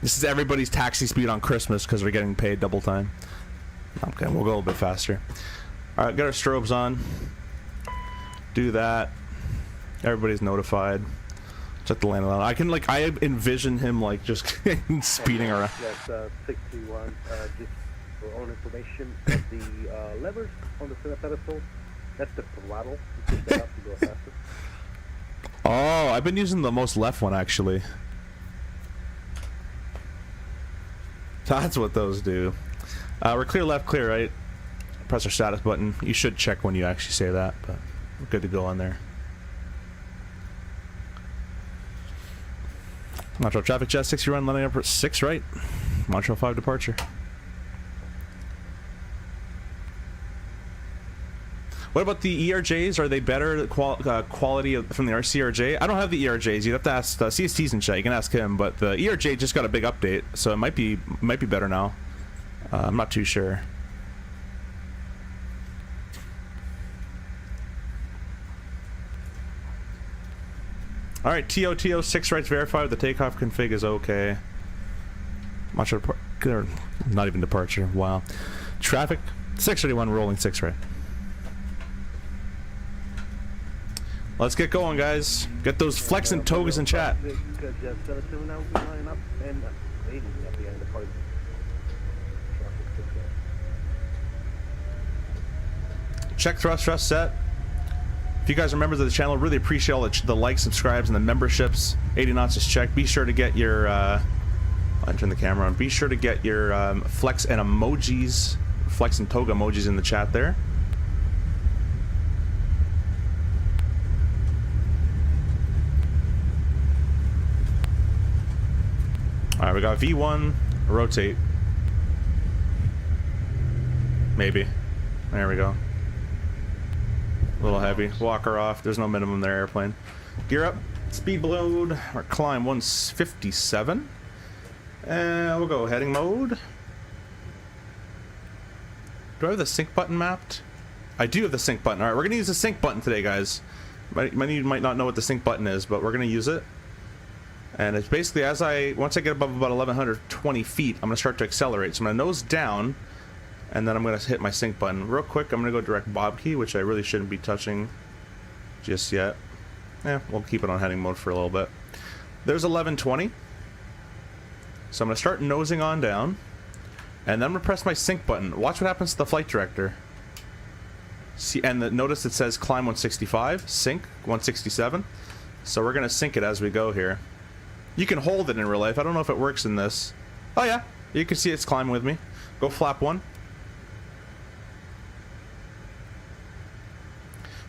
This is everybody's taxi speed on Christmas because we're getting paid double time. Okay, we'll go a little bit faster. All right, got our strobes on. Do that. Everybody's notified. Check the landing line. I envision him like just speeding around. That's 61. Just for own information, the levers on the center pedestal, that's the throttle. You push that up to go faster. Oh, I've been using the most left one actually. That's what those do. We're clear left, clear right. Press our status button. You should check when you actually say that, but we're good to go on there. Montreal traffic jet 60 run, landing up at 6 right. Montreal 5 departure. What about the ERJs? Are they better quality from the CRJ? I don't have the ERJs. You'd have to ask CST's and chat. You can ask him, but the ERJ just got a big update, so it might be better now. I'm not too sure. All right, TO 6 rights verified. The takeoff config is okay. Not even departure. Wow. Traffic 631 rolling 6 right. Let's get going, guys. Get those flexing togas in chat. Check thrust set. If you guys are members of the channel, really appreciate all the likes, subscribes, and the memberships. 80 knots is checked. Be sure to get your I'll turn the camera on. Be sure to get your flex and emojis, flex and toga emojis in the chat there. Alright, we got V1, rotate. Maybe. There we go. A little heavy. Walk her off. There's no minimum there, airplane. Gear up. Speed load. Or climb 157. And we'll go heading mode. Do I have the sync button mapped? I do have the sync button. Alright, we're going to use the sync button today, guys. Many of you might not know what the sync button is, but we're going to use it. And it's basically once I get above about 1120 feet, I'm going to start to accelerate. So I'm going to nose down, and then I'm going to hit my sync button. Real quick, I'm going to go direct bob key, which I really shouldn't be touching just yet. Yeah, we'll keep it on heading mode for a little bit. There's 1120. So I'm going to start nosing on down, and then I'm going to press my sync button. Watch what happens to the flight director. See, and notice it says climb 165, sync 167. So we're going to sync it as we go here. You can hold it in real life. I don't know if it works in this. Oh yeah, you can see it's climbing with me. Go flap 1.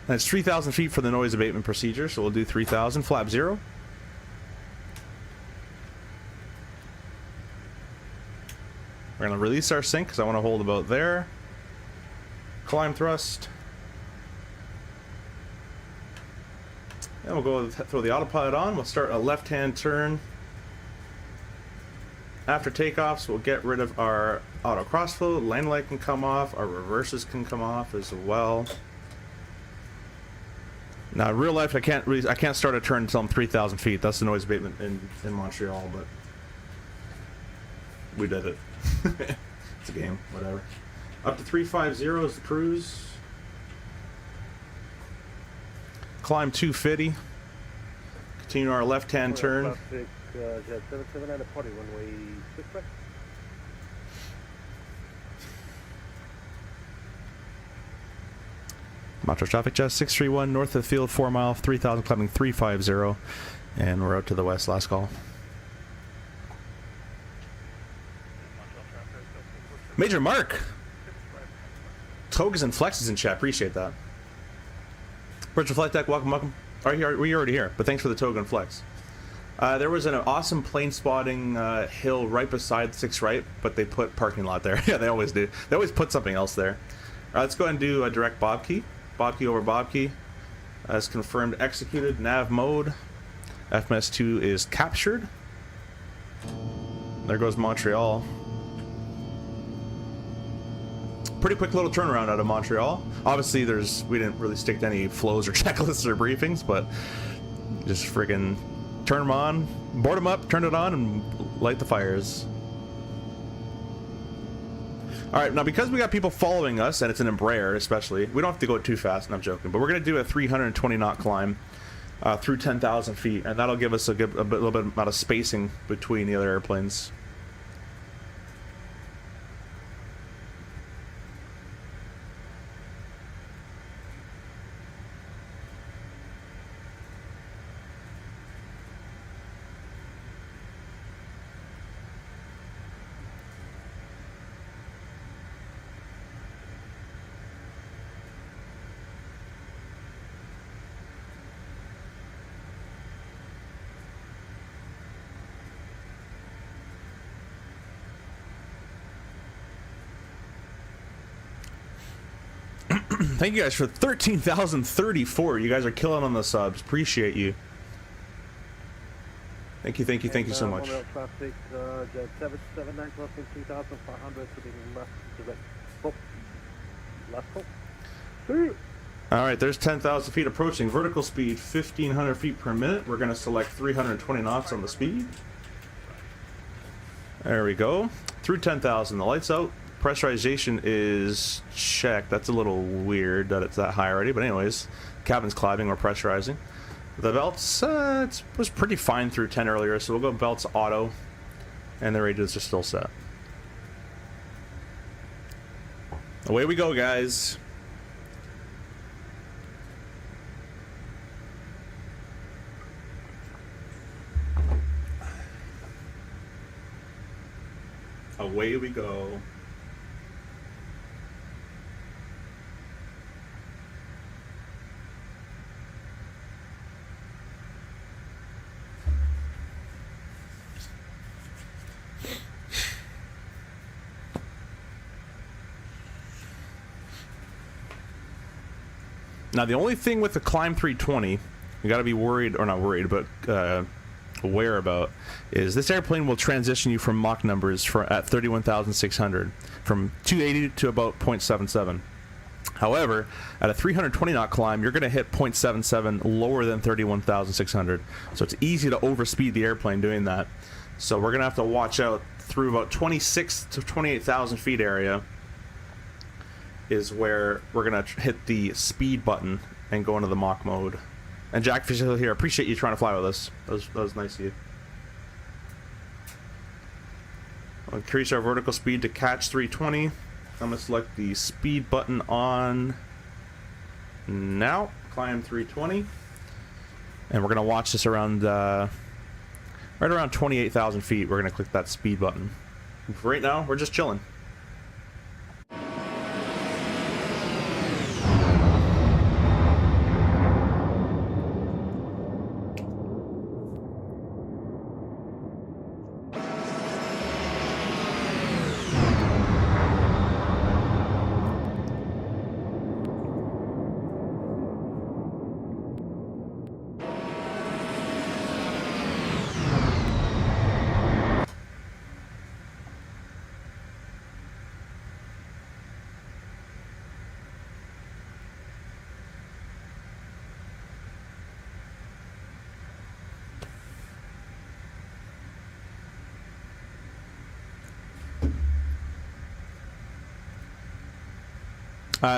And it's 3,000 feet for the noise abatement procedure, so we'll do 3,000. Flap 0. We're going to release our sync because I want to hold about there. Climb thrust. And we'll go throw the autopilot on. We'll start a left-hand turn. After takeoffs, we'll get rid of our auto crossflow. Landing light can come off. Our reverses can come off as well. Now, in real life, I can't start a turn until I'm 3,000 feet. That's the noise abatement in Montreal, but we did it. It's a game, whatever. Up to 350 is the cruise. Climb 250. Continue our left-hand turn. Traffic, Jet 779 departing runway 6 right. Montreal traffic, Jet 631 north of the field, 4 mile, 3,000, climbing 350, and we're out to the west. Last call. Major Mark, togas and flexes in chat. Appreciate that. Virtual flight deck, welcome. We're already here, but thanks for the toga and flex. There was an awesome plane spotting hill right beside 6 right, but they put parking lot there. Yeah, they always do. They always put something else there. Let's go ahead and do a direct bob key. Bob key over bob key. As confirmed, executed. Nav mode. FMS2 is captured. There goes Montreal. Pretty quick little turnaround out of Montreal. Obviously, we didn't really stick to any flows or checklists or briefings, but just friggin' turn them on, board them up, turn it on, and light the fires. All right, now because we got people following us, and it's an Embraer especially, we don't have to go too fast, and I'm joking, but we're going to do a 320 knot climb through 10,000 feet, and that'll give us a little bit amount of spacing between the other airplanes. Thank you guys for 13,034. You guys are killing on the subs. Appreciate you. Thank you so much. Traffic, Jet 779 crossing 3,500 to the left, direct. Oh, last call. All right, there's 10,000 feet approaching. Vertical speed 1,500 feet per minute. We're going to select 320 knots on the speed. There we go. Through 10,000. The lights out. pressurization is checked. That's a little weird that it's that high already, but anyways, cabin's climbing, we're pressurizing. The belts, it was pretty fine through 10 earlier, so we'll go belts auto, and the radios are still set. Away we go, guys. Away we go. Now, the only thing with the Climb 320 you got to be worried, or not worried, but aware about, is this airplane will transition you from Mach numbers at 31,600 from 280 to about 0.77. However, at a 320 knot climb, you're going to hit 0.77 lower than 31,600. So it's easy to overspeed the airplane doing that. So we're going to have to watch out through about 26 to 28,000 feet area is where we're going to hit the speed button and go into the Mach mode. And Jack Fisher here, appreciate you trying to fly with us. That was nice of you. We'll increase our vertical speed to catch 320. I'm going to select the speed button on now. Climb 320. And we're going to watch this around, right around 28,000 feet. We're going to click that speed button. For right now, we're just chilling.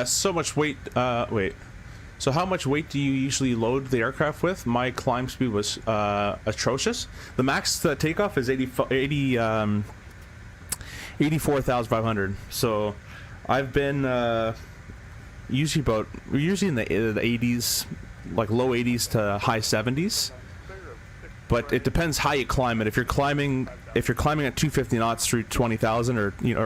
So much weight, so how much weight do you usually load the aircraft with? My climb speed was atrocious. The max takeoff is 84,500. So I've been usually in the 80s, like low 80s to high 70s. But it depends how you climb it. If you're climbing at 250 knots through 20,000, or you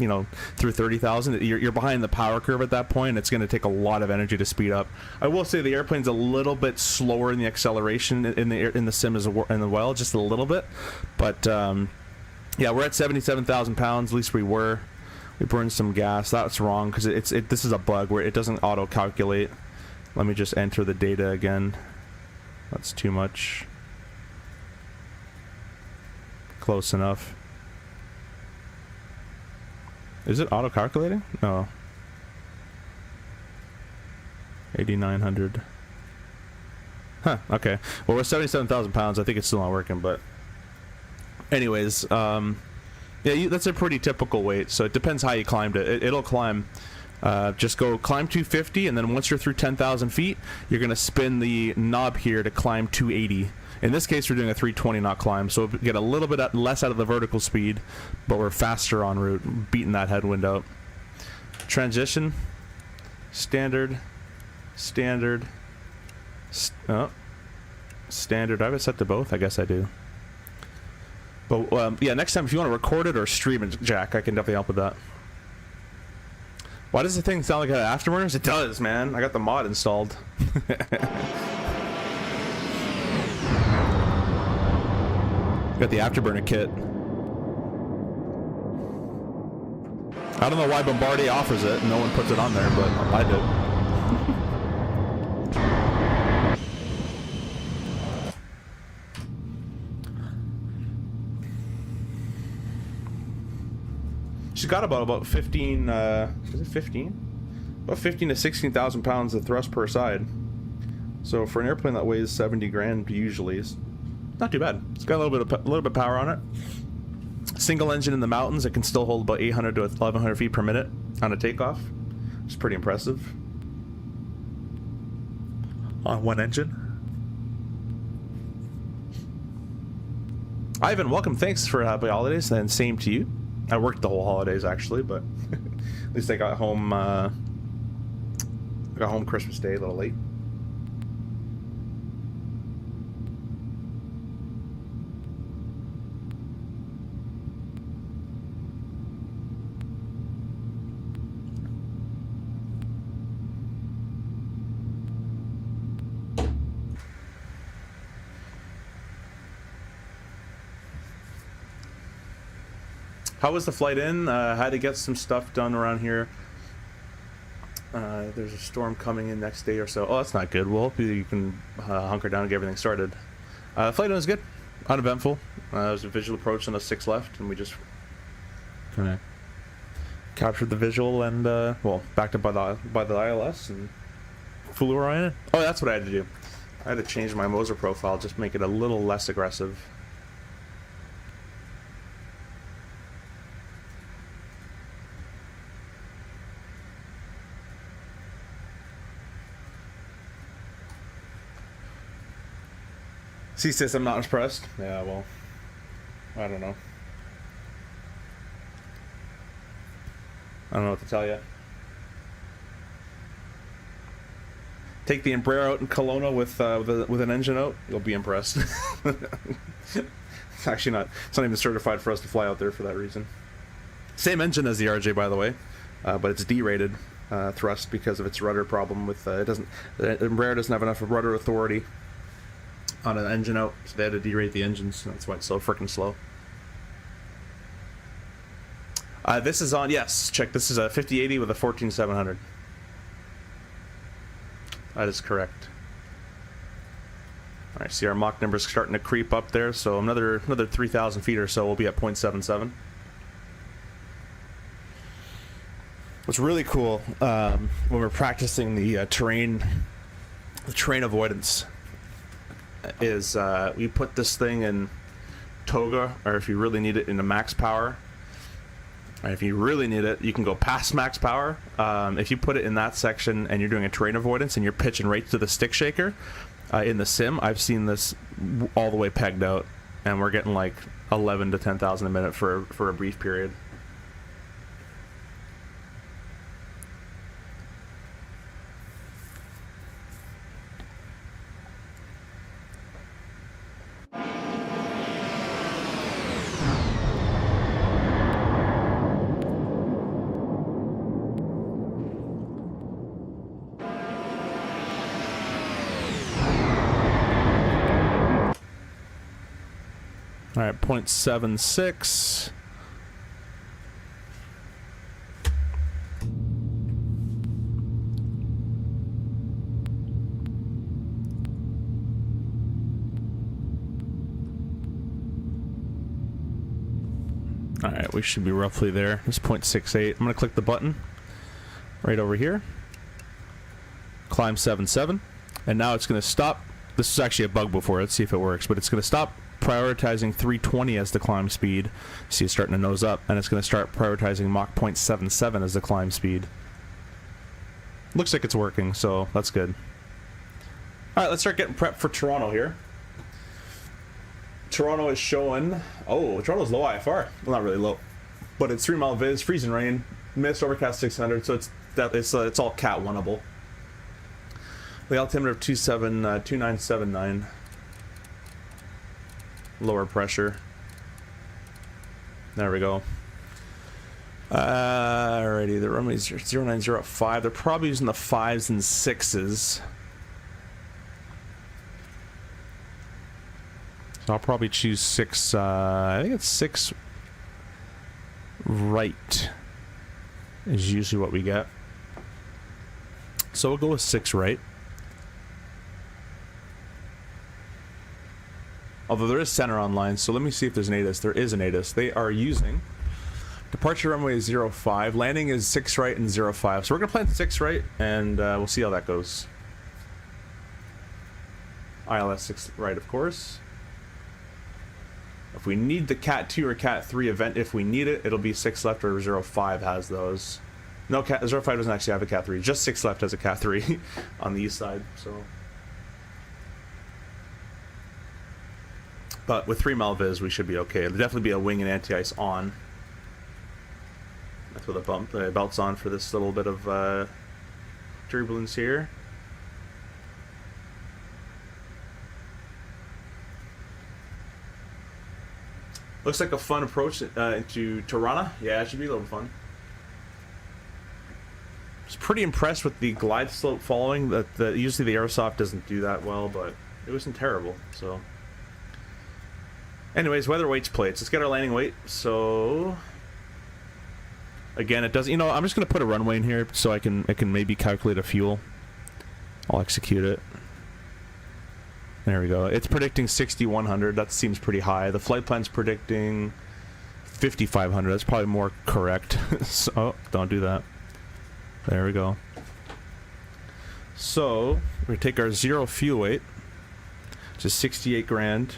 know through 30,000, you're behind the power curve at that point. It's going to take a lot of energy to speed up. I will say the airplane's a little bit slower in the acceleration in the sim as well, just a little bit. But yeah, we're at 77,000 pounds. At least we were. We burned some gas. That's wrong because this is a bug where it doesn't auto calculate. Let me just enter the data again. That's too much. Close enough. Is it auto calculating? No. 8,900. Huh, okay. Well, we're 77,000 pounds. I think it's still not working, but anyways, yeah, that's a pretty typical weight, so it depends how you climbed it. It'll climb. Just go climb 250, and then once you're through 10,000 feet, you're going to spin the knob here to climb 280. In this case, we're doing a 320 knot climb, so we get a little bit less out of the vertical speed, but we're faster en route, beating that headwind out. Transition, standard, standard, standard. Do I have it set to both? I guess I do. But yeah, next time if you want to record it or stream it, Jack, I can definitely help with that. Why does the thing sound like an afterburners? It does, man. I got the mod installed. Got the afterburner kit. I don't know why Bombardier offers it. No one puts it on there, but I did. She's got about 15. Is it 15? About 15 to 16,000 pounds of thrust per side. So for an airplane that weighs 70 grand, usually, it's not too bad. It's got a little bit of power on it. single engine in the mountains, it can still hold about 800 to 1100 feet per minute on a takeoff. It's pretty impressive. On one engine. Ivan, welcome. Thanks for happy holidays, and same to you. I worked the whole holidays actually, but at least I got home. Got home Christmas Day a little late. How was the flight in? Had to get some stuff done around here. There's a storm coming in next day or so. Oh, that's not good. Well, hopefully you can hunker down and get everything started. The flight in was good. Uneventful. It was a visual approach on the 6 left, and we just kind of captured the visual and, well, backed up by the ILS and flew right in. Oh, that's what I had to do. I had to change my Moza profile, just make it a little less aggressive. C says I'm not impressed. Yeah, well, I don't know. I don't know what to tell you. Take the Embraer out in Kelowna with an engine out. You'll be impressed. It's actually not. It's not even certified for us to fly out there for that reason. Same engine as the RJ, by the way, but it's D-rated thrust because of its rudder problem. With it doesn't. The Embraer doesn't have enough rudder authority on an engine out, so they had to derate the engines. That's why it's so freaking slow. This is on, yes, check, this is a 5080 with a 14700. That is correct. Alright, see our Mach numbers starting to creep up there, so another 3,000 feet or so we'll be at 0.77. What's really cool, when we're practicing the terrain avoidance, is we put this thing in toga, or if you really need it, into max power. Or if you really need it, you can go past max power. If you put it in that section and you're doing a terrain avoidance and you're pitching right to the stick shaker in the sim, I've seen this all the way pegged out, and we're getting like 11 to 10,000 a minute for a brief period. All right, 0.76. All right, we should be roughly there. It's 0.68. I'm gonna click the button right over here. Climb 77, and now it's gonna stop. This is actually a bug before. Let's see if it works, but it's gonna stop prioritizing 320 as the climb speed. See, it's starting to nose up, and it's going to start prioritizing Mach 0.77 as the climb speed. Looks like it's working, so that's good. Alright, let's start getting prepped for Toronto here. Toronto is showing... Oh, Toronto's low IFR. Well, not really low, but it's 3 mile viz, freezing rain, mist, overcast 600, so it's all Cat 1-able. The altimeter of 2979. Lower pressure. There we go. Alrighty, the runway's 0905. They're probably using the 5s and 6s. So I'll probably choose 6. I think it's 6 right is usually what we get. So we'll go with 6 right. Although there is center online, so let me see if there's an ATIS. There is an ATIS. They are using departure runway 05. Landing is 6 right and 05. So we're gonna plan 6 right, and we'll see how that goes. ILS 6 right, of course. If we need the Cat 2 or Cat 3 event, if we need it, it'll be 6 left, or 05 has those. No, 05 doesn't actually have a Cat 3. Just 6 left has a Cat 3 on the east side, so. But with 3 Malviz, we should be okay. There'll definitely be a wing and anti-ice on. That's what the belt's on for this little bit of turbulence here. Looks like a fun approach into Tirana. Yeah, it should be a little fun. I was pretty impressed with the glide slope following. That usually the Aerosoft doesn't do that well, but it wasn't terrible. So, anyways, weather weights plates. Let's get our landing weight. So, again, it doesn't. You know, I'm just gonna put a runway in here so I can maybe calculate a fuel. I'll execute it. There we go. It's predicting 6,100. That seems pretty high. The flight plan's predicting 5,500. That's probably more correct. So, oh, don't do that. There we go. So, we're going to take our 0 fuel weight, which is 68 grand.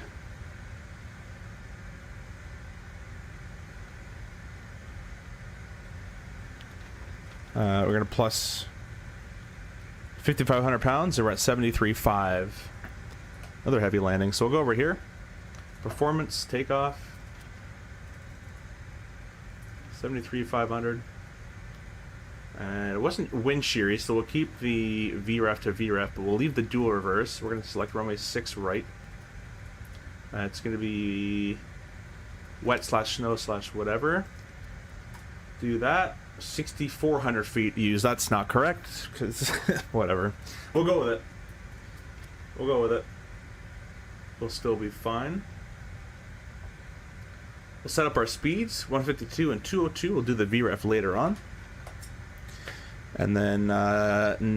We're going to plus 5,500 pounds, and we're at 73.5. Another heavy landing. So we'll go over here. Performance, takeoff. 73,500. And it wasn't wind sheary, so we'll keep the VREF to VREF, but we'll leave the dual reverse. We're going to select runway 6 right. It's going to be wet / snow / whatever. Do that. 6,400 feet used. That's not correct, because whatever. We'll go with it. We'll go with it. We'll still be fine. We'll set up our speeds, 152 and 202. We'll do the VREF later on. And then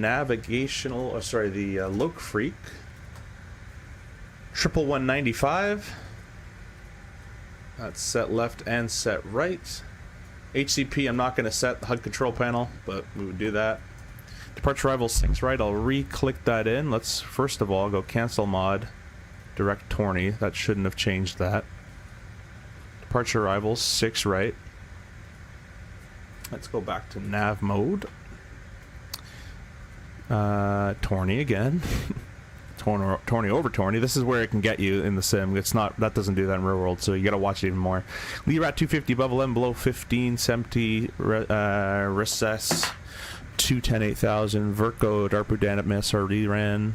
navigational, the Loke Freak. 11195. That's set left and set right. HCP, I'm not going to set the HUD control panel, but we would do that. Departure arrival 6 right. I'll re-click that in. Let's first of all go cancel mod. Direct tourney. That shouldn't have changed that. Departure arrival 6 right. Let's go back to nav mode. Tourney again. Tourney over tourney. This is where it can get you in the sim. It's not, that doesn't do that in real world, so you gotta watch it even more. Leerat 250 above 11 below 15 70 recess 210 8000 Verco Darpudan at Miss already ran.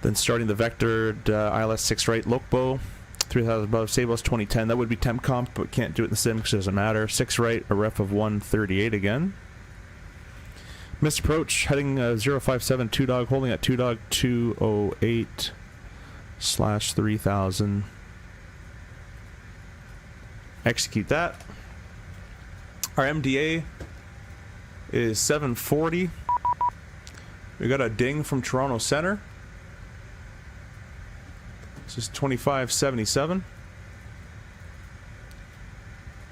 Then starting the vector ILS 6 right Lokbo 3000 above Sabos 2010. That would be temp comp, but can't do it in the sim because it doesn't matter. 6 right, a ref of 138 again. Missed approach, heading 057 2 dog, holding at 2 dog 208 / 3000. Execute that. Our MDA is 740. We got a ding from Toronto Center. This is 2577.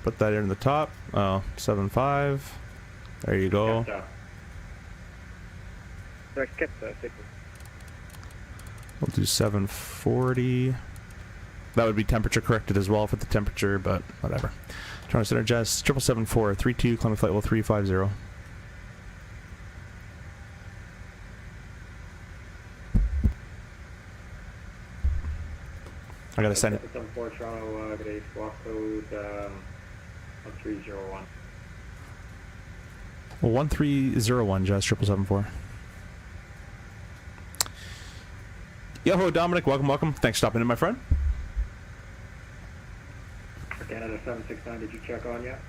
Put that in the top. Oh, 75. There you go. We'll do 740. That would be temperature corrected as well for the temperature, but whatever. Toronto Center Jazz 7774 32 climbing flight level 350. I gotta send it. 74 Toronto, good day, squawk code 1301. Well, 1301 Jazz 7774. Yo, Dominic, welcome. Thanks for stopping in, my friend. For Canada 769, did you check on yet?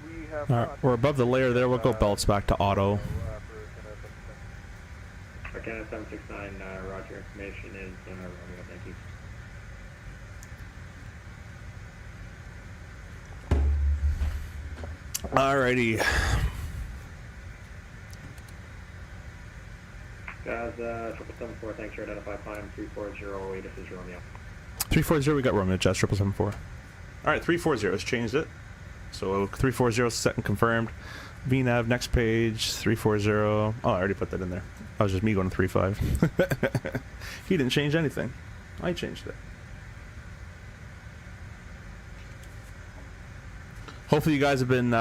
We have Alright, we're above the layer there. We'll go belts back to auto. For Canada 769, roger, information is Romeo, thank you. Alrighty. Guys, 774, thanks for identify climb 3408, this is Romeo. 340, we got Romeo, Jazz 774. Alright, 340, let's change it. So 340 set and confirmed. VNAV, next page, 340. Oh, I already put that in there. That was just me going to 35. He didn't change anything. I changed it. Hopefully you guys have been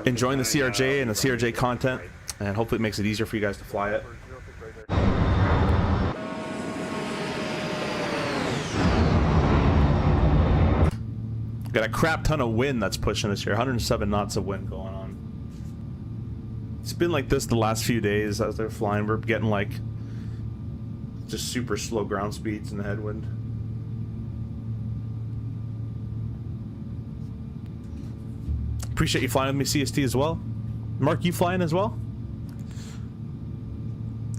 enjoying the CRJ and the CRJ content, and hopefully it makes it easier for you guys to fly it. Got a crap ton of wind that's pushing us here. 107 knots of wind going on. It's been like this the last few days as they're flying. We're getting like just super slow ground speeds in the headwind. Appreciate you flying with me, CST, as well. Mark, you flying as well?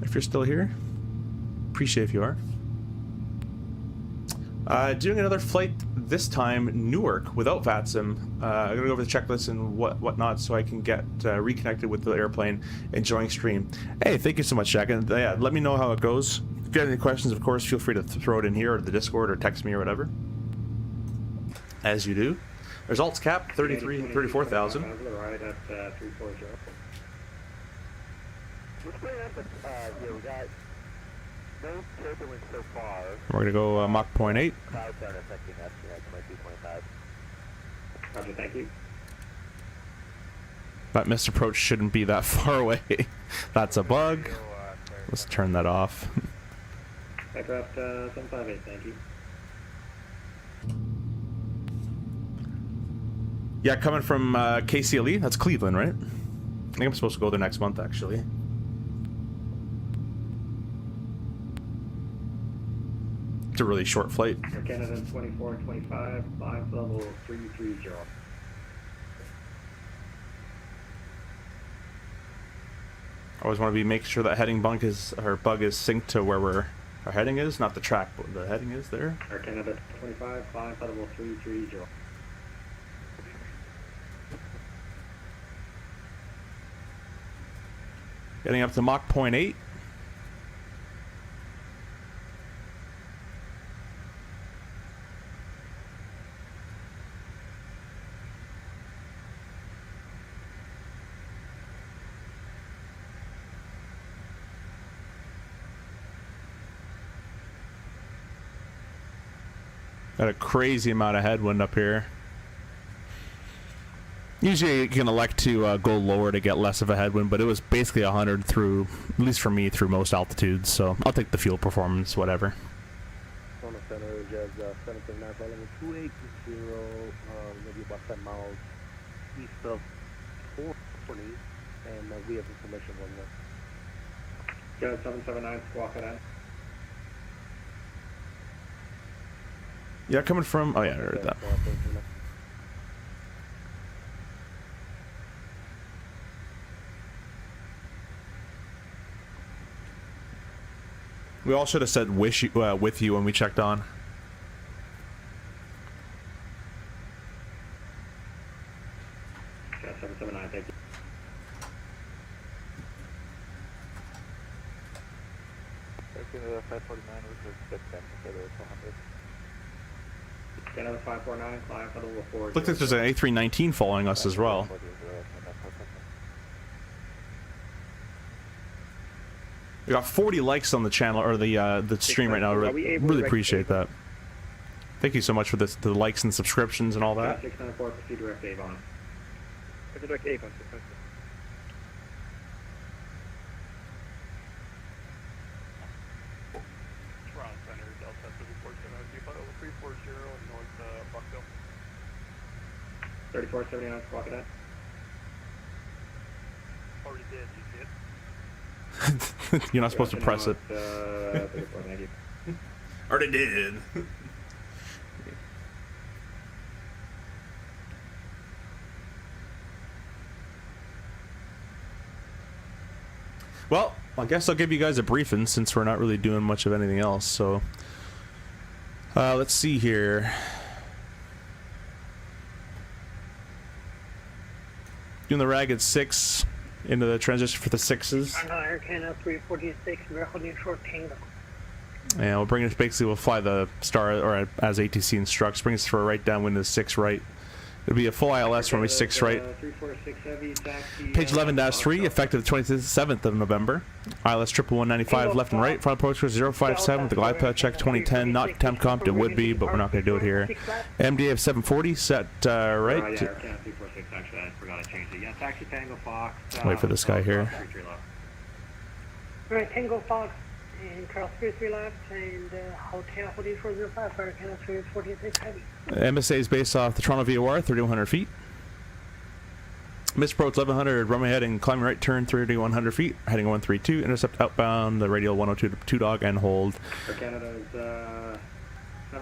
If you're still here. Appreciate if you are. Doing another flight, this time Newark, without VATSIM. I'm going to go over the checklist and whatnot so I can get reconnected with the airplane, enjoying stream. Hey, thank you so much, Jack. And yeah, let me know how it goes. If you have any questions, of course, feel free to throw it in here or the Discord or text me or whatever. As you do. Results cap 34,000. Right at 340. We got no turbulence so far. We're gonna go Mach 0.8. Clouds aren't affecting us. Yeah, 22.5. Roger, thank you. That missed approach shouldn't be that far away. That's a bug. Let's turn that off. Aircraft 758, thank you. Yeah, coming from KCLE. That's Cleveland, right? I think I'm supposed to go there next month, actually. It's a really short flight. Air Canada 24 and 25, climb level 330. I always want to be making sure that heading bug is synced to where our heading is, not the track, but the heading is there. Air Canada 25, climb level 330. Getting up to Mach 0.8. Got a crazy amount of headwind up here. Usually you can elect to go lower to get less of a headwind, but it was basically 100 through, at least for me, through most altitudes, so I'll take the fuel performance, whatever. On the center, just 779, following 280, maybe about 10 miles east of 440, and we have information on that. Go 779, squawk it out. Yeah, coming from, oh yeah, I heard that. We all should have said with you when we checked on. Go 779, thank you. Canada 549 was a 610 instead of 100. Canada 549, climb level 4. Looks like there's an A319 following us as well. We got 40 likes on the channel or the stream right now. Really appreciate that. Thank you so much for the likes and subscriptions and all that. 694, proceed direct Avon. Direct Avon. Toronto Center, Delta 340 and North Buckville. 3479, squawk it out. Already did, you see it? You're not supposed to press it. 34, thank you. Already did. Well, I guess I'll give you guys a briefing since we're not really doing much of anything else. So, let's see here. Doing the ragged 6 into the transition for the 6s. Air Canada 346, we're holding short tango. And we'll bring it, basically we'll fly the star, or as ATC instructs, bring us for a right downwind to 6 right, It'll be a full ILS runway 6 right. 346 Heavy, taxi. Page 11-3, effective the 27th of November. ILS 11195 left and right. Front approach was 057 with the glide path check 2010. Not temp comp, it would be, but we're not going to do it here. MDA of 740, set right. Yeah, 346, actually, I forgot to change it. Yeah, taxi Tango Fox. Wait for this guy here. Right, Tango Fox and cross 33 left and Hotel 4405 for Canada 346 Heavy. MSA is based off the Toronto VOR, 3,100 feet. Missed approach 1100, runway heading, climbing right turn 3,100 feet, heading 132, intercept outbound, the radial 102 to 2 dog and hold. For Canada's,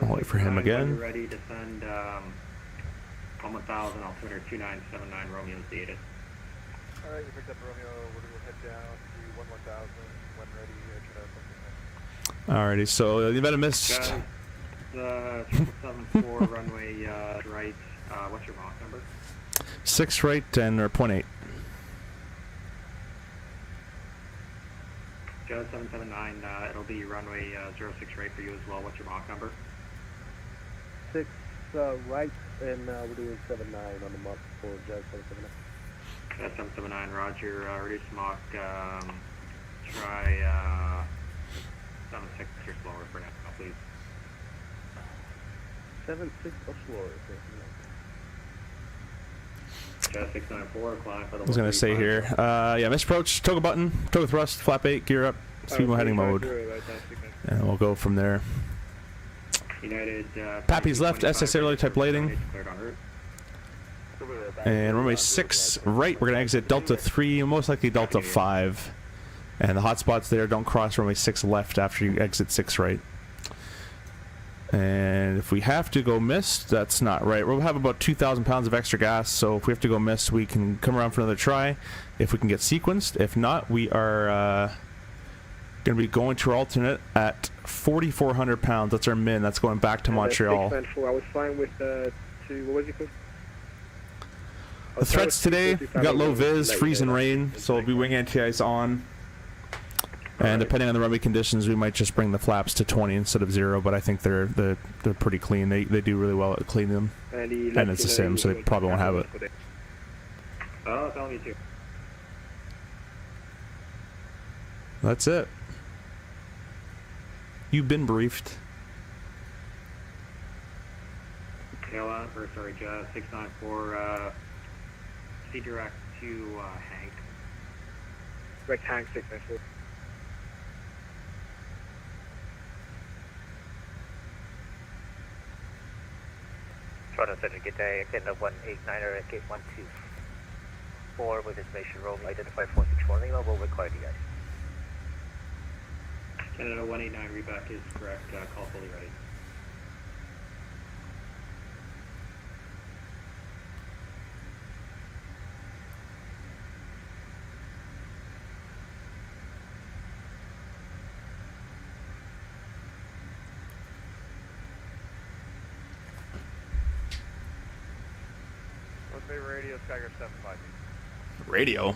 I'll wait for him again. Ready to send 1000, altimeter 2979, Romeo's dated. Alright, you picked up Romeo, we'll head down to 1000 when ready, Alrighty, so the event of missed. 774 runway right, what's your Mach number? 6 right and or 0.8. Jazz 779, it'll be runway 06 right for you as well. What's your Mach number? 6 right, and we're doing 79 on the Mach for Jazz 779. Jazz 779, roger, reduce Mach, try 76 or slower for now, please. 76 or slower. Jazz 694, climb for the I was going to say here, yeah, missed approach, toggle button, toggle thrust, flap 8, gear up, speed heading mode, and we'll go from there. United, Pappy's left, SS airload type lighting, and runway 6 right, we're going to exit Delta 3, most likely Delta 5, and the hotspots there, don't cross runway 6 left after you exit 6 right. And if we have to go missed, that's not right. We'll have about 2,000 pounds of extra gas, so if we have to go missed, we can come around for another try if we can get sequenced. If not, we are going to be going to our alternate at 4,400 pounds. That's our min. That's going back to Montreal. 694, I was fine with what was it called? The threats today, we got low vis, freeze and rain, so we'll be wing anti-ice on. And depending on the runway conditions, we might just bring the flaps to 20 instead of 0, but I think they're pretty clean. They do really well at cleaning them. And it's a sim, so they probably won't have it. Oh, tell me too. That's it. You've been briefed. Jazz 694, C direct to Hank. Direct Hank 694. Toronto Center, get a 189er at gate 124 with information roam, identify 464 Lima, will require the guys. Canada 189, reback is correct, call fully ready. Radio, Skyger 75. Radio?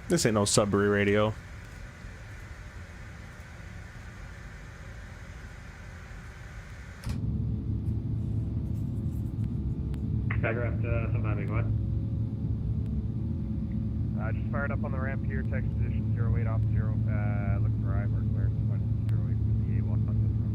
This ain't no Sudbury radio. Skycraft 75, go ahead. Just fired up on the ramp here, text position 08 off 0, look for I, we're clear, 08 with the A1 on this road.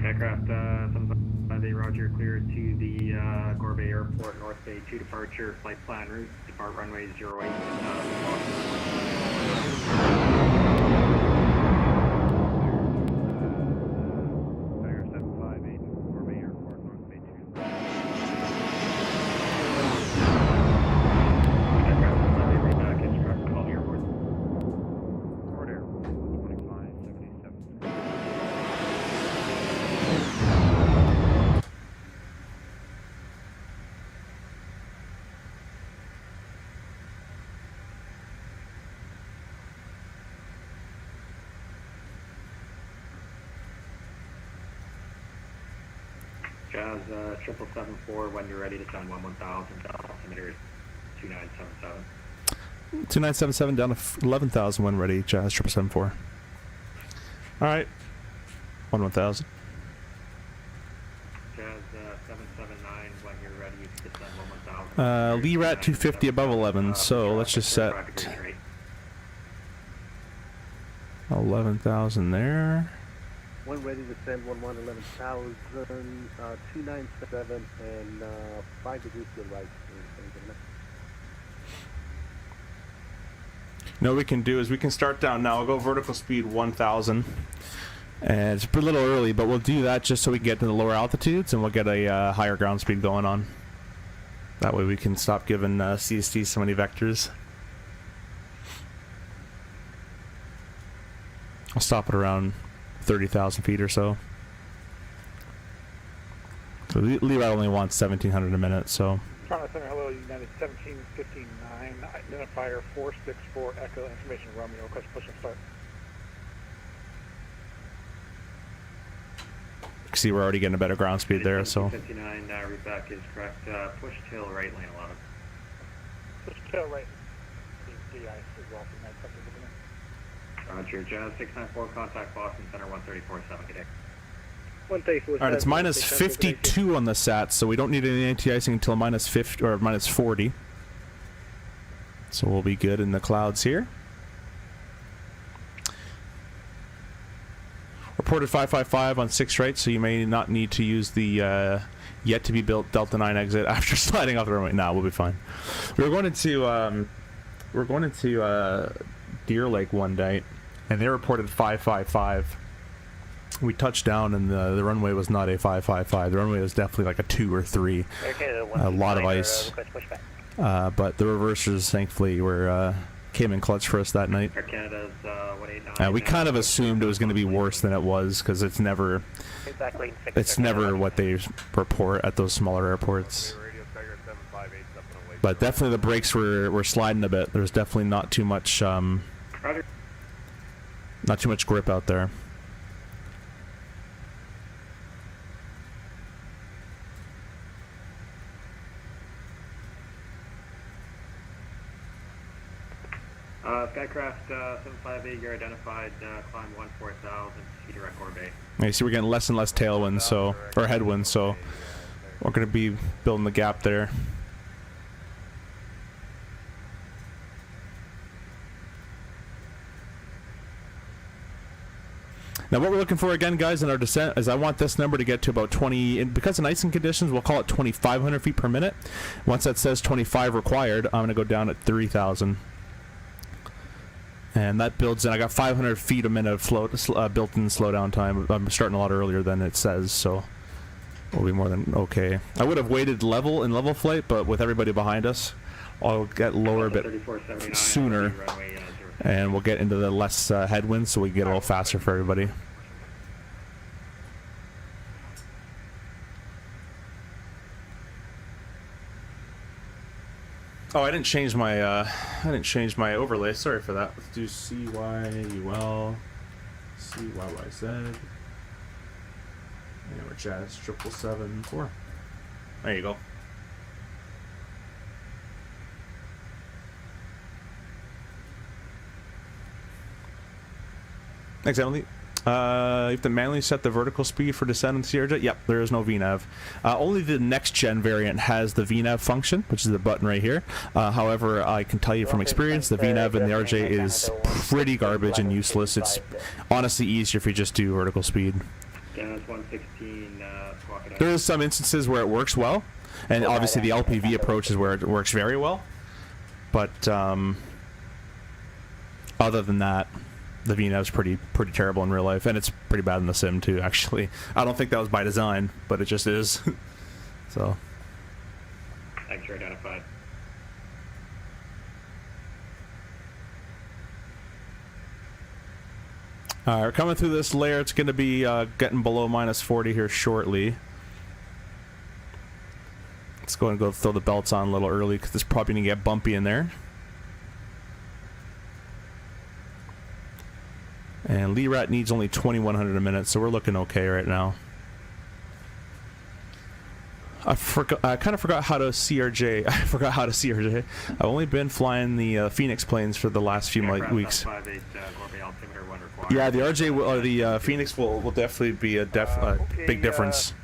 Aircraft 75, Roger, clear to the Gorbet Airport, North Bay 2 departure, flight plan route, depart runway 08. Tiger 758, Gorbet Airport, North Bay 2. Aircraft 75, reback is correct, call airport. Port Airport, 2577. Jazz 7774, when you're ready to send 1000, altimeter is 2977. 2977 down to 11,000 when ready, Jazz 7774. Alright. 1000. Jazz 779, when you're ready to send 1000. Lee Rat 250 above 11, so let's just set 11,000 there. When ready to send 11,000, 297 and 5 degrees to the right. What we can do is we can start down now. I'll go vertical speed 1,000. And it's a little early, but we'll do that just so we can get to the lower altitudes and we'll get a higher ground speed going on. That way we can stop giving CST so many vectors. I'll stop at around 30,000 feet or so. So Levi only wants 1,700 a minute, so. Toronto Center, hello, United 1759, identifier 464 Echo, information Romeo, request push and start. See, we're already getting a better ground speed there, so. 59, reback is correct. Push tail right, lane 11. Push tail right. DI as well for 9 seconds. Roger, Jazz 694, contact Boston Center 134.7, good day. 134. Alright, it's minus 52 on the SAT, so we don't need any anti-icing until minus 50 or minus 40. So we'll be good in the clouds here. Reported 555 on 6 right, so you may not need to use the yet to be built Delta 9 exit after sliding off the runway. Nah, we'll be fine. We were going into Deer Lake one day, and they reported 555. We touched down, and the runway was not a 555. The runway was definitely like a 2 or 3. A lot of ice. But the reversers, thankfully, came in clutch for us that night. Air Canada's 189. We kind of assumed it was going to be worse than it was, because it's never what they report at those smaller airports. But definitely the brakes were sliding a bit. There's definitely not too much grip out there. Skycraft 758, you're identified, climb 14,000, see direct orbit. Yeah, you see we're getting less and less tailwind, or headwind, so we're going to be building the gap there. Now what we're looking for again, guys, in our descent is I want this number to get to about 20, and because of icing conditions, we'll call it 2,500 feet per minute. Once that says 25 required, I'm going to go down at 3,000. And that builds in. I got 500 feet a minute of built-in slowdown time. I'm starting a lot earlier than it says, so we'll be more than okay. I would have waited level flight, but with everybody behind us, I'll get lower a bit sooner, and we'll get into the less headwinds, so we can get a little faster for everybody. Oh, I didn't change my overlay. Sorry for that. Let's do CYUL, CYYZ, and we're Jazz 7774. There you go. Thanks, Emily. You have to manually set the vertical speed for descent in CRJ. Yep, there is no VNAV. Only the next gen variant has the VNAV function, which is the button right here. However, I can tell you from experience, the VNAV in the RJ is pretty garbage and useless. It's honestly easier if you just do vertical speed. There is some instances where it works well, and obviously the LPV approach is where it works very well. But other than that, the VNAV's pretty terrible in real life, and it's pretty bad in the sim too, actually. I don't think that was by design, but it just is. So. Thanks, you're identified. Alright, we're coming through this layer. It's going to be getting below minus 40 here shortly. Let's go and go throw the belts on a little early, because it's probably going to get bumpy in there. And Lee Rat needs only 2,100 a minute, so we're looking okay right now. I kind of forgot how to CRJ. I forgot how to CRJ. I've only been flying the Phoenix planes for the last few weeks. Yeah, the RJ will, or the Phoenix will definitely be a big difference.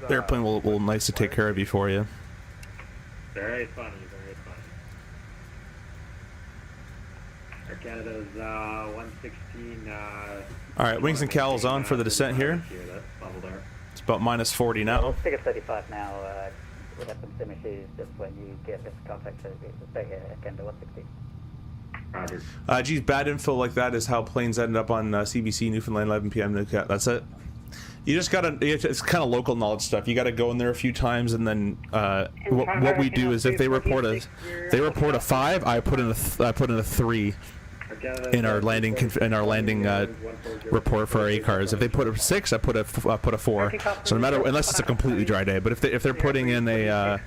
The airplane will nicely take care of you for you. Very funny, very funny. Air Canada's 116. All right, wings and cowls on for the descent here. It's about minus 40 now. Take a 35 now. We'll have some sim issues just when you get this contact to Canada 160. Roger. Geez, bad info like that is how planes ended up on CBC, Newfoundland, 11 p.m. That's it. You just gotta, it's kind of local knowledge stuff. You gotta go in there a few times, and then what we do is if they report a 5, I put in a 3 in our landing report for our ACARs. If they put a 6, I put a 4. So no matter, unless it's a completely dry day, but if they're putting in a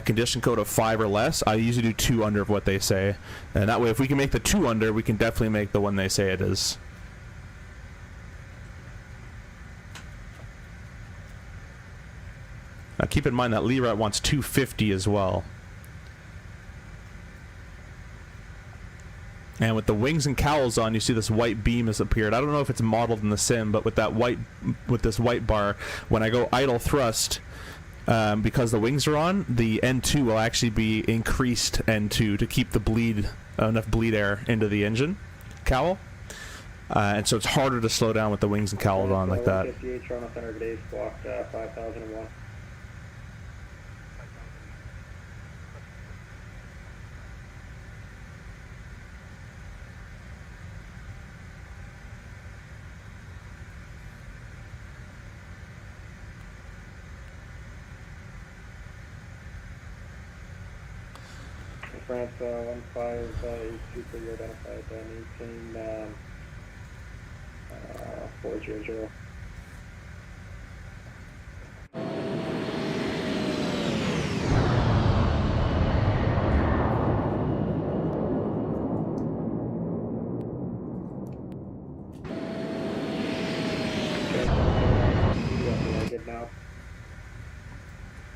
condition code of 5 or less, I usually do 2 under of what they say, and that way if we can make the 2 under, we can definitely make the one they say it is. Now keep in mind that Leroy wants 250 as well. And with the wings and cowls on, you see this white beam has appeared. I don't know if it's modeled in the sim, but with this white bar, when I go idle thrust, because the wings are on, the N2 will actually be increased N2 to keep the enough bleed air into the engine cowl. And so it's harder to slow down with the wings and cowls on like that. 58 Toronto Center, today's block 5001. France 1582 for your identified 18 400.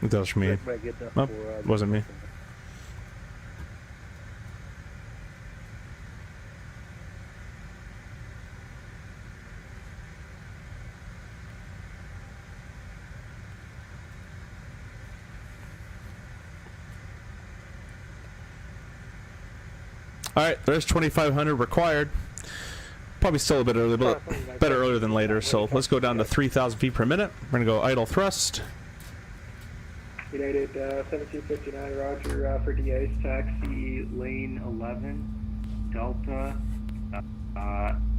That was for me. Oh, wasn't me. Alright, there's 2,500 required. Probably still a bit early, but better earlier than later. So let's go down to 3,000 feet per minute. We're going to go idle thrust. United 1759, roger, for DA's taxi lane 11, Delta,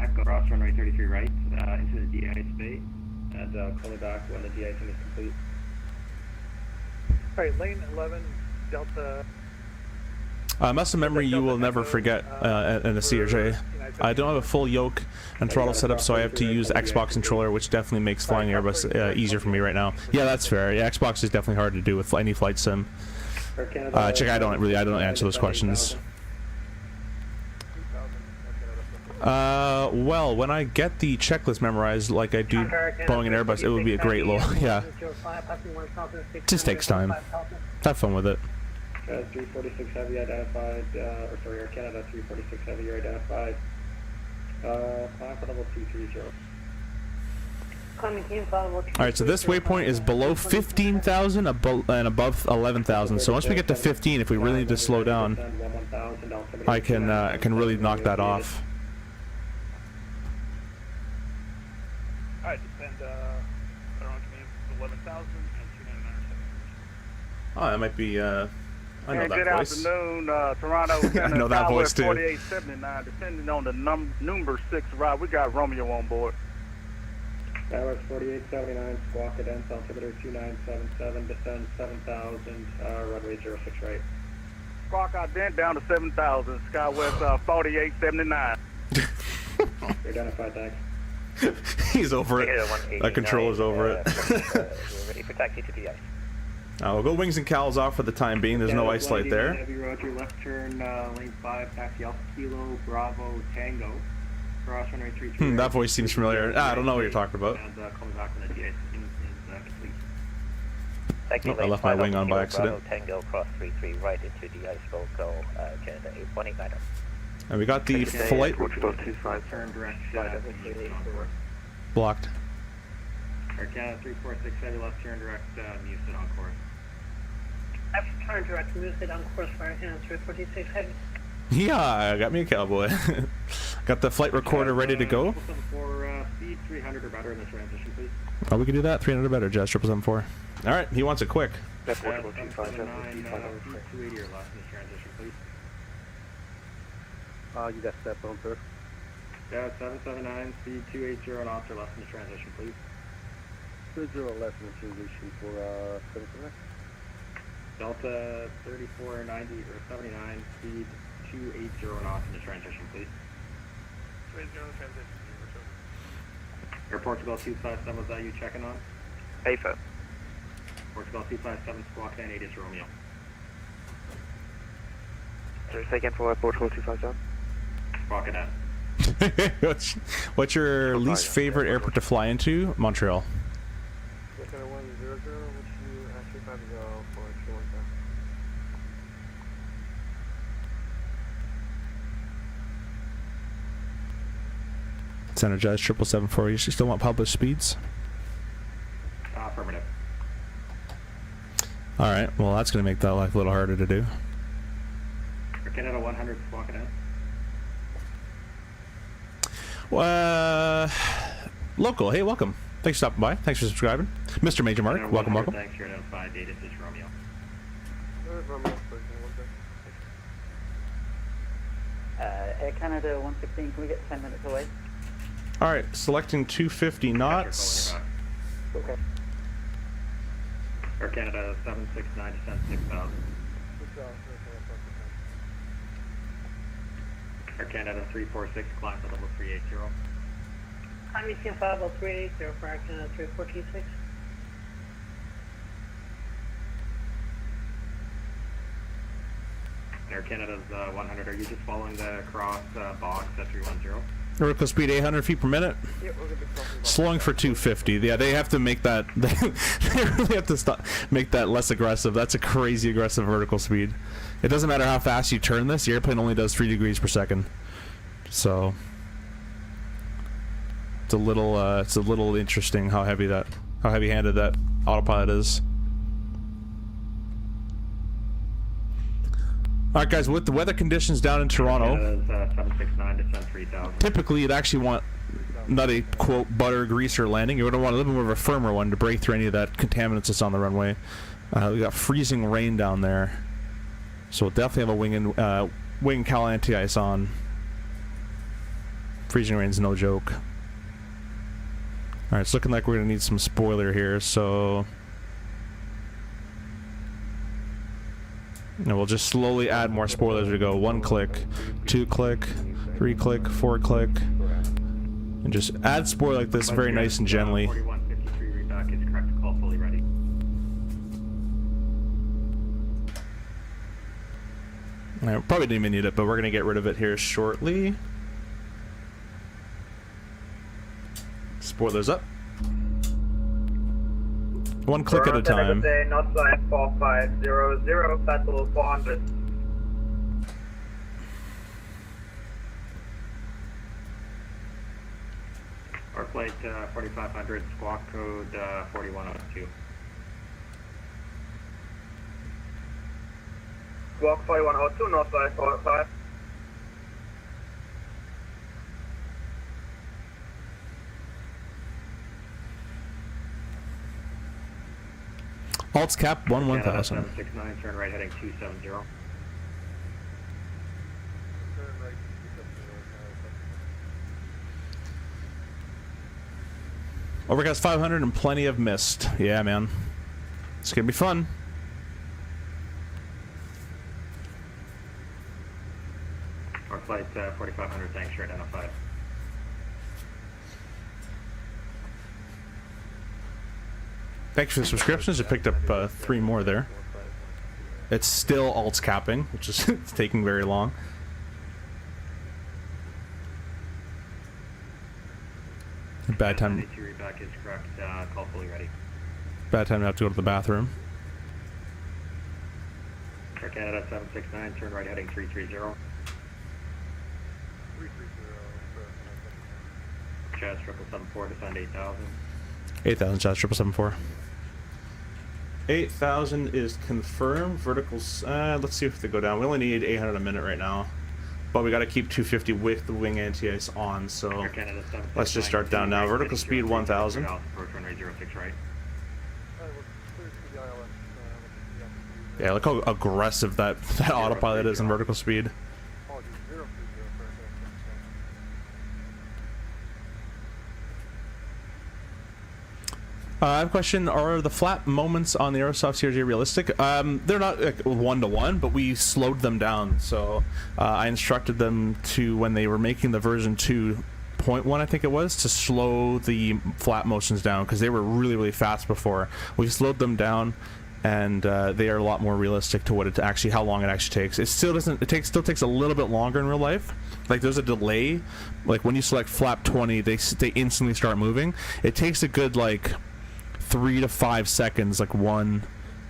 Echo, cross runway 33 right, into the DA space, and call me back when the DA is complete. Alright, lane 11, Delta. Muscle memory you will never forget in a CRJ. I don't have a full yoke and throttle setup, so I have to use Xbox controller, which definitely makes flying Airbus easier for me right now. Yeah, that's fair. Yeah, Xbox is definitely hard to do with any flight sim. Check, I don't answer those questions. Well, when I get the checklist memorized like I do Boeing and Airbus, it would be a great little, yeah. It just takes time. Have fun with it. 346 Heavy identified, or sorry, Air Canada 346 Heavy, you're identified. Climb for level 230. Alright, so this waypoint is below 15,000 and above 11,000. So once we get to 15, if we really need to slow down, I can really knock that off. Alright, descend, I don't know, 11,000 and 299. Oh, that might be, I know that good voice. Afternoon, Toronto Center, I know that voice too. 4879, descending on the number 6 route. We got Romeo on board. Dallas 4879, squawk cadence, altimeter 2977, descend 7,000, runway 06 right. Squawk ident down to 7,000, Skywest 4879. You're identified, thanks. He's over it. That controller's over it. We're ready for taxi to DI. We'll go wings and cowls off for the time being. There's no ice light there. Heavy roger, left turn, lane 5, taxi Alpha Kilo, Bravo, Tango. Cross runway 33. That voice seems familiar. I don't know what you're talking about. And call me back when the DA is complete. Sector I left my wing on by accident. Tango cross 33 right into the ISO go Canada 8189. And we got the flight Turn direct blocked. Air Canada 346 heavy left turn direct Musid on course. Left turn direct Musid on course for Air Canada 346 heavy. Yeah, got me a cowboy. Got the flight recorder ready to go. For speed 300 or better in the transition, please. Oh, we can do that. 300 or better, Jazz 774. All right, he wants it quick. That's 779, 280 or less in the transition, please. You got step on, sir. Yeah, 779, speed 280 knots or less in the transition, please. 20 less in the transition for 779. Delta 3490 or 79, speed 280 knots in the transition, please. 280 transition. Air Portugal 257, was that you checking on? AFO. Portugal 257, squawk 980 is Romeo. Say again for Portugal 257. Squawk it out. What's your least favorite airport to fly into? Montreal. Canada 100, which you actually have to go for 217. It's energized 774. You still want published speeds? Affirmative. All right. Well, that's going to make that life a little harder to do. Air Canada 100, squawk it out. Local. Hey, welcome. Thanks for stopping by. Thanks for subscribing. Mr. Major Mark, welcome, welcome. Thanks for identified data, this is Romeo. Air Canada 116, can we get 10 minutes away? All right, selecting 250 knots. Okay. Air Canada 769, descent 6000. Air Canada 346, climb to level 380. I'm ECM 50380 for Air Canada 3426. Air Canada's 100, are you just following the cross box at 310? Vertical speed 800 feet per minute. Slowing for 250. Yeah, they have to make that. They really have to make that less aggressive. That's a crazy aggressive vertical speed. It doesn't matter how fast you turn this. The airplane only does 3 degrees per second. So it's a little interesting how heavy-handed that autopilot is. All right, guys. With the weather conditions down in Toronto, 769 descent 3000. Typically you'd actually want not a quote butter greaser landing. You would want a little bit more of a firmer one to break through any of that contaminants that's on the runway. We got freezing rain down there, so we'll definitely have a wing cowl anti-ice on. Freezing rain's no joke. All right, it's looking like we're gonna need some spoiler here, so. And we'll just slowly add more spoilers as we go. 1 click, 2 click, 3 click, 4 click. And just add spoiler like this very nice and gently. 4153 reback is correct to call fully ready. Alright, probably didn't even need it, but we're going to get rid of it here shortly. Spoilers up. 1 click at a time. Not flight 4500, battle 400. Our flight 4500, squawk code 4102. Squawk 4102, not flight 45. Alts cap 1000. 769, turn right heading 270. Overcast 500 and plenty of mist. Yeah, man. It's gonna be fun. Our flight 4500, thanks for identified. Thanks for the subscriptions. I picked up 3 more there. It's still alts capping, which is it's taking very long. Bad time. Reback is correct. Call fully ready. Bad time to have to go to the bathroom. Canada 769, turn right heading 330. 330, Jazz 774, descend 8,000. 8,000, Jazz 774. 8,000 is confirmed. Verticals, let's see if they go down. We only need 800 a minute right now. But we got to keep 250 with the wing anti-ice on, so let's just start down now. Vertical speed 1,000. Yeah, look how aggressive that autopilot is in vertical speed. I have a question. Are the flap moments on the Aerosoft CRJ realistic? They're not like, 1-to-1, but we slowed them down. So I instructed them to, when they were making the version 2.1, I think it was, to slow the flap motions down because they were really, really fast before. We slowed them down, and they are a lot more realistic to what it actually, how long it actually takes. It still doesn't. It still takes a little bit longer in real life. Like there's a delay. Like when you select flap 20, they instantly start moving. It takes a good like 3 to 5 seconds, like 1,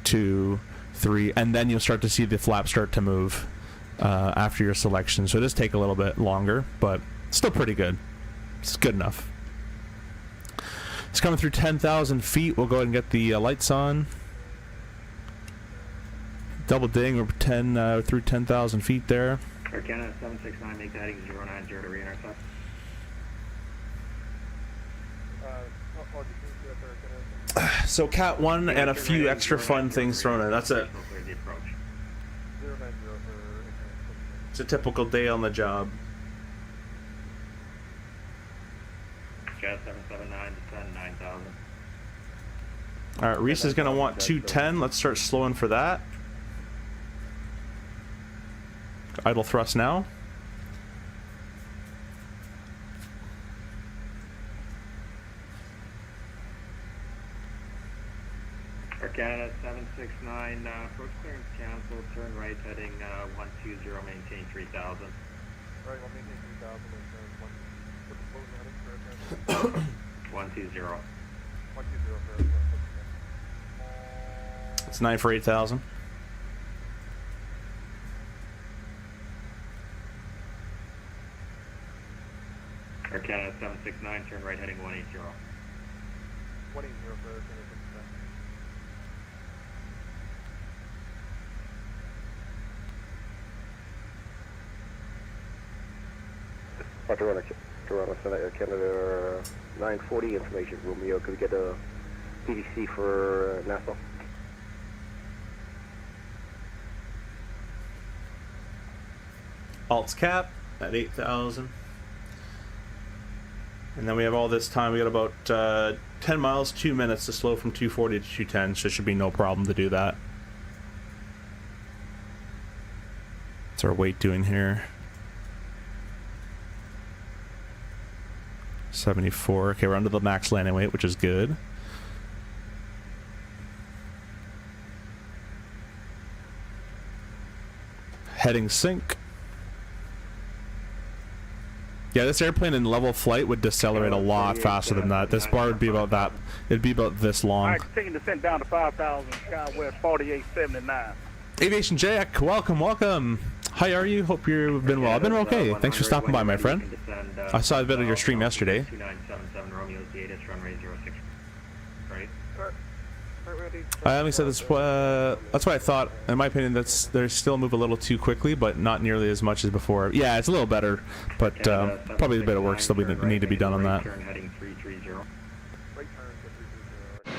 2, 3, and then you'll start to see the flap start to move after your selection. So it does take a little bit longer, but still pretty good. It's good enough. It's coming through 10,000 feet. We'll go ahead and get the lights on. Double ding. We're through 10,000 feet there. Air Canada 769, make that heading 090 to re-intercept. So Cat 1 and a few extra fun things thrown in. That's it. It's a typical day on the job. Jazz 779, descend 9,000. Alright, Reese is going to want 210. Let's start slowing for that. Idle thrust now. Air Canada 769, approach clearance canceled, turn right heading 120, maintain 3,000. Alright, we'll maintain 3,000 and turn 120. 120. 120 for It's 9 for 8,000. Air Canada 769, turn right heading 180. 180 for Air Canada 769. Toronto Center, Air Canada 940, information, Romeo, could we get a PDC for Nassau? Alt's cap at 8,000. And then we have all this time. We got about 10 miles, 2 minutes to slow from 240 to 210, so it should be no problem to do that. What's our weight doing here? 74. Okay, we're under the max landing weight, which is good. Heading sync. Yeah, this airplane in level flight would decelerate a lot faster than that. This bar would be about that. It'd be about this long. Alright, continue descent down to 5,000, Skywest 4879. Aviation Jack, welcome, welcome. How are you? Hope you've been well. I've been okay. Thanks for stopping by, my friend. I saw a bit of your stream yesterday. 2977 Romeo Theatis, runway 06. Right. I only said this. That's what I thought. In my opinion, they still move a little too quickly, but not nearly as much as before. Yeah, it's a little better, but probably a bit of work still need to be done on that. Turn heading 330. Right turn to 330.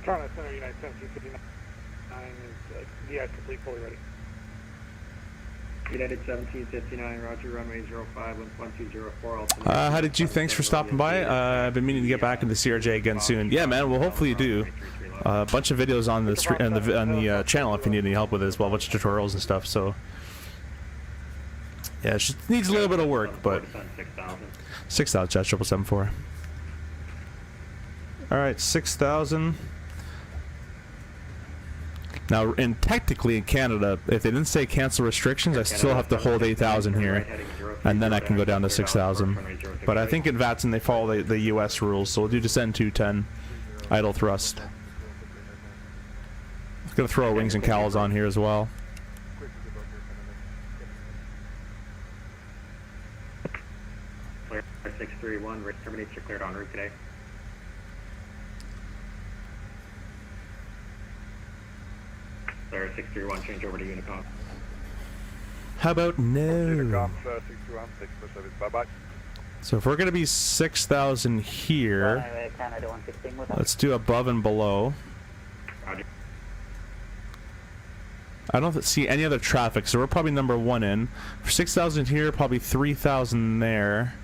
Toronto Center, United 1759 is DI complete, fully ready. United 1759, roger, runway 05, 1204. How did you? Thanks for stopping by. I've been meaning to get back into the CRJ again soon. Yeah, man. Well, hopefully you do. A bunch of videos on the channel if you need any help with it as well. A bunch of tutorials and stuff. So yeah, it just needs a little bit of work, but 6,000 Jets 7774. All right, 6,000. Now, technically in Canada, if they didn't say cancel restrictions, I still have to hold 8,000 here, and then I can go down to 6,000. But I think in VATSIN they follow the U.S. rules, so we'll do descend 210, idle thrust. I'm gonna throw our wings and cowls on here as well. Clear 631, terminates your cleared en route today. Clear 631, change over to Unicom. How about no? Unicom 621, 6 for service. Bye-bye. So if we're gonna be 6,000 here, let's do above and below. I don't see any other traffic, so we're probably number 1 in. For 6,000 here, probably 3,000 there.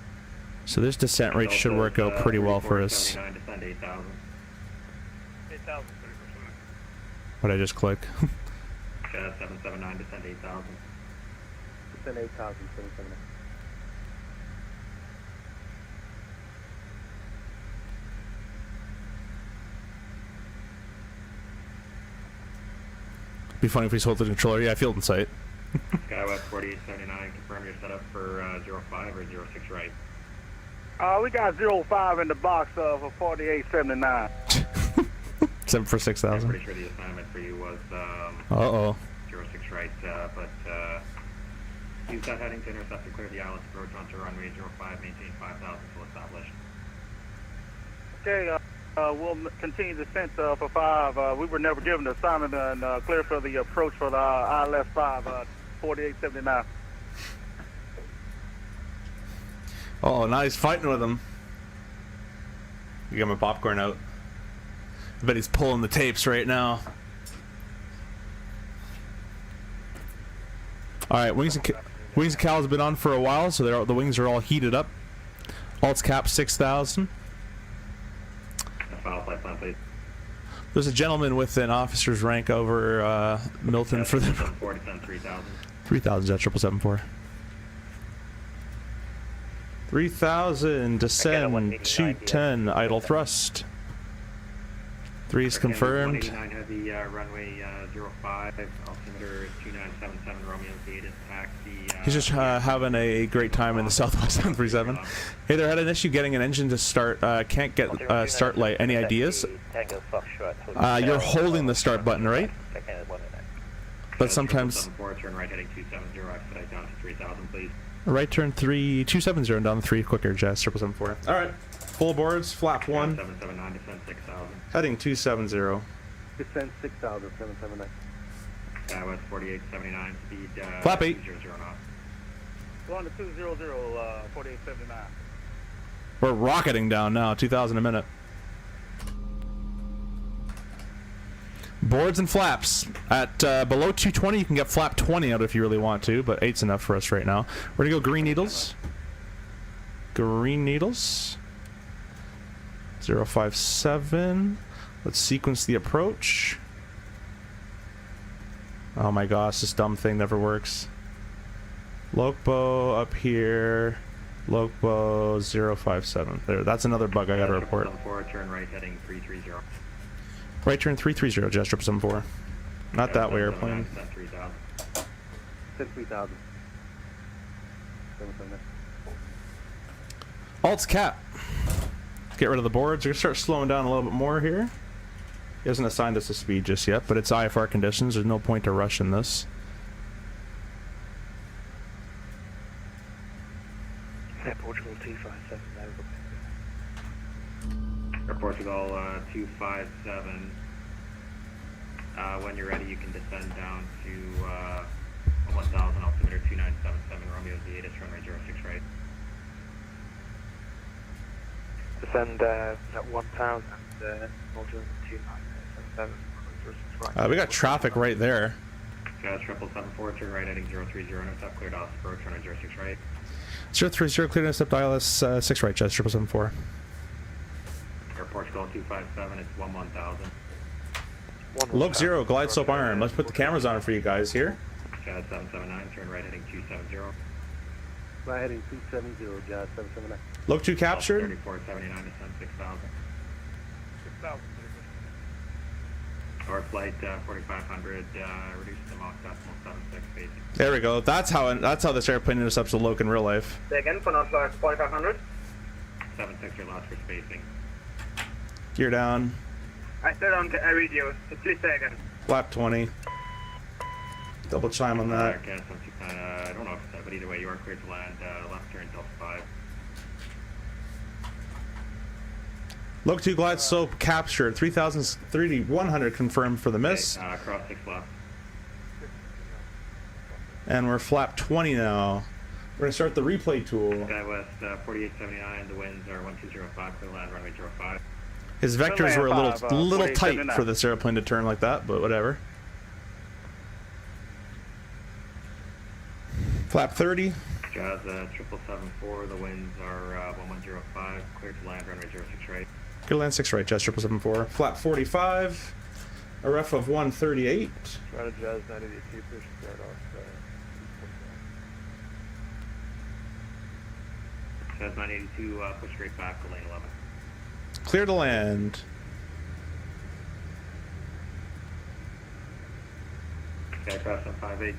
So this descent rate should work out pretty well for us. 8,000. What'd I just click? 779, descend 8,000. Descend 8,000, 779. Be funny if we sold the controller. Yeah, field in sight. Skywest 4879, confirm your setup for 05 or 06 right. We got 05 in the box for 4879. 7 for 6,000. I'm pretty sure the assignment for you was 06 right, but use that heading to intercept and clear the islands approach onto runway 05, maintain 5,000 till established. Okay, we'll continue descent for 5. We were never given the assignment and clear for the approach for the ILS 5, 4879. Oh, now he's fighting with him. You got my popcorn out. I bet he's pulling the tapes right now. Alright, wings and cows have been on for a while, so the wings are all heated up. Alt's cap 6,000. There's a gentleman with an officer's rank over Milton for the 3,000 Jet 7774. 3,000 descend 210 idle thrust. 3 is confirmed. 189 heavy runway 05, altimeter 2977 Romeo Theater taxi. He's just having a great time in the Southwest 737. Hey there, had an issue getting an engine to start. Can't get start light. Any ideas? You're holding the start button, right? But sometimes. Turn right heading 270, expedite down to 3,000, please. Right turn 270 and down the 3, quick air jets 774. All right, full boards, flap 1. 779, descend 6,000. Heading 270. Descend 6,000, 779. Skywest 4879, speed flap 8. 200 knots. Go on to 200, 4879. We're rocketing down now, 2,000 a minute. Boards and flaps. At below 220, you can get flap 20 out if you really want to, but 8's enough for us right now. We're gonna go green needles. Green needles. 057. Let's sequence the approach. Oh my gosh, this dumb thing never works. Lokbo up here. Lokbo 057. There, that's another bug I gotta report. Turn right heading 330. Right turn 330, Jet 74. Not that way, airplane. 3,000. 3,000. 779. Alt's cap. Get rid of the boards. We're gonna start slowing down a little bit more here. He hasn't assigned us a speed just yet, but it's IFR conditions. There's no point to rush in this. Portugal 257, Air Portugal 257. When you're ready, you can descend down to 1,000, altimeter 2977, Romeo Z8, runway 06 right. Descend at 1,000, Portugal 2977, We got traffic right there. Jazz 774, turn right heading 030, intercept cleared off approach, runway 06 right. 030, cleared intercept ILS 6 right, Jazz 774. Air Portugal 257, it's 1,000. Look 0, glide slope iron. Let's put the cameras on for you guys here. Jazz 779, turn right heading 270. Right heading 270, Jazz 779. Look 2 captured. 3479, descend 6000. 6,000. Or flight 4500, reduce the Mach decimal 76 basic. There we go. That's how this airplane intercepts a Loke in real life. Say again, for not flight 4500. 76 your lost for spacing. Gear down. I said on I read you. So please say again. Flap 20. Double chime on that. Okay, I don't know if it's that, but either way, you are cleared to land. Left turn, Delta 5. Look 2 glide slope captured. 3,100 confirmed for the miss. Okay, cross 6 left. And we're flap 20 now. We're going to start the replay tool. Skywest 4879, the winds are 1205, clear land, runway 05. His vectors were a little tight for this airplane to turn like that, but whatever. Flap 30. Jazz 7774, the winds are 1105, clear to land, runway 06 right. Clear land 6 right, Jazz 7774. Flap 45. A ref of 138. Try to Jazz 98 push start off. Jazz 982, push straight back to lane 11. Clear to land. Skycraft 758,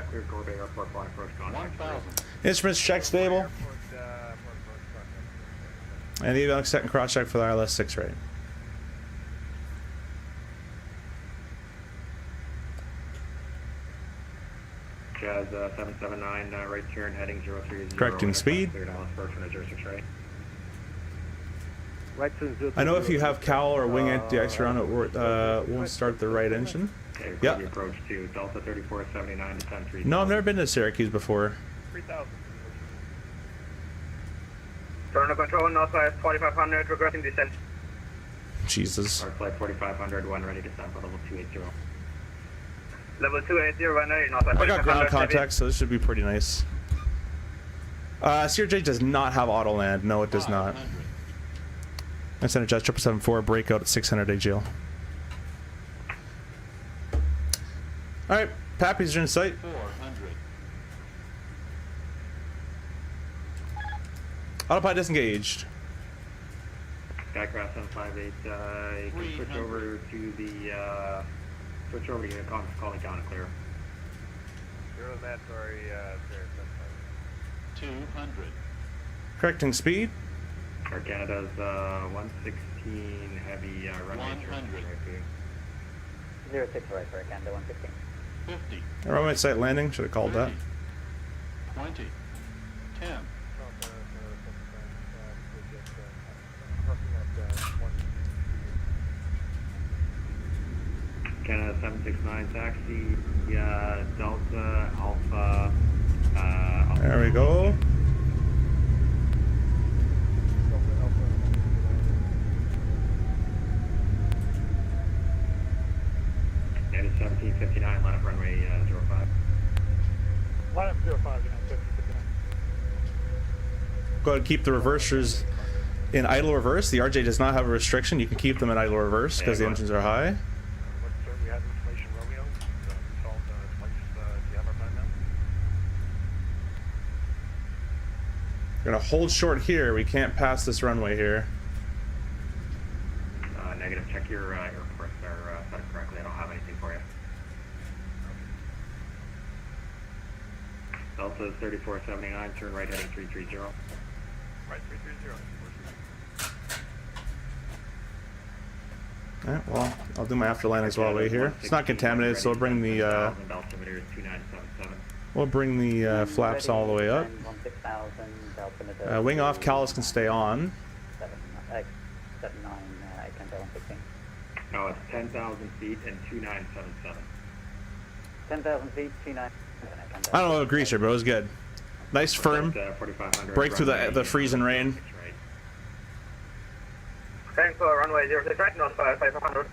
clear Corday Airport, one approach contact. 1,000. Instruments check stable. And the evac set and cross check for the ILS 6 right. Jazz 779, right turn heading 030. Correcting speed. Cleared Alice approach from 06 right. Right turn 030. I know if you have cowl or wing anti-ice around it won't start the right engine. Okay, Yeah. approach to Delta 3479 to 103. No, I've never been to Syracuse before. 3,000. Turn control, northwest 4500, regretting descent. Jesus. Our flight 4500, one ready to descend for level 280. Level 280, runway northwest. I got ground 4500, contact, so this should be pretty nice. CRJ does not have auto land. No, it does not. 500. I sent a Jazz 774 breakout at 600 AGL. Alright, Pappies are in sight. 400. Autopilot disengaged. Skycraft 758, you can switch over to the, switch over to your calling down and clear. Zero mandatory, there. 200. Correcting speed. Air Canada's 116 heavy runway 100. 06 right for Canada 116. 50. Runway site landing, should have called that. 20. 10. Canada 769 taxi, Delta, Alpha, There we go. That is 1759, line up runway 05. Line up 05, 1759. Go ahead and keep the reversers in idle reverse. The RJ does not have a restriction. You can keep them in idle reverse because the engines are high. We have information, Romeo. We solved twice. Do you have our plan now? We're gonna hold short here. We can't pass this runway here. Negative, check your airports are set up correctly. I don't have anything for you. Delta is 3479, turn right heading 330. Right, 330. Alright, well, I'll do my after landing as well right here. It's not contaminated, so we'll bring the flaps all the way up. Wing off, callus can stay on. 79, Canada 116. No, it's 10,000 feet and 2977. 10,000 feet, 2977. I don't know, greaser, but it was good. Nice firm. 4500. Break through the freezing rain. Thanks for runway 06 right, northwest 500.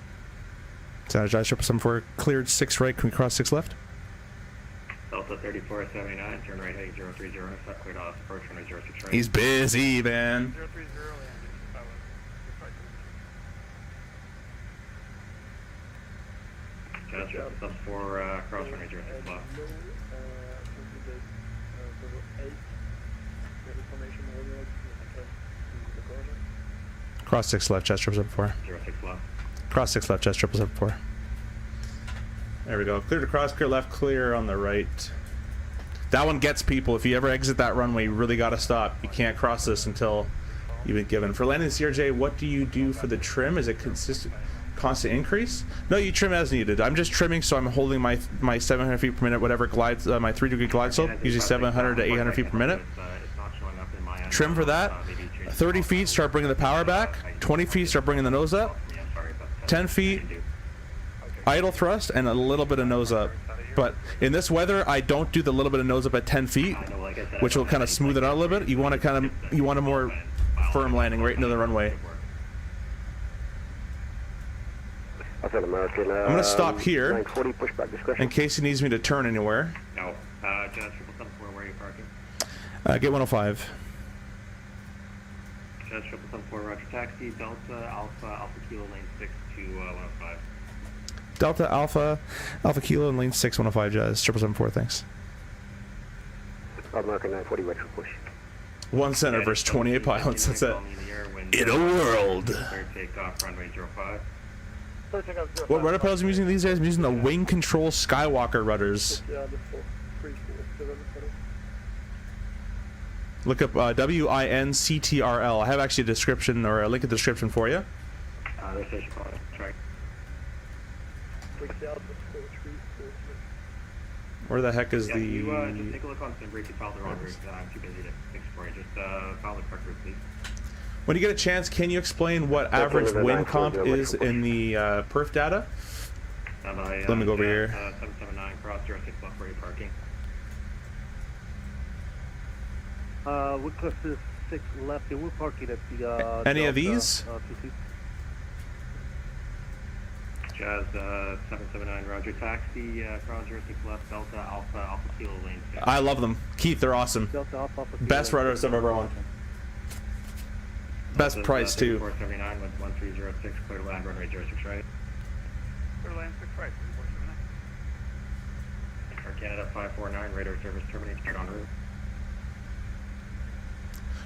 Jazz 774 cleared 6 right. Can we cross 6 left? Delta 3479, turn right heading 030, intercept cleared off, approach runway 06 right. He's busy, man. 030 and Jazz triple sub 4, cross runway 06 left. Cross 6 left, Jazz 774. 06 left. Cross 6 left, Jazz 774. There we go. Clear to cross, clear left, clear on the right. That one gets people. If you ever exit that runway, you really got to stop. You can't cross this until you've been given. For landing CRJ, what do you do for the trim? Is it constant increase? No, you trim as needed. I'm just trimming, so I'm holding my 700 feet per minute, whatever glides, my 3-degree glide slope, usually 700 to 800 feet per minute. Trim for that. 30 feet, start bringing the power back. 20 feet, start bringing the nose up. 10 feet, idle thrust, and a little bit of nose up. But in this weather, I don't do the little bit of nose up at 10 feet, which will kind of smooth it out a little bit. You want a more firm landing right into the runway. I'm going to stop here in case he needs me to turn anywhere. No. Jazz 774, where are you parking? Get 105. Jazz 774, roger, taxi, Delta, Alpha Kilo, lane 6 to 105. Delta, Alpha Kilo, and lane 6, 105, Jazz 774, thanks. American 940, retro push. 1 center versus 28 pilots, that's it. In a world. Takeoff, runway 05. What rudder pilots I'm using these days? I'm using the Wing Control Skywalker rudders. Look up WINCTRL. I have actually a description or a link in the description for you. Where the heck is the... just take a look on SimBreak. You filed the wrong route. I'm too busy to fix for you. Just file the correct route, please. When you get a chance, can you explain what average wind comp is in the perf data? Let me go over here. 779 cross 06 left, where are you parking? We cross 6 left, and we're parking at the... Any of these? Jazz 779, roger, taxi, cross 06 left, Delta, Alpha Kilo, lane 6. I love them. Keith, they're awesome. Delta, Alpha Best rudders I've ever owned. Best price, too. 479 with 1306, clear to land, runway 06 right. Clear to land 6 right, 3479. Air Canada 549, radar service terminated, start en route.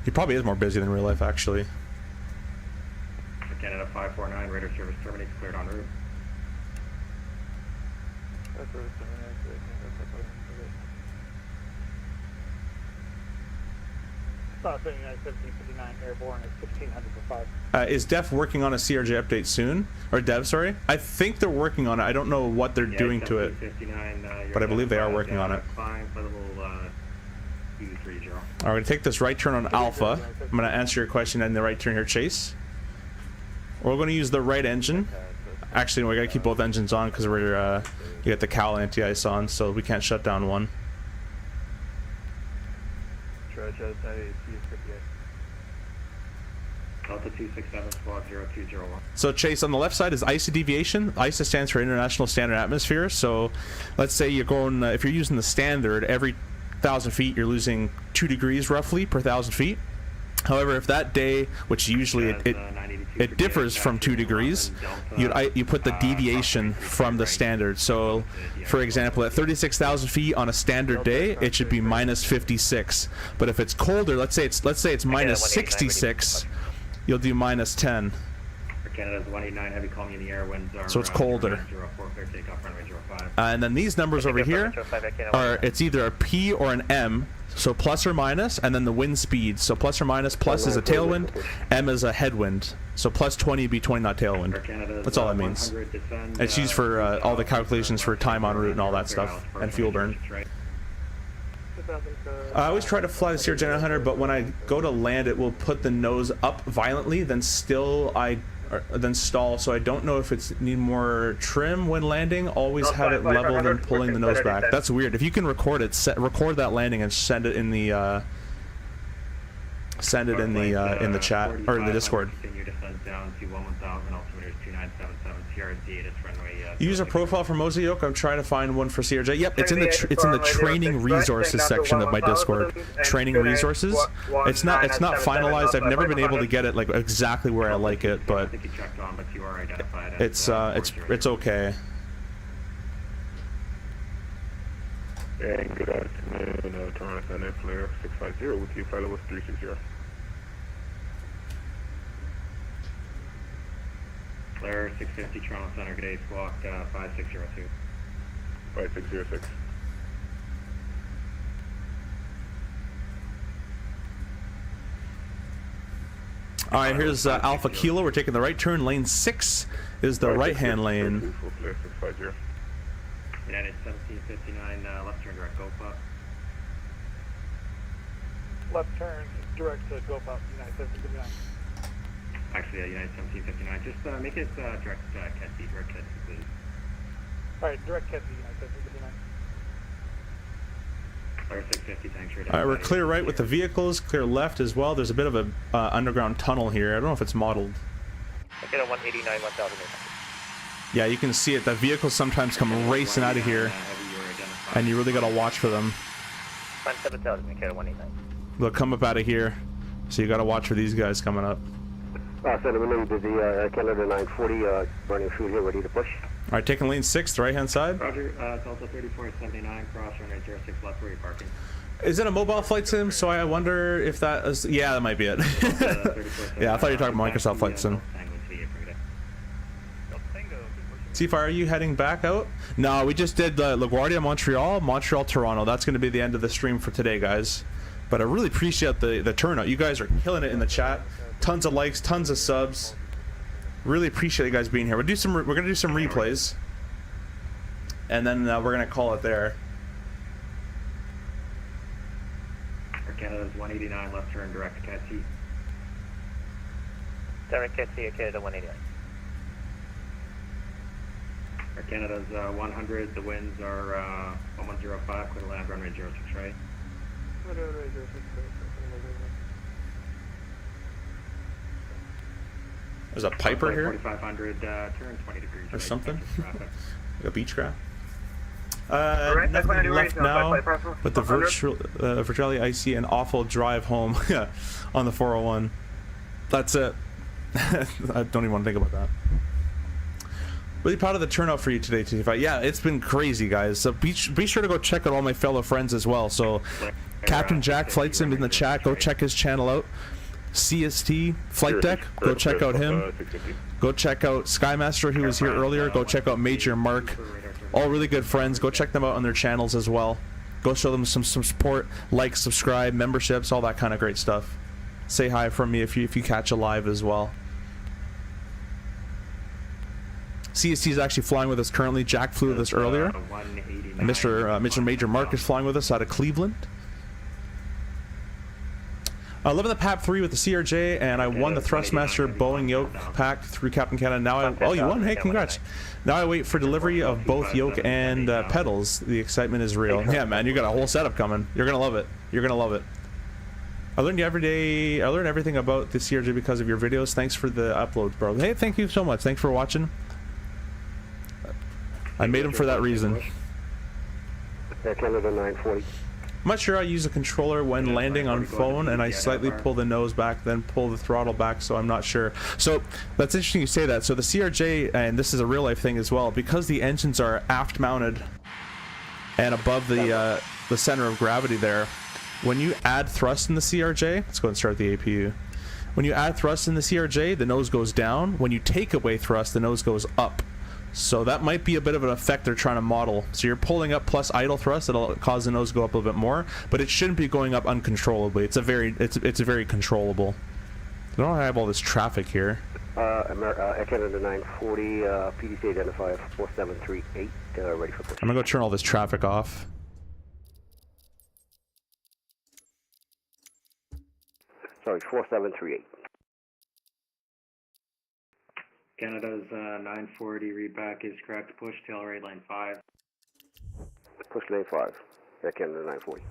He probably is more busy than real life, actually. Air Canada 549, radar service terminated, cleared en route. South 1759 airborne at 1600 for 5. Is Def working on a CRJ update soon? Or Dev, sorry? I think they're working on it. I don't know what they're doing to it. But I believe they are working on it. Alright, we're going to take this right turn on Alpha. I'm going to answer your question and the right turn here, Chase. We're going to use the right engine. Actually, we got to keep both engines on because we're you got the COWL anti-ice on, so we can't shut down one. Delta 267, squad 0201. So Chase, on the left side is ISA deviation. ISA stands for International Standard Atmosphere. So let's say you're going, if you're using the standard, every 1,000 feet you're losing 2 degrees roughly per 1,000 feet. However, if that day, which usually it differs from 2 degrees, you put the deviation from the standard. So, for example, at 36,000 feet on a standard day, it should be minus 56. But if it's colder, let's say it's minus 66, you'll do minus 10. Canada's 189, heavy calming in the air, winds are... So it's colder. 04, clear takeoff, runway 05. And then these numbers over here are, it's either a P or an M. So plus or minus, and then the wind speed. So plus or minus, plus is a tailwind, M is a headwind. So plus 20 would be 20 knot tailwind. That's all that means. It's used for all the calculations for time en route and all that stuff, and fuel burn. I always try to fly the CRJ 900, but when I go to land, it will put the nose up violently, then stall. So I don't know if it's need more trim when landing. Always have it level, then pulling the nose back. That's weird. If you can record it, record that landing and send it in the chat or in the Discord. You use a profile for Moza, YOKE? I'm trying to find one for CRJ. Yep, it's in the training resources section of my Discord. Training resources. It's not finalized. I've never been able to get it like exactly where I like it, but it's okay. And good afternoon, Toronto Center, Flare 650 with you, flight level 360. Flare 650 Toronto Center, good day, squawk 5602. 5606. All right, here's Alpha Kilo. We're taking the right turn. Lane 6 is the right-hand lane. United 1759, left turn direct, go up. Left turn, direct to go up, United 1759. Actually, United 1759, just make it direct Kedzie, please. Alright, direct Kedzie, United 1759. Flare 650, thanks for All right, we're clear right with the vehicles, clear left as well. There's a bit of a underground tunnel here. I don't know if it's modeled. Okay, 189, 1000. Yeah, you can see it. The vehicles sometimes come racing out of here, and you really got to watch for them. 7000, okay, 189. They'll come up out of here, so you got to watch for these guys coming up. Center, we did the Canada 940 running through here, ready to push. All right, taking lane 6, the right-hand side. Roger, Delta 3479, cross runway 06 left, where are you parking? Is it a mobile flight sim? So I wonder if that is... Yeah, that might be it. Yeah, I thought you were talking about Microsoft Flight Sim. C5, are you heading back out? No, we just did LaGuardia, Montreal, Toronto. That's going to be the end of the stream for today, guys. But I really appreciate the turnout. You guys are killing it in the chat. Tons of likes, tons of subs. Really appreciate you guys being here. We're gonna do some replays, and then we're gonna call it there. Air Canada's 189, left turn direct to Kedzie. Direct Kedzie, okay, the 189. Air Canada's 100, the winds are 1105, clear to land, runway 06 right. There's a Piper here. 4500, turn 20 degrees. Or something. Like a Beechcraft. Alright, Nothing left now, but the virtual, virtually icy and awful drive home on the 401. That's it. I don't even want to think about that. Really proud of the turnout for you today, T5. Yeah, it's been crazy, guys. So be sure to go check out all my fellow friends as well. So Captain Jack Flight Sim in the chat. Go check his channel out. CST Flight Deck, go check out him. Go check out Skymaster, who was here earlier. Go check out Major Mark. All really good friends. Go check them out on their channels as well. Go show them some support, like, subscribe, memberships, all that kind of great stuff. Say hi from me if you catch a live as well. CST is actually flying with us currently. Jack flew with us earlier. And Mr. Major Mark is flying with us out of Cleveland. Living the PAP 3 with the CRJ, and I won the Thrustmaster Boeing yoke pack through Captain Canada. Now oh, you won? Hey, congrats. Now I wait for delivery of both yoke and pedals. The excitement is real. Yeah, man, you got a whole setup coming. You're gonna love it. You're gonna love it. I learned every day. I learned everything about the CRJ because of your videos. Thanks for the uploads, bro. Hey, thank you so much. Thanks for watching. I made them for that reason. Air Canada 940. I'm not sure I use a controller when landing on phone, and I slightly pull the nose back, then pull the throttle back, so I'm not sure. So that's interesting you say that. So the CRJ, and this is a real life thing as well, because the engines are aft mounted and above the center of gravity there, when you add thrust in the CRJ, let's go and start the APU. When you add thrust in the CRJ, the nose goes down. When you take away thrust, the nose goes up. So that might be a bit of an effect they're trying to model. So you're pulling up plus idle thrust, it'll cause the nose to go up a little bit more, but it shouldn't be going up uncontrollably. It's a very controllable. I don't have all this traffic here. Air Canada 940, PDC identified 4738, ready for push. I'm gonna go turn all this traffic off. Sorry, 4738. Canada's 940, readback is correct. Push tail right lane 5. Push lane 5. Air Canada 940.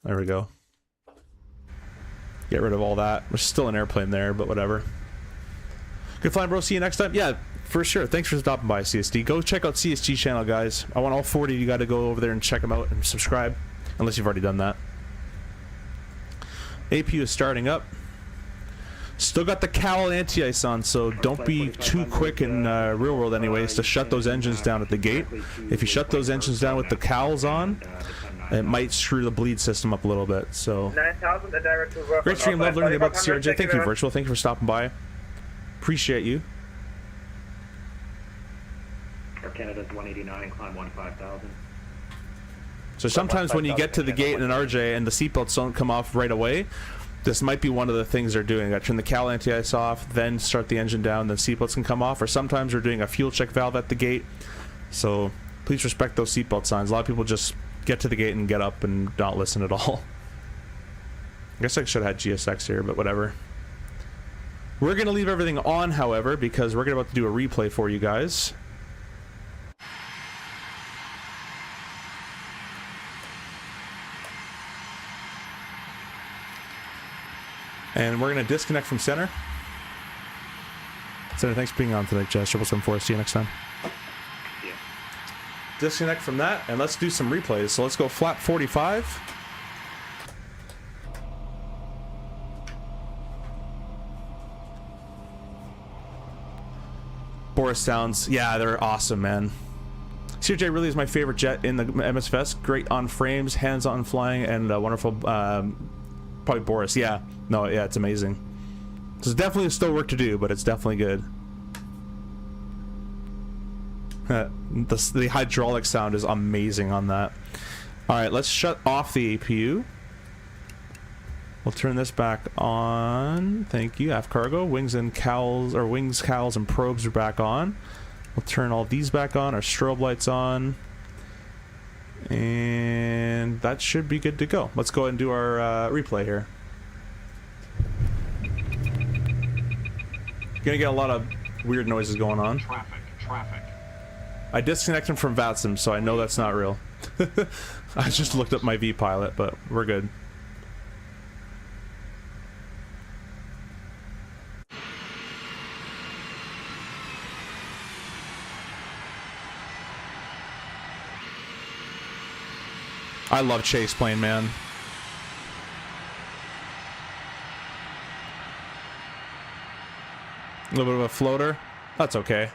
There we go. Get rid of all that. There's still an airplane there, but whatever. Good flying, bro. See you next time. Yeah, for sure. Thanks for stopping by, CST. Go check out CSG channel, guys. I want all 40. You got to go over there and check them out and subscribe, unless you've already done that. APU is starting up. Still got the COWL anti-ice on, so don't be too quick in real world anyways to shut those engines down at the gate. If you shut those engines down with the COWLs on, it might screw the bleed system up a little bit. So 9,000, the direct to work. great stream, love learning about the CRJ. Thank you, Virtual. Thank you for stopping by. Appreciate you. Air Canada's 189, climb 15,000. So sometimes when you get to the gate in an RJ and the seatbelts don't come off right away, this might be one of the things they're doing. I turn the COWL anti-ice off, then start the engine down, then seatbelts can come off. Or sometimes we're doing a fuel check valve at the gate. So please respect those seatbelt signs. A lot of people just get to the gate and get up and not listen at all. I guess I should have had GSX here, but whatever. We're going to leave everything on, however, because we're about to do a replay for you guys. And we're going to disconnect from center. Center, thanks for being on today, Jess. 774. See you next time. Yeah. Disconnect from that, and let's do some replays. So let's go flap 45. Boris sounds, yeah, they're awesome, man. CRJ really is my favorite jet in the MSFS. Great on frames, hands-on flying, and wonderful. Probably Boris, yeah. No, yeah, it's amazing. There's definitely still work to do, but it's definitely good. The hydraulic sound is amazing on that. Alright, let's shut off the APU. We'll turn this back on. Thank you. Aft cargo. Wings and cowls, or wings, cowls, and probes are back on. We'll turn all these back on. Our strobe lights on. And that should be good to go. Let's go ahead and do our replay here. Gonna get a lot of weird noises going on. Traffic. I disconnected from VATSIM, so I know that's not real. I just looked up my V-Pilot, but we're good. I love chase plane, man. A little bit of a floater. That's okay.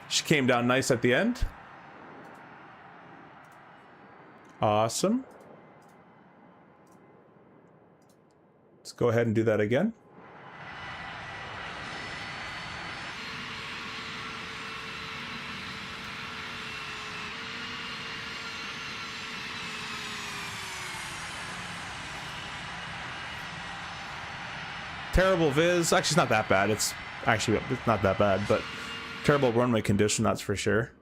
She came down nice at the end. Awesome. Let's go ahead and do that again. Terrible viz. Actually, it's not that bad. It's not that bad, but terrible runway condition, that's for sure.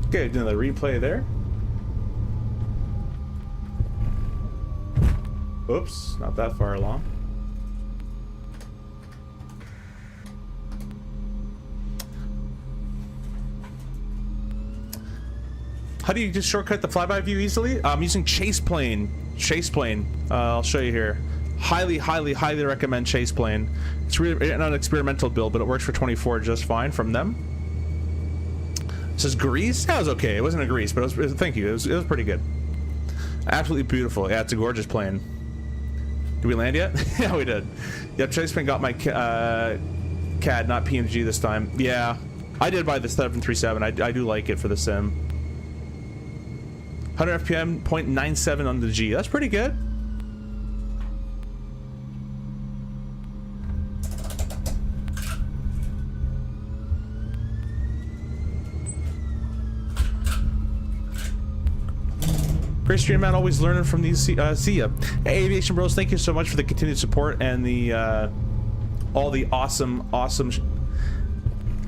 Okay, do another replay there. Oops, not that far along. How do you just shortcut the flyby view easily? I'm using Chase Plane. I'll show you here. Highly recommend Chase Plane. It's really not an experimental build, but it works for 24 just fine from them. It says grease? That was okay. It wasn't a grease, but thank you. It was pretty good. Absolutely beautiful. Yeah, it's a gorgeous plane. Did we land yet? Yeah, we did. Yep, Chase Plane got my CAD, not PNG this time. Yeah, I did buy the 737. I do like it for the sim. 100 FPM, 0.97 on the G. That's pretty good. Great stream, man. Always learning from these. See ya. Hey, Aviation Bros, thank you so much for the continued support and the all the awesome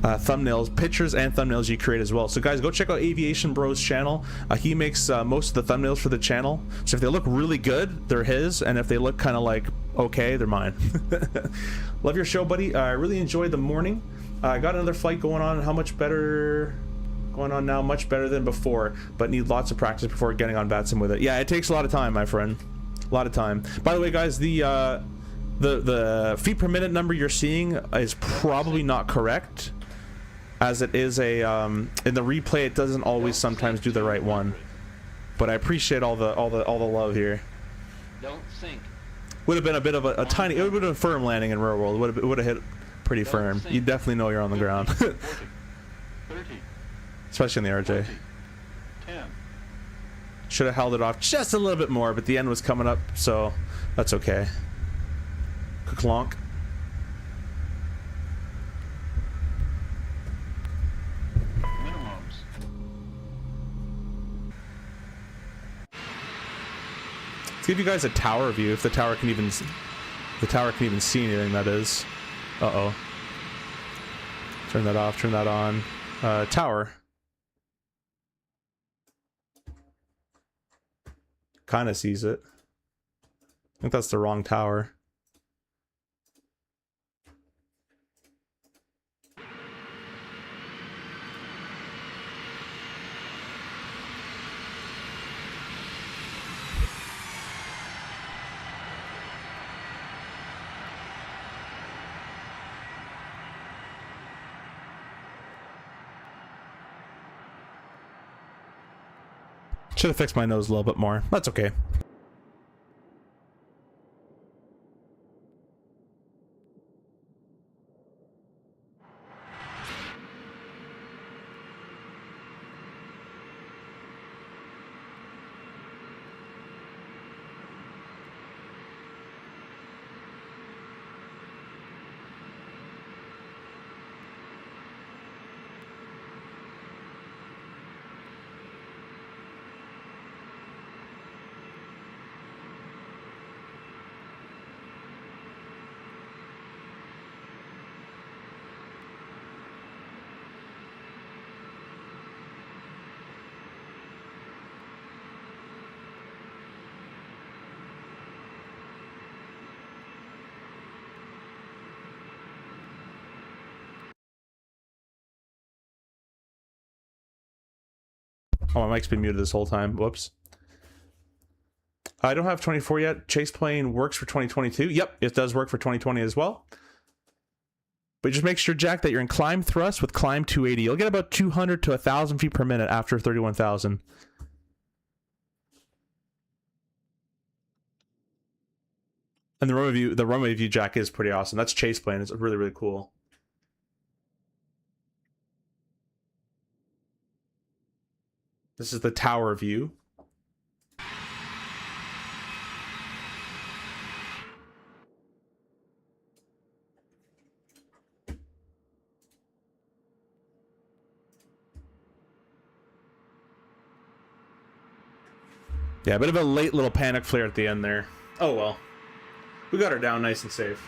thumbnails, pictures and thumbnails you create as well. So guys, go check out Aviation Bro's channel. He makes most of the thumbnails for the channel. So if they look really good, they're his, and if they look kind of like okay, they're mine. Love your show, buddy. I really enjoyed the morning. I got another flight going on. How much better? Going on now, much better than before, but need lots of practice before getting on VATSIM with it. Yeah, it takes a lot of time, my friend. A lot of time. By the way, guys, the feet per minute number you're seeing is probably not correct, as it is a in the replay it doesn't always sometimes do the right one. But I appreciate all the love here. Don't sink. Would have been a bit of a tiny. It would have been a firm landing in real world. Would have hit pretty firm. You definitely know you're on the ground. 40, 30, Especially in the RJ. 10. Should have held it off just a little bit more, but the end was coming up, so that's okay. Klonk. Minimums. Let's give you guys a tower view, if the tower can even see anything. That is. Uh-oh. Turn that off. Turn that on. Tower. Kind of sees it. I think that's the wrong tower. Should have fixed my nose a little bit more. That's okay. Oh, my mic's been muted this whole time. Whoops. I don't have 24 yet. Chase plane works for 2022. Yep, it does work for 2020 as well. But just make sure, Jack, that you're in climb thrust with climb 280. You'll get about 200 to 1,000 feet per minute after 31,000. And the runway view, Jack, is pretty awesome. That's chase plane. It's really, really cool. This is the tower view. Yeah, a bit of a late little panic flare at the end there. Oh well. We got her down nice and safe.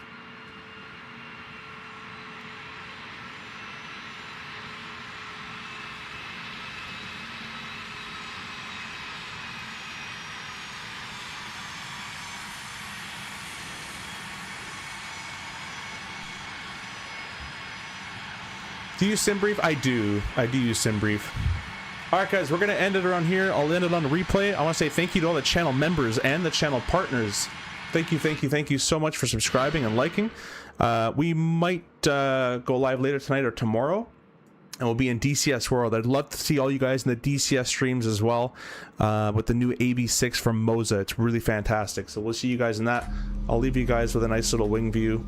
Do you use SimBrief? I do. I do use SimBrief. Alright guys, we're going to end it around here. I'll end it on the replay. I want to say thank you to all the channel members and the channel partners. Thank you so much for subscribing and liking. We might go live later tonight or tomorrow, and we'll be in DCS World. I'd love to see all you guys in the DCS streams as well, with the new AB6 from Moza. It's really fantastic. So we'll see you guys in that. I'll leave you guys with a nice little wing view,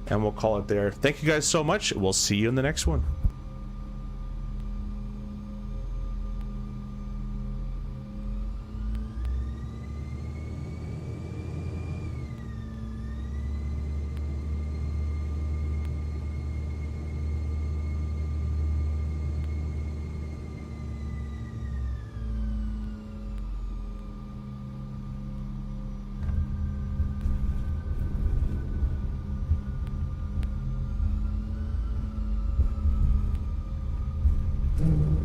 and we'll call it there. Thank you guys so much. We'll see you in the next one. Bye.